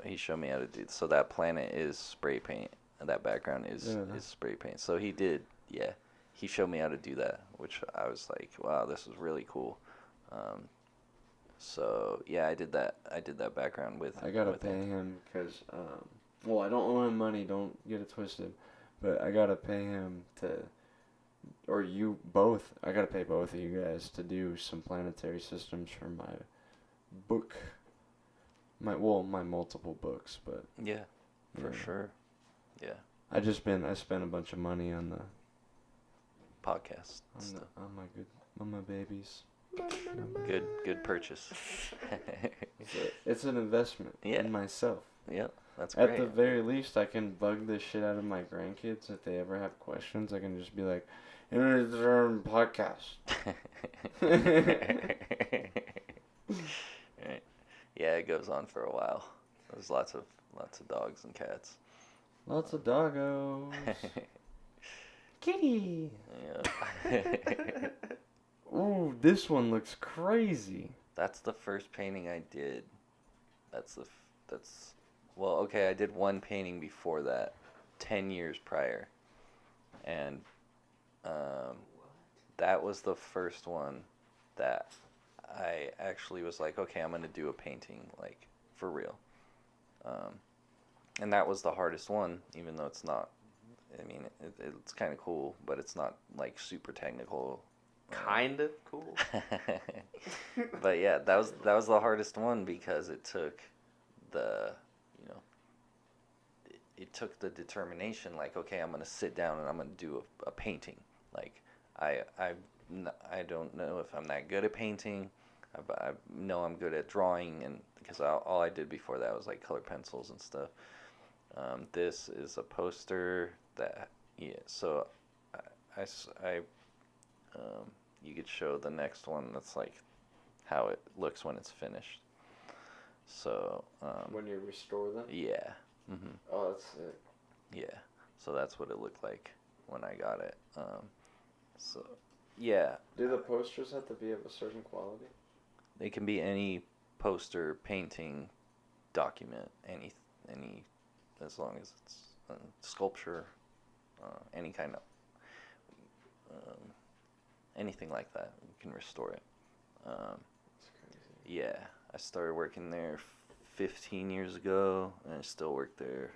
He showed me how to do. So that planet is spray paint, and that background is spray paint. So he did, yeah. He showed me how to do that, which I was like, wow, this is really cool. So yeah, I did that background with. I gotta pay him because, well, I don't owe him money. Don't get it twisted, but I gotta pay him to, or you both. I gotta pay both of you guys to do some planetary systems for my book. My multiple books, but yeah, for sure. Yeah. I spent a bunch of money on the podcast on my babies. Good purchase. It's an investment in myself. Yeah, that's great. At the very least, I can bug the shit out of my grandkids. If they ever have questions, I can just be like, podcast. Right. Yeah, it goes on for a while. There's lots of dogs and cats. Lots of doggos. Kitty. Yeah. Ooh, this one looks crazy. That's the first painting I did. Well, okay, I did one painting before that, 10 years prior. And that was the first one that I actually was like, okay, I'm going to do a painting, like, for real. And that was the hardest one, even though it's not, I mean, it's kind of cool, but it's not, like, super technical. Kind of cool. But yeah, that was the hardest one because it took it took the determination, like, okay, I'm going to sit down and I'm going to do a painting. Like, I don't know if I'm that good at painting. I know I'm good at drawing, and because all I did before that was like color pencils and stuff. This is a poster that, so you could show the next one. That's like how it looks when it's finished. So when you restore them. Yeah. Mm-hmm. Oh, that's sick. Yeah, so that's what it looked like when I got it. So, yeah. Do the posters have to be of a certain quality? They can be any poster, painting, document, any, as long as it's sculpture, any kind of, anything like that. You can restore it. That's crazy. Yeah, I started working there 15 years ago, and I still work there.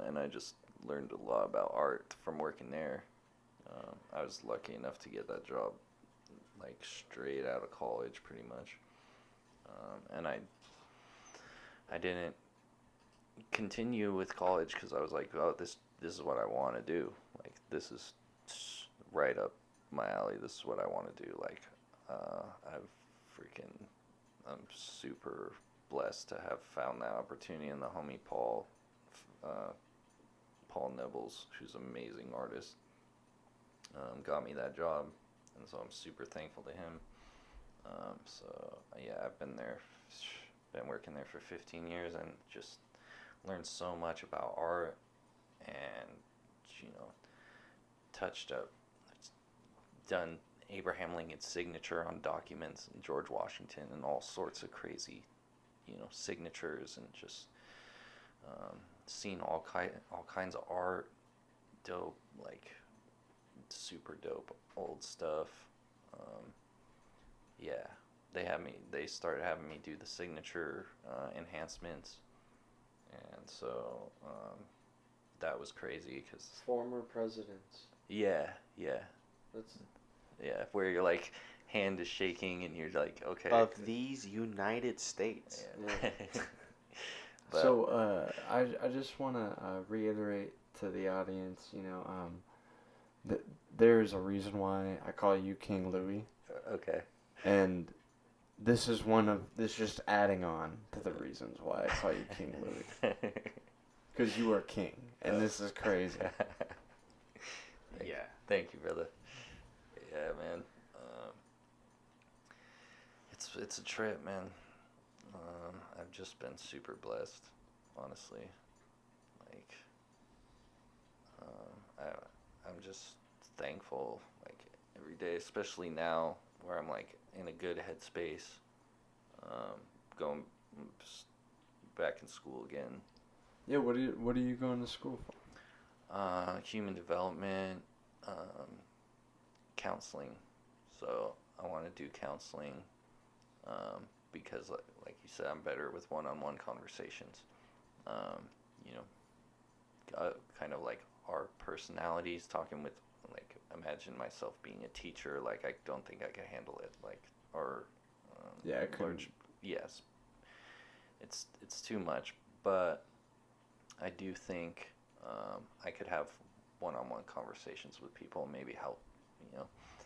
And I just learned a lot about art from working there. I was lucky enough to get that job, like, straight out of college, pretty much. And I didn't continue with college because I was like, oh, this is what I want to do. Like, this is right up my alley. This is what I want to do. Like, I'm super blessed to have found that opportunity, and the homie Paul Nibbles, who's an amazing artist, got me that job, and so I'm super thankful to him. So yeah, I've been working there for 15 years, and just learned so much about art, and done Abraham Lincoln's signature on documents, and George Washington, and all sorts of crazy, signatures, and just seen all kinds of art, dope, like super dope old stuff. Yeah, they started having me do the signature enhancements, and so that was crazy because Former presidents. yeah, That's where your like hand is shaking and you're like, okay, Of these United States. yeah. But, so I just want to reiterate to the audience, there's a reason why I call you King Louie, okay. and this is just adding on to the reasons why I call you King Louie, because you are king, and this is crazy. Thank you, brother. Yeah, man. It's a trip, man. I've just been super blessed, honestly. Like, I'm just thankful, like, every day, especially now where I'm like in a good headspace. Going back in school again. Yeah, what are you going to school for? Human development, counseling. So I want to do counseling because, like you said, I'm better with one-on-one conversations. Kind of like our personalities, talking with, like, imagine myself being a teacher. Like, I don't think I could handle it. Like, or Yeah, I couldn't. yes, it's too much. But I do think I could have one-on-one conversations with people and maybe help.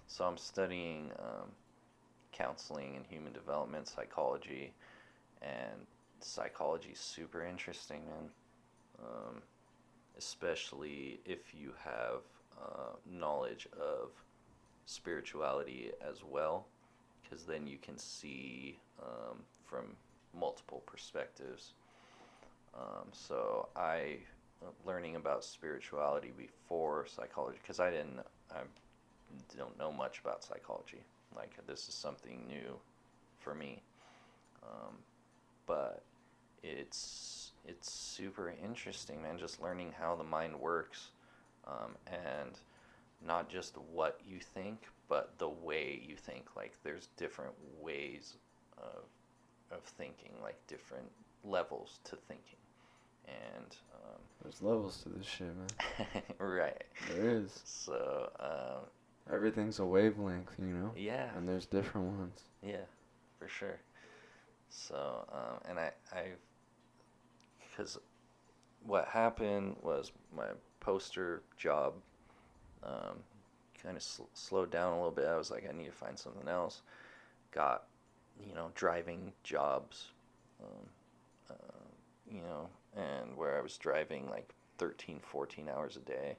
So I'm studying counseling and human development psychology, and psychology is super interesting, man. Especially if you have knowledge of spirituality as well, because then you can see from multiple perspectives. So I learning about spirituality before psychology, because I don't know much about psychology. Like, this is something new for me. But it's super interesting, man, just learning how the mind works, and not just what you think, but the way you think. Like, there's different ways of thinking, like different levels to thinking. And there's levels to this shit, man. right. There is. So everything's a wavelength, yeah. And there's different ones. Yeah, for sure. So and I because what happened was my poster job kind of slowed down a little bit. I was like, I need to find something else. Got driving jobs, and where I was driving like 13, 14 hours a day.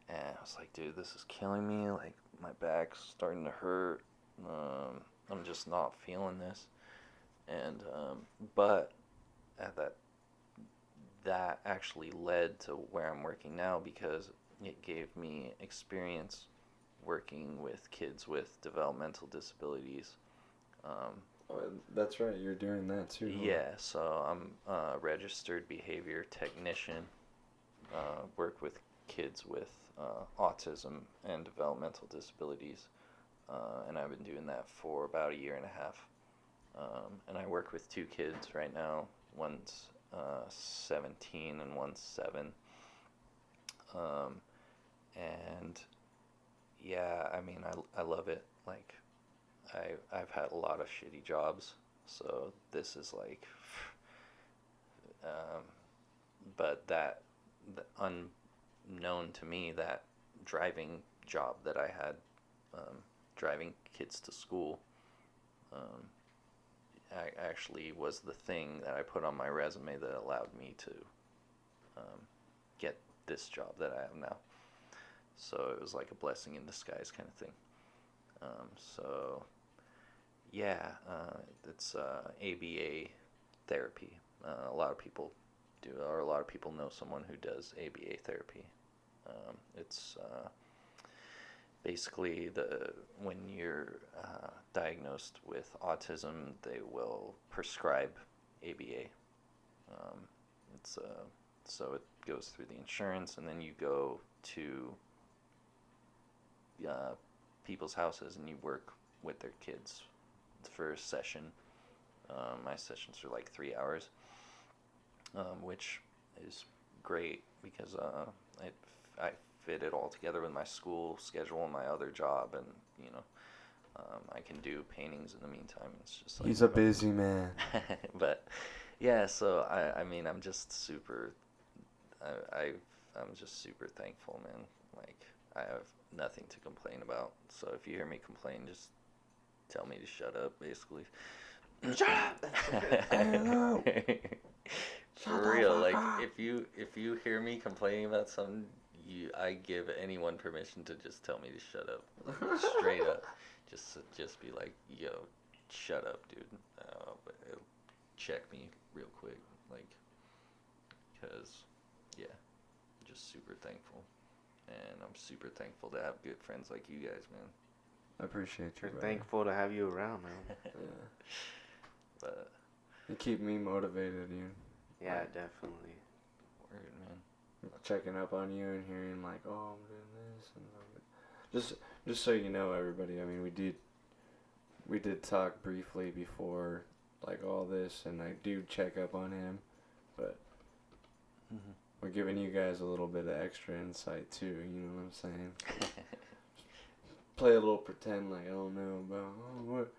And I was like, dude, this is killing me. Like, my back's starting to hurt. I'm just not feeling this. And, but at that actually led to where I'm working now because it gave me experience working with kids with developmental disabilities. That's right, you're doing that too. Huh? Yeah, so I'm a registered behavior technician. Work with kids with autism and developmental disabilities, and I've been doing that for about 1.5 years. And I work with 2 kids right now. One's 17 and one's 7. And yeah, I mean, I love it. Like, I've had a lot of shitty jobs, so this is like, but that unknown to me, that driving job that I had, driving kids to school, I actually was the thing that I put on my resume that allowed me to get this job that I have now. So it was like a blessing in disguise kind of thing. So yeah, it's ABA therapy. A lot of people do, or a lot of people know someone who does ABA therapy. It's basically when you're diagnosed with autism, they will prescribe ABA. So it goes through the insurance, and then you go to people's houses and you work with their kids for a session. My sessions are like 3 hours, which is great because I fit it all together with my school schedule and my other job, and I can do paintings in the meantime. It's just like, he's a busy man. But yeah, so I mean, I'm just super I'm just super thankful, man. Like, I have nothing to complain about. So if you hear me complain, just tell me to shut up, basically. Shut up! For real, like, if you hear me complaining about something, I give anyone permission to just tell me to shut up. Straight up. Just be like, yo, shut up, dude. But it'll check me real quick, like, because, yeah, I'm just super thankful. And I'm super thankful to have good friends like you guys, man. I appreciate you. We're thankful to have you around, man. Yeah. But you keep me motivated, you. Yeah, definitely. Word, man. Checking up on you and hearing like, oh, I'm doing this, and just so you know, everybody. I mean, we did talk briefly before like all this, and I do check up on him, but we're giving you guys a little bit of extra insight too. You know what I'm saying? Play a little pretend like I don't know about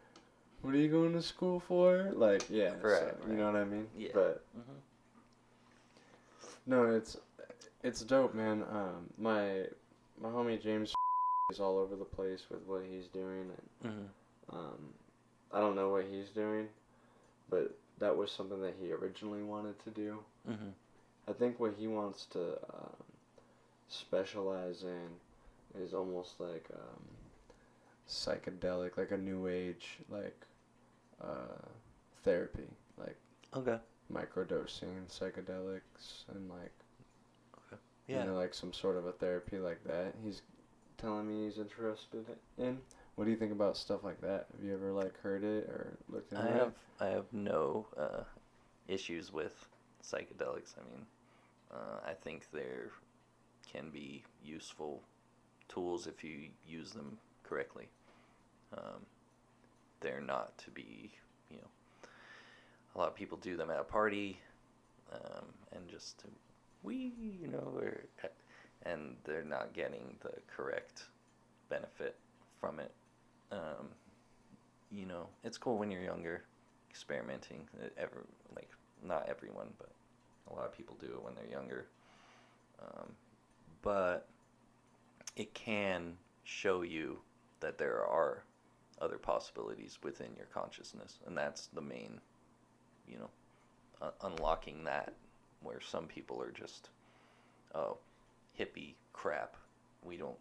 what are you going to school for? Like, yeah, right. You know what I mean? Yeah. But no, it's dope, man. My homie James is all over the place with what he's doing, and I don't know what he's doing, but that was something that he originally wanted to do. I think what he wants to specialize in is almost like psychedelic, like a new age, like therapy, like microdosing psychedelics, and like you know, like some sort of a therapy like that. He's telling me he's interested in. What do you think about stuff like that? Have you ever like heard it or looked into it? I have no issues with psychedelics. I mean, I think there can be useful tools if you use them correctly. They're not to be, a lot of people do them at a party, and just to and they're not getting the correct benefit from it. It's cool when you're younger, experimenting. Not everyone, but a lot of people do it when they're younger. But it can show you that there are other possibilities within your consciousness, and that's the main, unlocking that, where some people are just, hippie crap. We don't,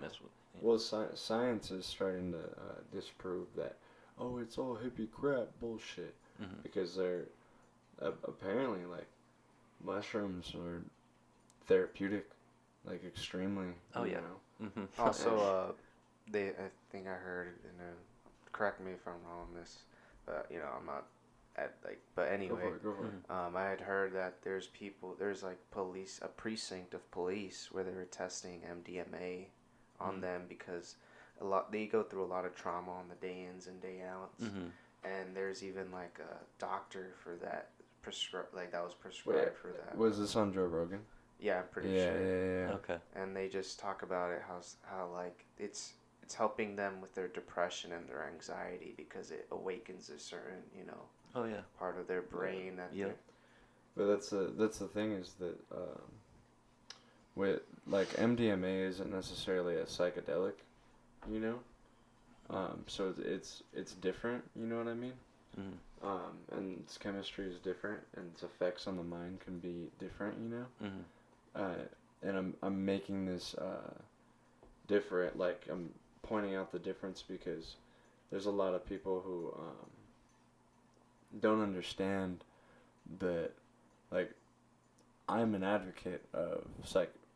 mess with. Well, science is starting to disprove that. Oh, it's all hippie crap bullshit, because they're apparently like mushrooms are therapeutic, like extremely. Oh, you yeah. know? Mm-hmm. Also, I think I heard correct me if I'm wrong on this, but I'm not but anyway, Go for it. I had heard that there's like a precinct of police where they were testing MDMA on them because they go through a lot of trauma on the day ins and day outs, and there's even like a doctor for that that was prescribed for that. Was this on Joe Rogan? Yeah, I'm pretty sure. Yeah. Okay. And they just talk about it how like it's helping them with their depression and their anxiety because it awakens a certain Oh, yeah. part of their brain that Yeah. But that's the thing is that with like MDMA isn't necessarily a psychedelic, you know. So it's different, you know what I mean? Mm-hmm. And its chemistry is different, and its effects on the mind can be different, you know. Mm-hmm. And I'm making this different, like I'm pointing out the difference because there's a lot of people who don't understand that, like, I'm an advocate of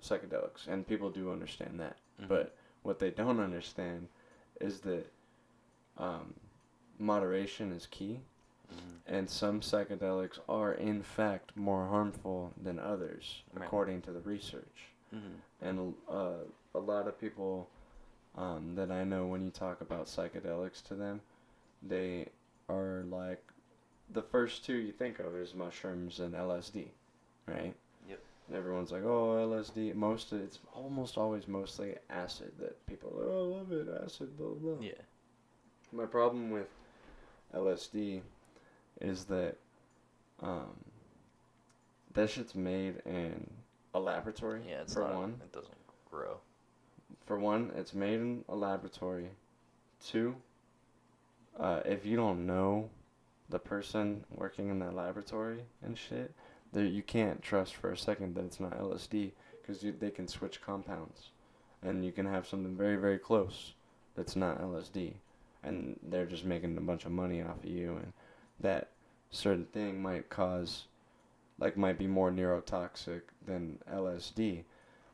psychedelics, and people do understand that. Mm-hmm. But what they don't understand is that moderation is key, and some psychedelics are in fact more harmful than others, Right. according to the research. Mm-hmm. And a lot of people that I know, when you talk about psychedelics to them, they are like, the first two you think of is mushrooms and LSD, right? Yep. And everyone's like, oh, LSD. It's almost always mostly acid that people are like, oh, I love it, acid, blah, blah, blah. Yeah. My problem with LSD is that that shit's made in a laboratory. Yeah, it's for not. one. It doesn't grow. For one, it's made in a laboratory. Two, if you don't know the person working in that laboratory and shit, you can't trust for a second that it's not LSD, because they can switch compounds, and you can have something very, very close that's not LSD, and they're just making a bunch of money off of you, and that certain thing might be more neurotoxic than LSD.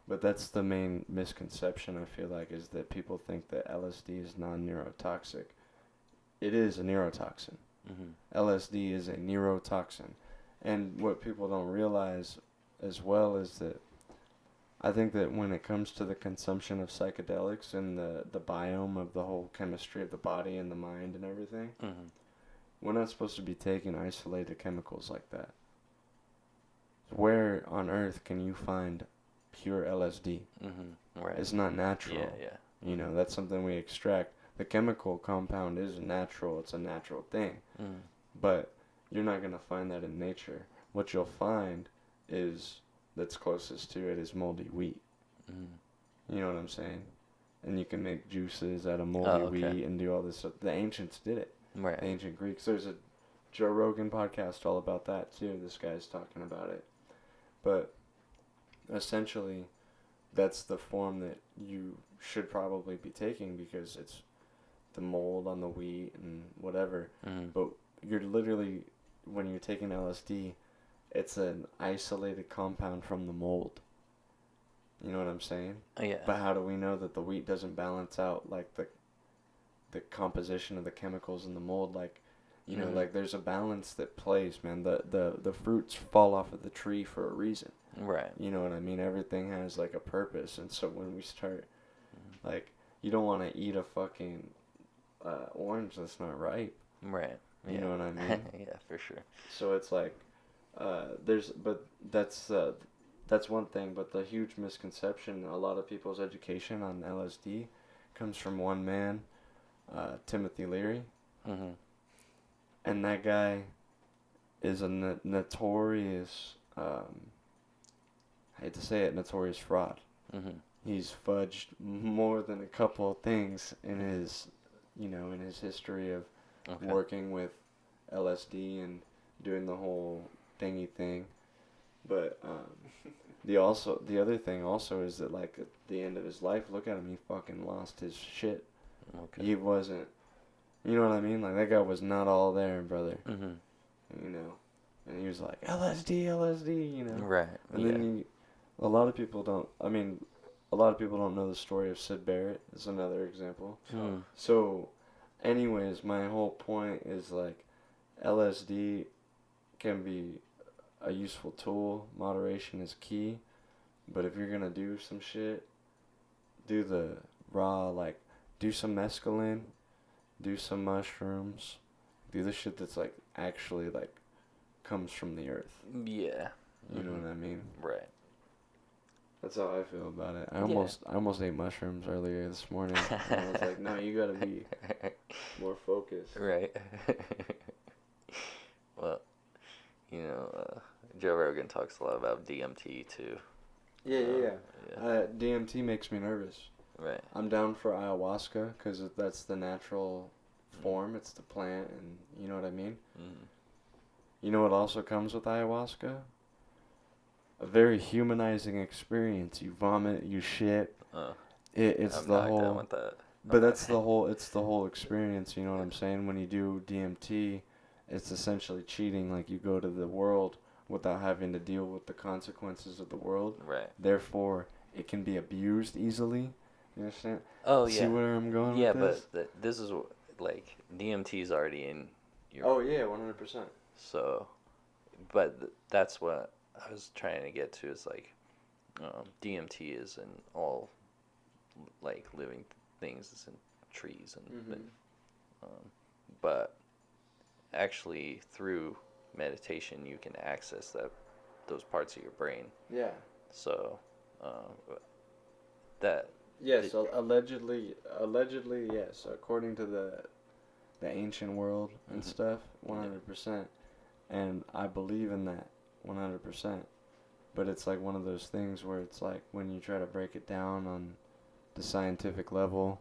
But that's the main misconception, I feel like, is that people think that LSD is non-neurotoxic. It is a neurotoxin. Mm-hmm. LSD is a neurotoxin. And what people don't realize as well is that I think that when it comes to the consumption of psychedelics and the biome of the whole chemistry of the body and the mind and everything, we're not supposed to be taking isolated chemicals like that. Where on earth can you find pure LSD? Right. It's not natural. Yeah. You know, that's something we extract. The chemical compound is natural. It's a natural thing. But you're not going to find that in nature. What you'll find is, that's closest to it, is moldy wheat. You know what I'm saying? And you can make juices out of moldy wheat and do all this stuff. The ancients did it. Right. The ancient Greeks. There's a Joe Rogan podcast all about that too. This guy's talking about it. But essentially, that's the form that you should probably be taking, because it's the mold on the wheat and whatever. But you're literally, when you're taking LSD, it's an isolated compound from the mold. You know what I'm saying? Yeah. But how do we know that the wheat doesn't balance out, like, the composition of the chemicals in the mold? Like, you know, like, there's a balance that plays, man. The fruits fall off of the tree for a reason. Right. You know what I mean? Everything has, like, a purpose. And so when we start, like, you don't want to eat a fucking orange that's not ripe. Right. You know what I mean? Yeah, for sure. So it's like, that's one thing. But the huge misconception, a lot of people's education on LSD comes from one man, Timothy Leary. And that guy is a notorious, I hate to say it, notorious fraud. He's fudged more than a couple of things in his, in his history of working with LSD and doing the whole thingy thing. But the other thing also is that, like, at the end of his life, look at him, he fucking lost his shit. He wasn't, you know what I mean? Like, that guy was not all there, brother. You know, and he was like, LSD, LSD, you know. Right. And then a lot of people don't know the story of Sid Barrett. Is another example. So, anyways, my whole point is like, LSD can be a useful tool. Moderation is key. But if you're gonna do some shit, do the raw, like, do some mescaline, do some mushrooms, do the shit that's like actually like comes from the earth. Yeah. You know what I mean? Right. That's how I feel about it. I almost ate mushrooms earlier this morning. And I was like, no, you gotta be more focused. Right. Well, you know, Joe Rogan talks a lot about DMT too. Yeah. DMT makes me nervous. Right. I'm down for ayahuasca because that's the natural form. It's the plant, and you know what I mean? Mm. You know what also comes with ayahuasca? A very humanizing experience. You vomit, you shit. It's I'm the not whole. down with that. But that's the whole. It's the whole experience. You know what I'm saying? When you do DMT, it's essentially cheating. Like you go to the world without having to deal with the consequences of the world. Right. Therefore, it can be abused easily. You understand? Oh, See where I'm going yeah, with this? but this is like DMT's already in your. Oh yeah, 100%. So, but that's what I was trying to get to is like, DMT is in all, like living things. It's in trees and, but actually through meditation you can access those parts of your brain. Yeah. So, that. Yes, allegedly, yes. According to the ancient world and stuff, 100%. And I believe in that, 100%. But it's like one of those things where it's like when you try to break it down on the scientific level,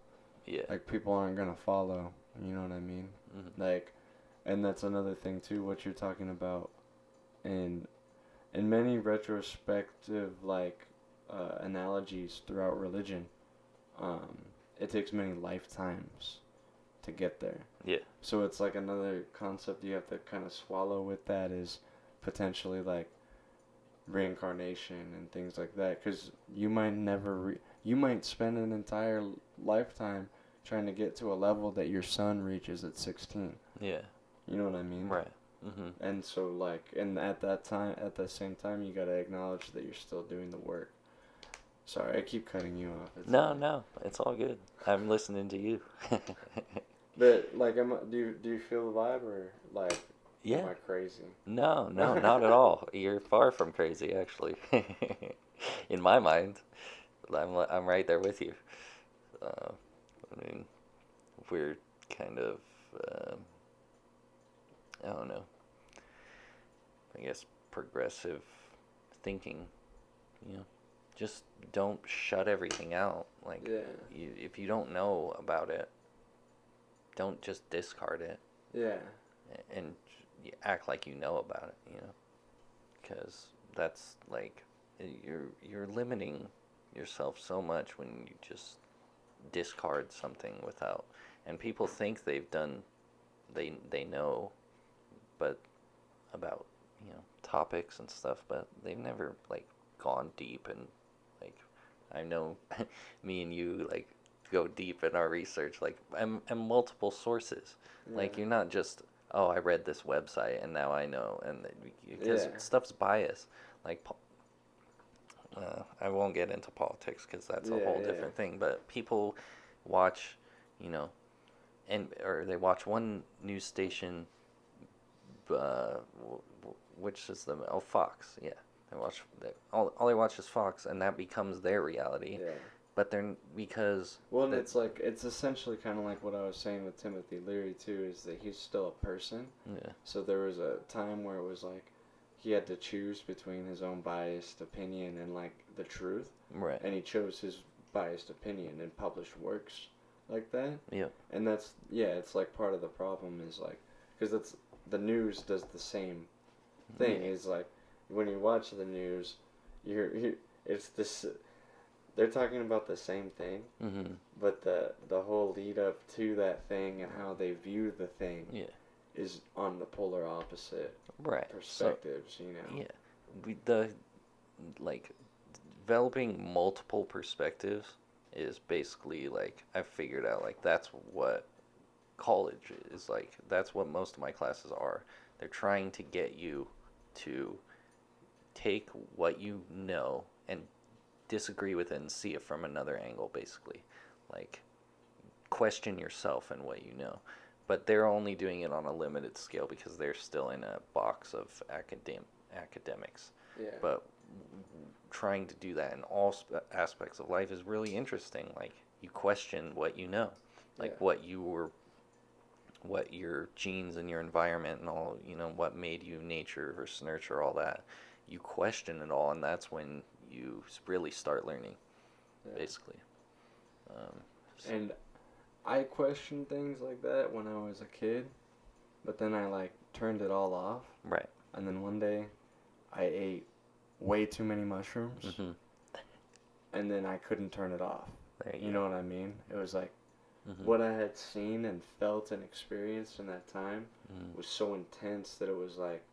like people aren't gonna follow. You know what I mean? Mm-hmm. Like, and that's another thing too. What you're talking about, in many retrospective like analogies throughout religion. It takes many lifetimes to get there. Yeah. So it's like another concept you have to kind of swallow with that is potentially like reincarnation and things like that. Because you might you might spend an entire lifetime trying to get to a level that your son reaches at 16. Yeah. You know what I mean? Right. Mm-hmm. And so like, and at the same time, you gotta acknowledge that you're still doing the work. Sorry, I keep cutting you off. No, it's all good. I'm listening to you. But like, do you feel the vibe or like? Yeah. Am I crazy? No, not at all. You're far from crazy, actually. In my mind, I'm right there with you. I mean, we're kind of, I don't know. I guess progressive thinking, you know. Just don't shut everything out. Like, if you don't know about it, don't just discard it. Yeah. And act like you know about it, you know, because that's like you're limiting yourself so much when you just discard something without. And people think they know, but about topics and stuff, but they've never like gone deep and like I know me and you like go deep in our research like and multiple sources. Like you're not just I read this website and now I know, and because stuff's biased. Like I won't get into politics because that's a whole different thing. But people watch, or they watch one news station, which is Fox. Yeah, all they watch is Fox, and that becomes their reality. Yeah. But they're and it's essentially kind of like what I was saying with Timothy Leary too, is that he's still a person. Yeah. So there was a time where it was like he had to choose between his own biased opinion and like the truth. Right. And he chose his biased opinion and published works like that. Yeah. And it's like part of the problem is like, because the news does the same thing. Is like when you watch the news, it's this. They're talking about the same thing, but the whole lead up to that thing and how they view the thing is on the polar opposite Right. perspectives, So, you know. Yeah. Developing multiple perspectives is basically like I've figured out like that's what college is like. That's what most of my classes are. They're trying to get you to take what you know and disagree with it and see it from another angle, basically. Like, question yourself and what you know. But they're only doing it on a limited scale because they're still in a box of academics. Yeah. But trying to do that in all aspects of life is really interesting. Like, you question what you know. Like, what your genes and your environment and all, you know, what made you nature versus nurture, all that. You question it all, and that's when you really start learning, basically. And I questioned things like that when I was a kid, but then I, like, turned it all off. Right. And then one day, I ate way too many mushrooms, Mm-hmm. and then I couldn't turn it off. There You know what I mean? It was like, Mm-hmm. what I had seen and felt and experienced in that time was so intense that it was like,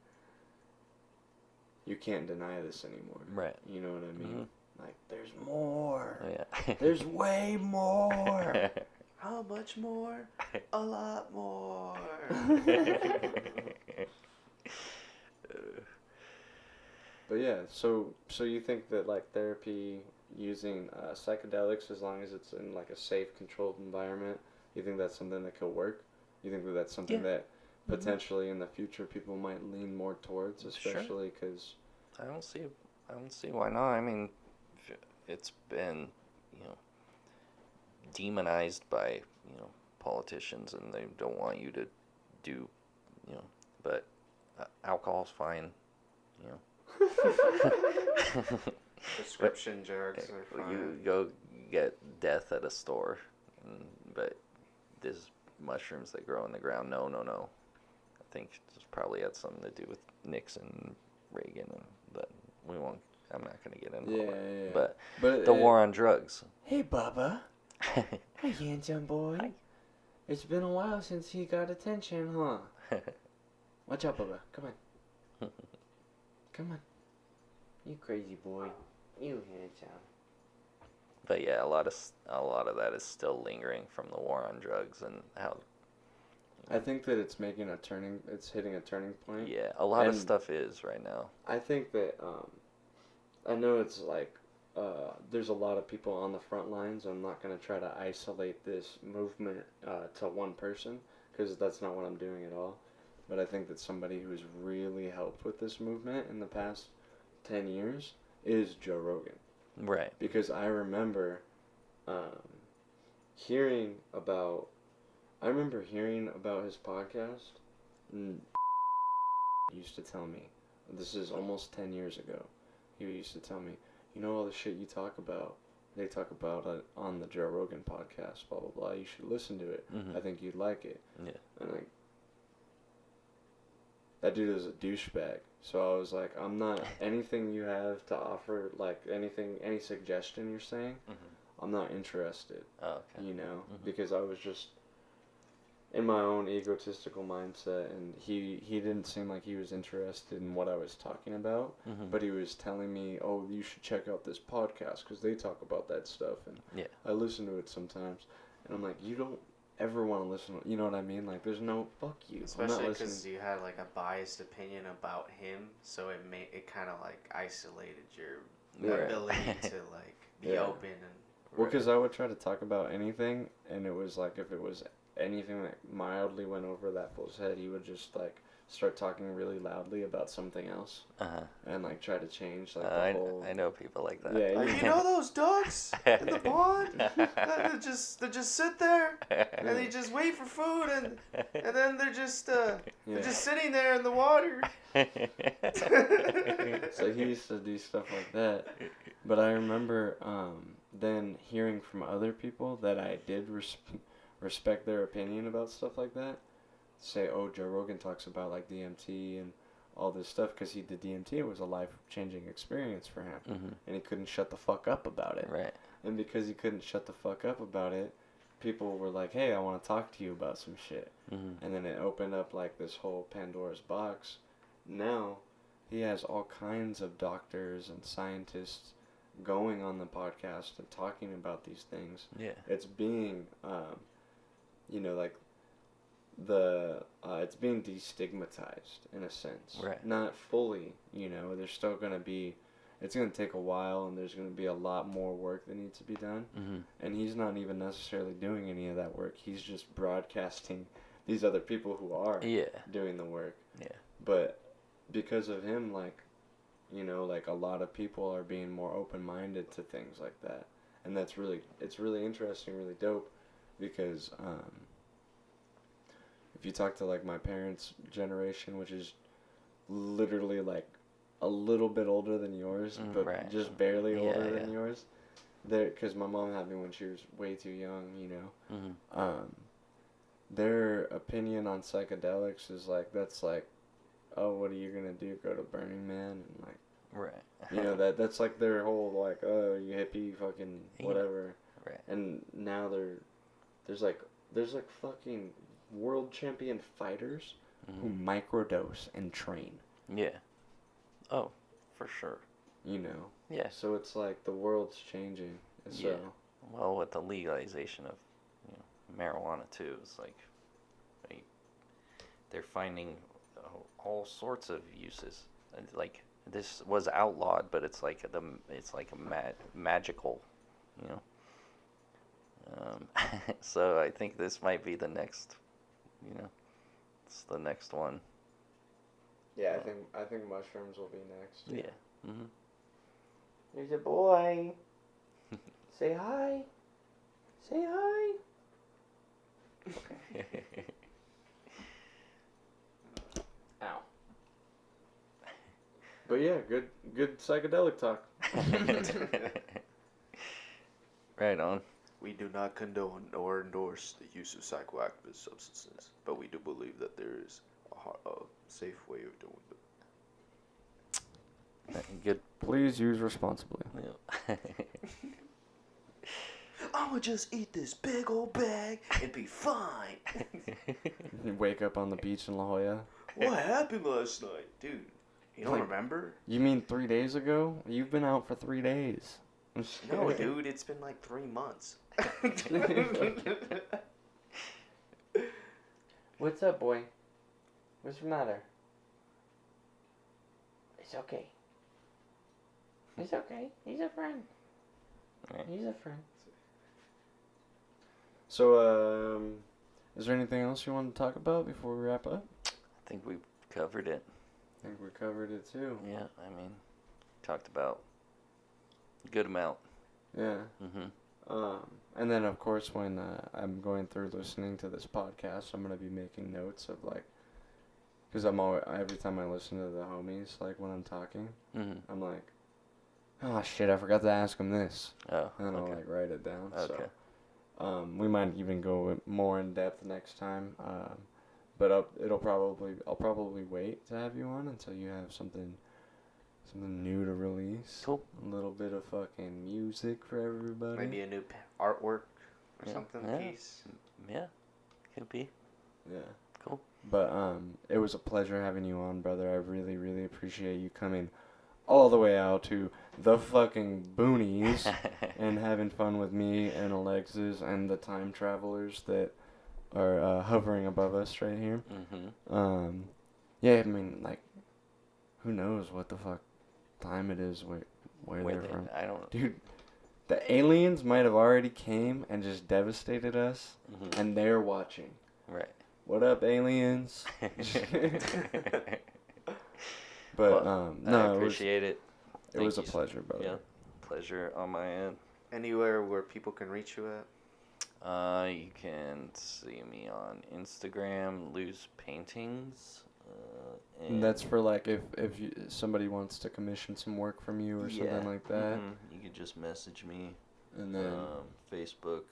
you can't deny this anymore. Right. You know what I mean? Mm-hmm. Like, there's more. Yeah. There's way more. How much more? A lot more. But yeah, so you think that, like, therapy using psychedelics, as long as it's in, like, a safe, controlled environment, you think that's something that could work? You think that that's something that potentially in the future people might lean more towards, especially because... I don't see why not. I mean, it's been, you know, demonized by, you know, politicians, and they don't want you to do, you know, but alcohol's fine, you know. Prescription drugs are fine. You go get death at a store, but there's mushrooms that grow in the ground. No. I think it's probably had something to do with Nixon, Reagan, but we won't. I'm not going to get into all that. Yeah. But But the war on drugs. Hey, Bubba. Hi, handsome boy. Hi. It's been a while since he got attention, huh? Watch out, Bubba. Come on. Come on. You crazy boy. You handsome. But yeah, a lot of that is still lingering from the war on drugs and how. I think that it's hitting a turning point. Yeah, a lot of stuff is right now. I think that, I know it's like, there's a lot of people on the front lines. I'm not going to try to isolate this movement to one person, because that's not what I'm doing at all. But I think that somebody who's really helped with this movement in the past 10 years is Joe Rogan. Right. Because I remember hearing about his podcast, and used to tell me, this is almost 10 years ago, he used to tell me, you know all the shit you talk about, they talk about it on the Joe Rogan podcast, blah, blah, blah, you should listen to it. Mm-hmm. I think you'd like it. Yeah. And like, that dude is a douchebag. So I was like, I'm not, anything you have to offer, like any suggestion you're saying, I'm not interested. Oh, okay. You know, because I was just in my own egotistical mindset, and he didn't seem like he was interested in what I was talking about, but he was telling me, oh, you should check out this podcast because they talk about that stuff, and I listen to it sometimes, and I'm like, you don't ever want to listen, you know what I mean? Like, there's no, fuck you. Especially because you had, like, a biased opinion about him, so it kind of, like, isolated your ability to, like, be open and... Well, because I would try to talk about anything, and it was like, if it was anything that mildly went over that fool's head, he would just, like, start talking really loudly about something else, and, like, try to change, like, the whole... I know people like that. Yeah, you know those ducks in the pond? They just sit there, and they just wait for food, and then they're just sitting there in the water. So he used to do stuff like that, but I remember then hearing from other people that I did respect their opinion about stuff like that, say, oh, Joe Rogan talks about, like, DMT and all this stuff, because he did DMT. It was a life-changing experience for him, and he couldn't shut the fuck up about it. Right. And because he couldn't shut the fuck up about it, people were like, hey, I want to talk to you about some shit. Mm-hmm. And then it opened up like this whole Pandora's box. Now he has all kinds of doctors and scientists going on the podcast and talking about these things. Yeah. It's being, like it's being destigmatized in a sense. Right. Not fully, there's still going to be, it's going to take a while and there's going to be a lot more work that needs to be done. Mm-hmm. And he's not even necessarily doing any of that work. He's just broadcasting these other people who are doing the work. Yeah. But because of him, a lot of people are being more open-minded to things like that. And it's really interesting, really dope, because if you talk to, my parents' generation, which is literally, a little bit older than yours, but just barely older than yours, because my mom had me when she was way too young, Mm-hmm. Their opinion on psychedelics is, oh, what are you going to do, go to Burning Man, and, Right. that's their whole oh, you hippie fucking whatever. Right. And now there's fucking world champion fighters who microdose and train. Yeah. Oh, for sure. Yeah. So it's the world's changing. So well, with the legalization of marijuana too, it's they're finding all sorts of uses. And, this was outlawed, but it's a magical, so I think this might be the next, it's the next one. Yeah, I think mushrooms will be next. Yeah. Mm-hmm. There's a boy. Say hi. Say hi. Ow. But yeah, good psychedelic talk. Right on. We do not condone or endorse the use of psychoactive substances, but we do believe that there is a safe way of doing it. Good. Please use responsibly. Yeah. I'ma just eat this big old bag and be fine. You wake up on the beach in La Jolla. What happened last night? Dude, you don't remember? You mean 3 days ago? You've been out for 3 days. No, dude, it's been 3 months. What's up, boy? What's the matter? It's okay. It's okay. He's a friend. Right. He's a friend. So, is there anything else you want to talk about before we wrap up? I think we covered it. I think we covered it too. Yeah, I mean, talked about a good amount. Yeah. Mm-hmm. And then of course when I'm going through listening to this podcast, I'm gonna be making notes of because every time I listen to the homies, when I'm talking, I'm like, oh shit, I forgot to ask them this. Oh, And I'll okay. write it down. Okay. So, we might even go more in depth next time. But I'll probably wait to have you on until you have something new to release. Cool. A little bit of fucking music for everybody. Maybe a new artwork or something, Yeah. piece. Yeah, could be. Yeah. Cool. But it was a pleasure having you on, brother. I really, really appreciate you coming all the way out to the fucking boonies and having fun with me and Alexis and the time travelers that are hovering above us right here. Mm-hmm. Yeah, I mean, who knows what the fuck time it is where they're from. I don't. Dude, the aliens might have already came and just devastated us, and they're watching. Right. What up, aliens? But no, I appreciate it. It was a pleasure, brother. Yeah, pleasure on my end. Anywhere where people can reach you at? You can see me on Instagram, Lou's Paintings. And that's for if somebody wants to commission some work from you or something like that. Mm-hmm. You could just message me. And then Facebook,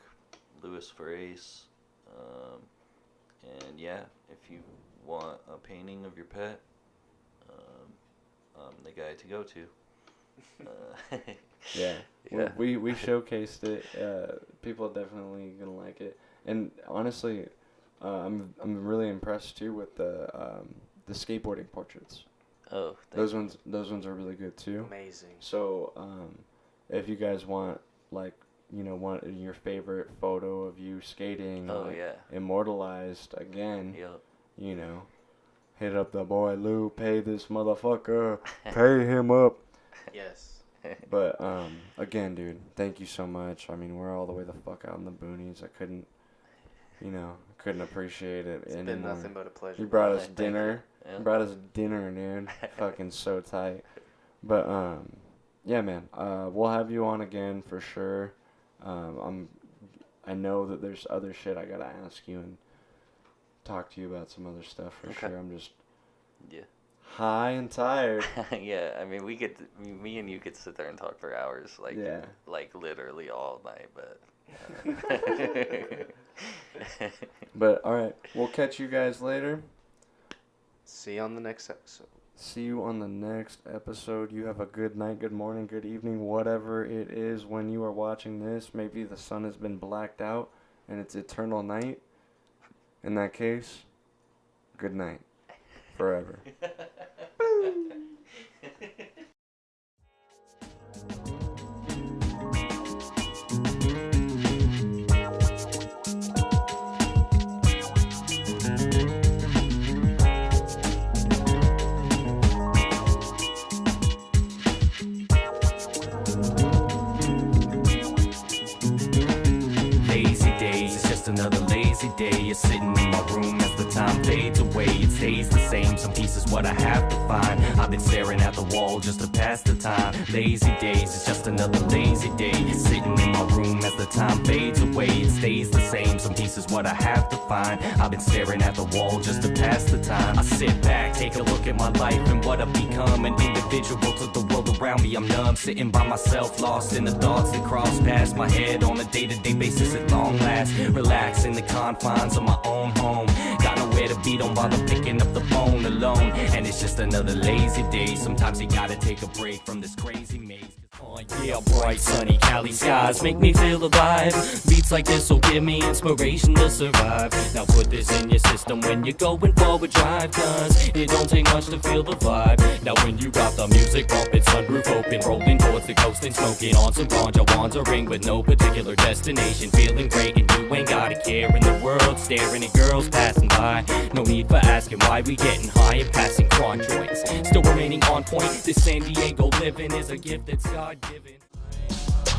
Lou Farace. And yeah, if you want a painting of your pet, I'm the guy to go to. Yeah. Yeah. We showcased it. People are definitely gonna like it. And honestly, I'm really impressed too with the skateboarding portraits. Oh, Those ones are really good too. Amazing. So if you guys want want your favorite photo of you skating immortalized again, Yep. Hit up the boy Lou, pay this motherfucker, pay him up. Yes. But again, dude, thank you so much. I mean, we're all the way the fuck out in the boonies. I couldn't appreciate it It's anymore. been nothing but a pleasure. You brought us Thank dinner. you. Yeah. Brought us dinner, dude. Fucking so tight. But yeah, man. We'll have you on again for sure. I know that there's other shit I gotta ask you and talk to you about some other stuff for sure. I'm just high and tired. Yeah, I mean, me and you could sit there and talk for hours, like literally all night, but. But all right, we'll catch you guys later. See you on the next episode. See you on the next episode. You have a good night, good morning, good evening, whatever it is when you are watching this. Maybe the sun has been blacked out and it's eternal night. In that case, good night. Forever. Another lazy day, you're sitting in my room as the time fades away. It stays the same, some pieces what I have to find. I've been staring at the wall just to pass the time. Lazy days, it's just another lazy day. Sitting in my room as the time fades away. It stays the same, some pieces what I have to find. I've been staring at the wall just to pass the time. I sit back, take a look at my life and what I've become. An individual to the world around me, I'm numb. Sitting by myself, lost in the thoughts that cross past my head on a day-to-day basis at long last. Relax in the confines of my own home. Got nowhere to be, don't bother picking up the phone alone. And it's just another lazy day. Sometimes you gotta take a break from this crazy maze. Oh yeah, bright sunny Cali skies make me feel alive. Beats like this will give me inspiration to survive. Now put this in your system when you're going for a drive, cause it don't take much to feel the vibe. Now when you got the music bumping, sunroof open, rolling towards the coast and smoking on some ganja, wandering with no particular destination, feeling great and you ain't got a care in the world, staring at girls passing by. No need for asking why we getting high and passing quad joints, still remaining on point. This San Diego living is a gift that's God-given.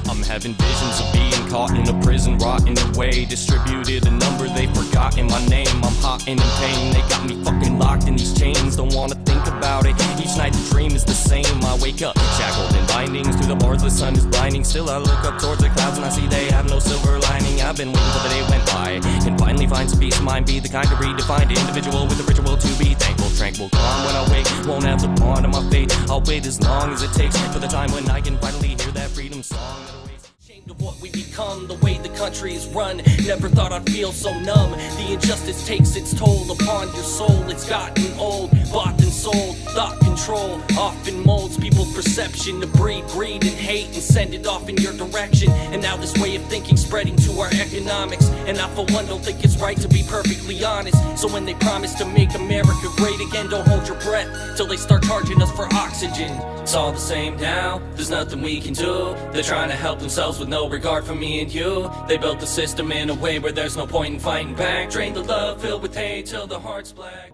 I'm having visions of being caught in a prison, rotting away. Distributed a number, they've forgotten my name. I'm hot and in pain, they got me fucking locked in these chains. Don't wanna think about it, each night the dream is the same. I wake up, shackled in bindings to the bars, the sun is blinding. Still I look up towards the clouds and I see they have no silver lining. I've been waiting till the day went by, can finally find some peace of mind. Be the kind to redefine individual with a ritual to be thankful, tranquil, calm when I wake. Won't have the pawn of my fate, I'll wait as long as it takes for the time when I can finally hear that freedom song. Of what we become, the way the country is run. Never thought I'd feel so numb. The injustice takes its toll upon your soul. It's gotten old, bought and sold. Thought control often molds people's perception to breed greed and hate and send it off in your direction. And now this way of thinking spreading to our economics. And I for one don't think it's right to be perfectly honest. So when they promise to make America great again, don't hold your breath till they start charging us for oxygen. It's all the same now, there's nothing we can do. They're trying to help themselves with no regard for me and you. They built the system in a way where there's no point in fighting back. Drain the love filled with hate till the heart's black.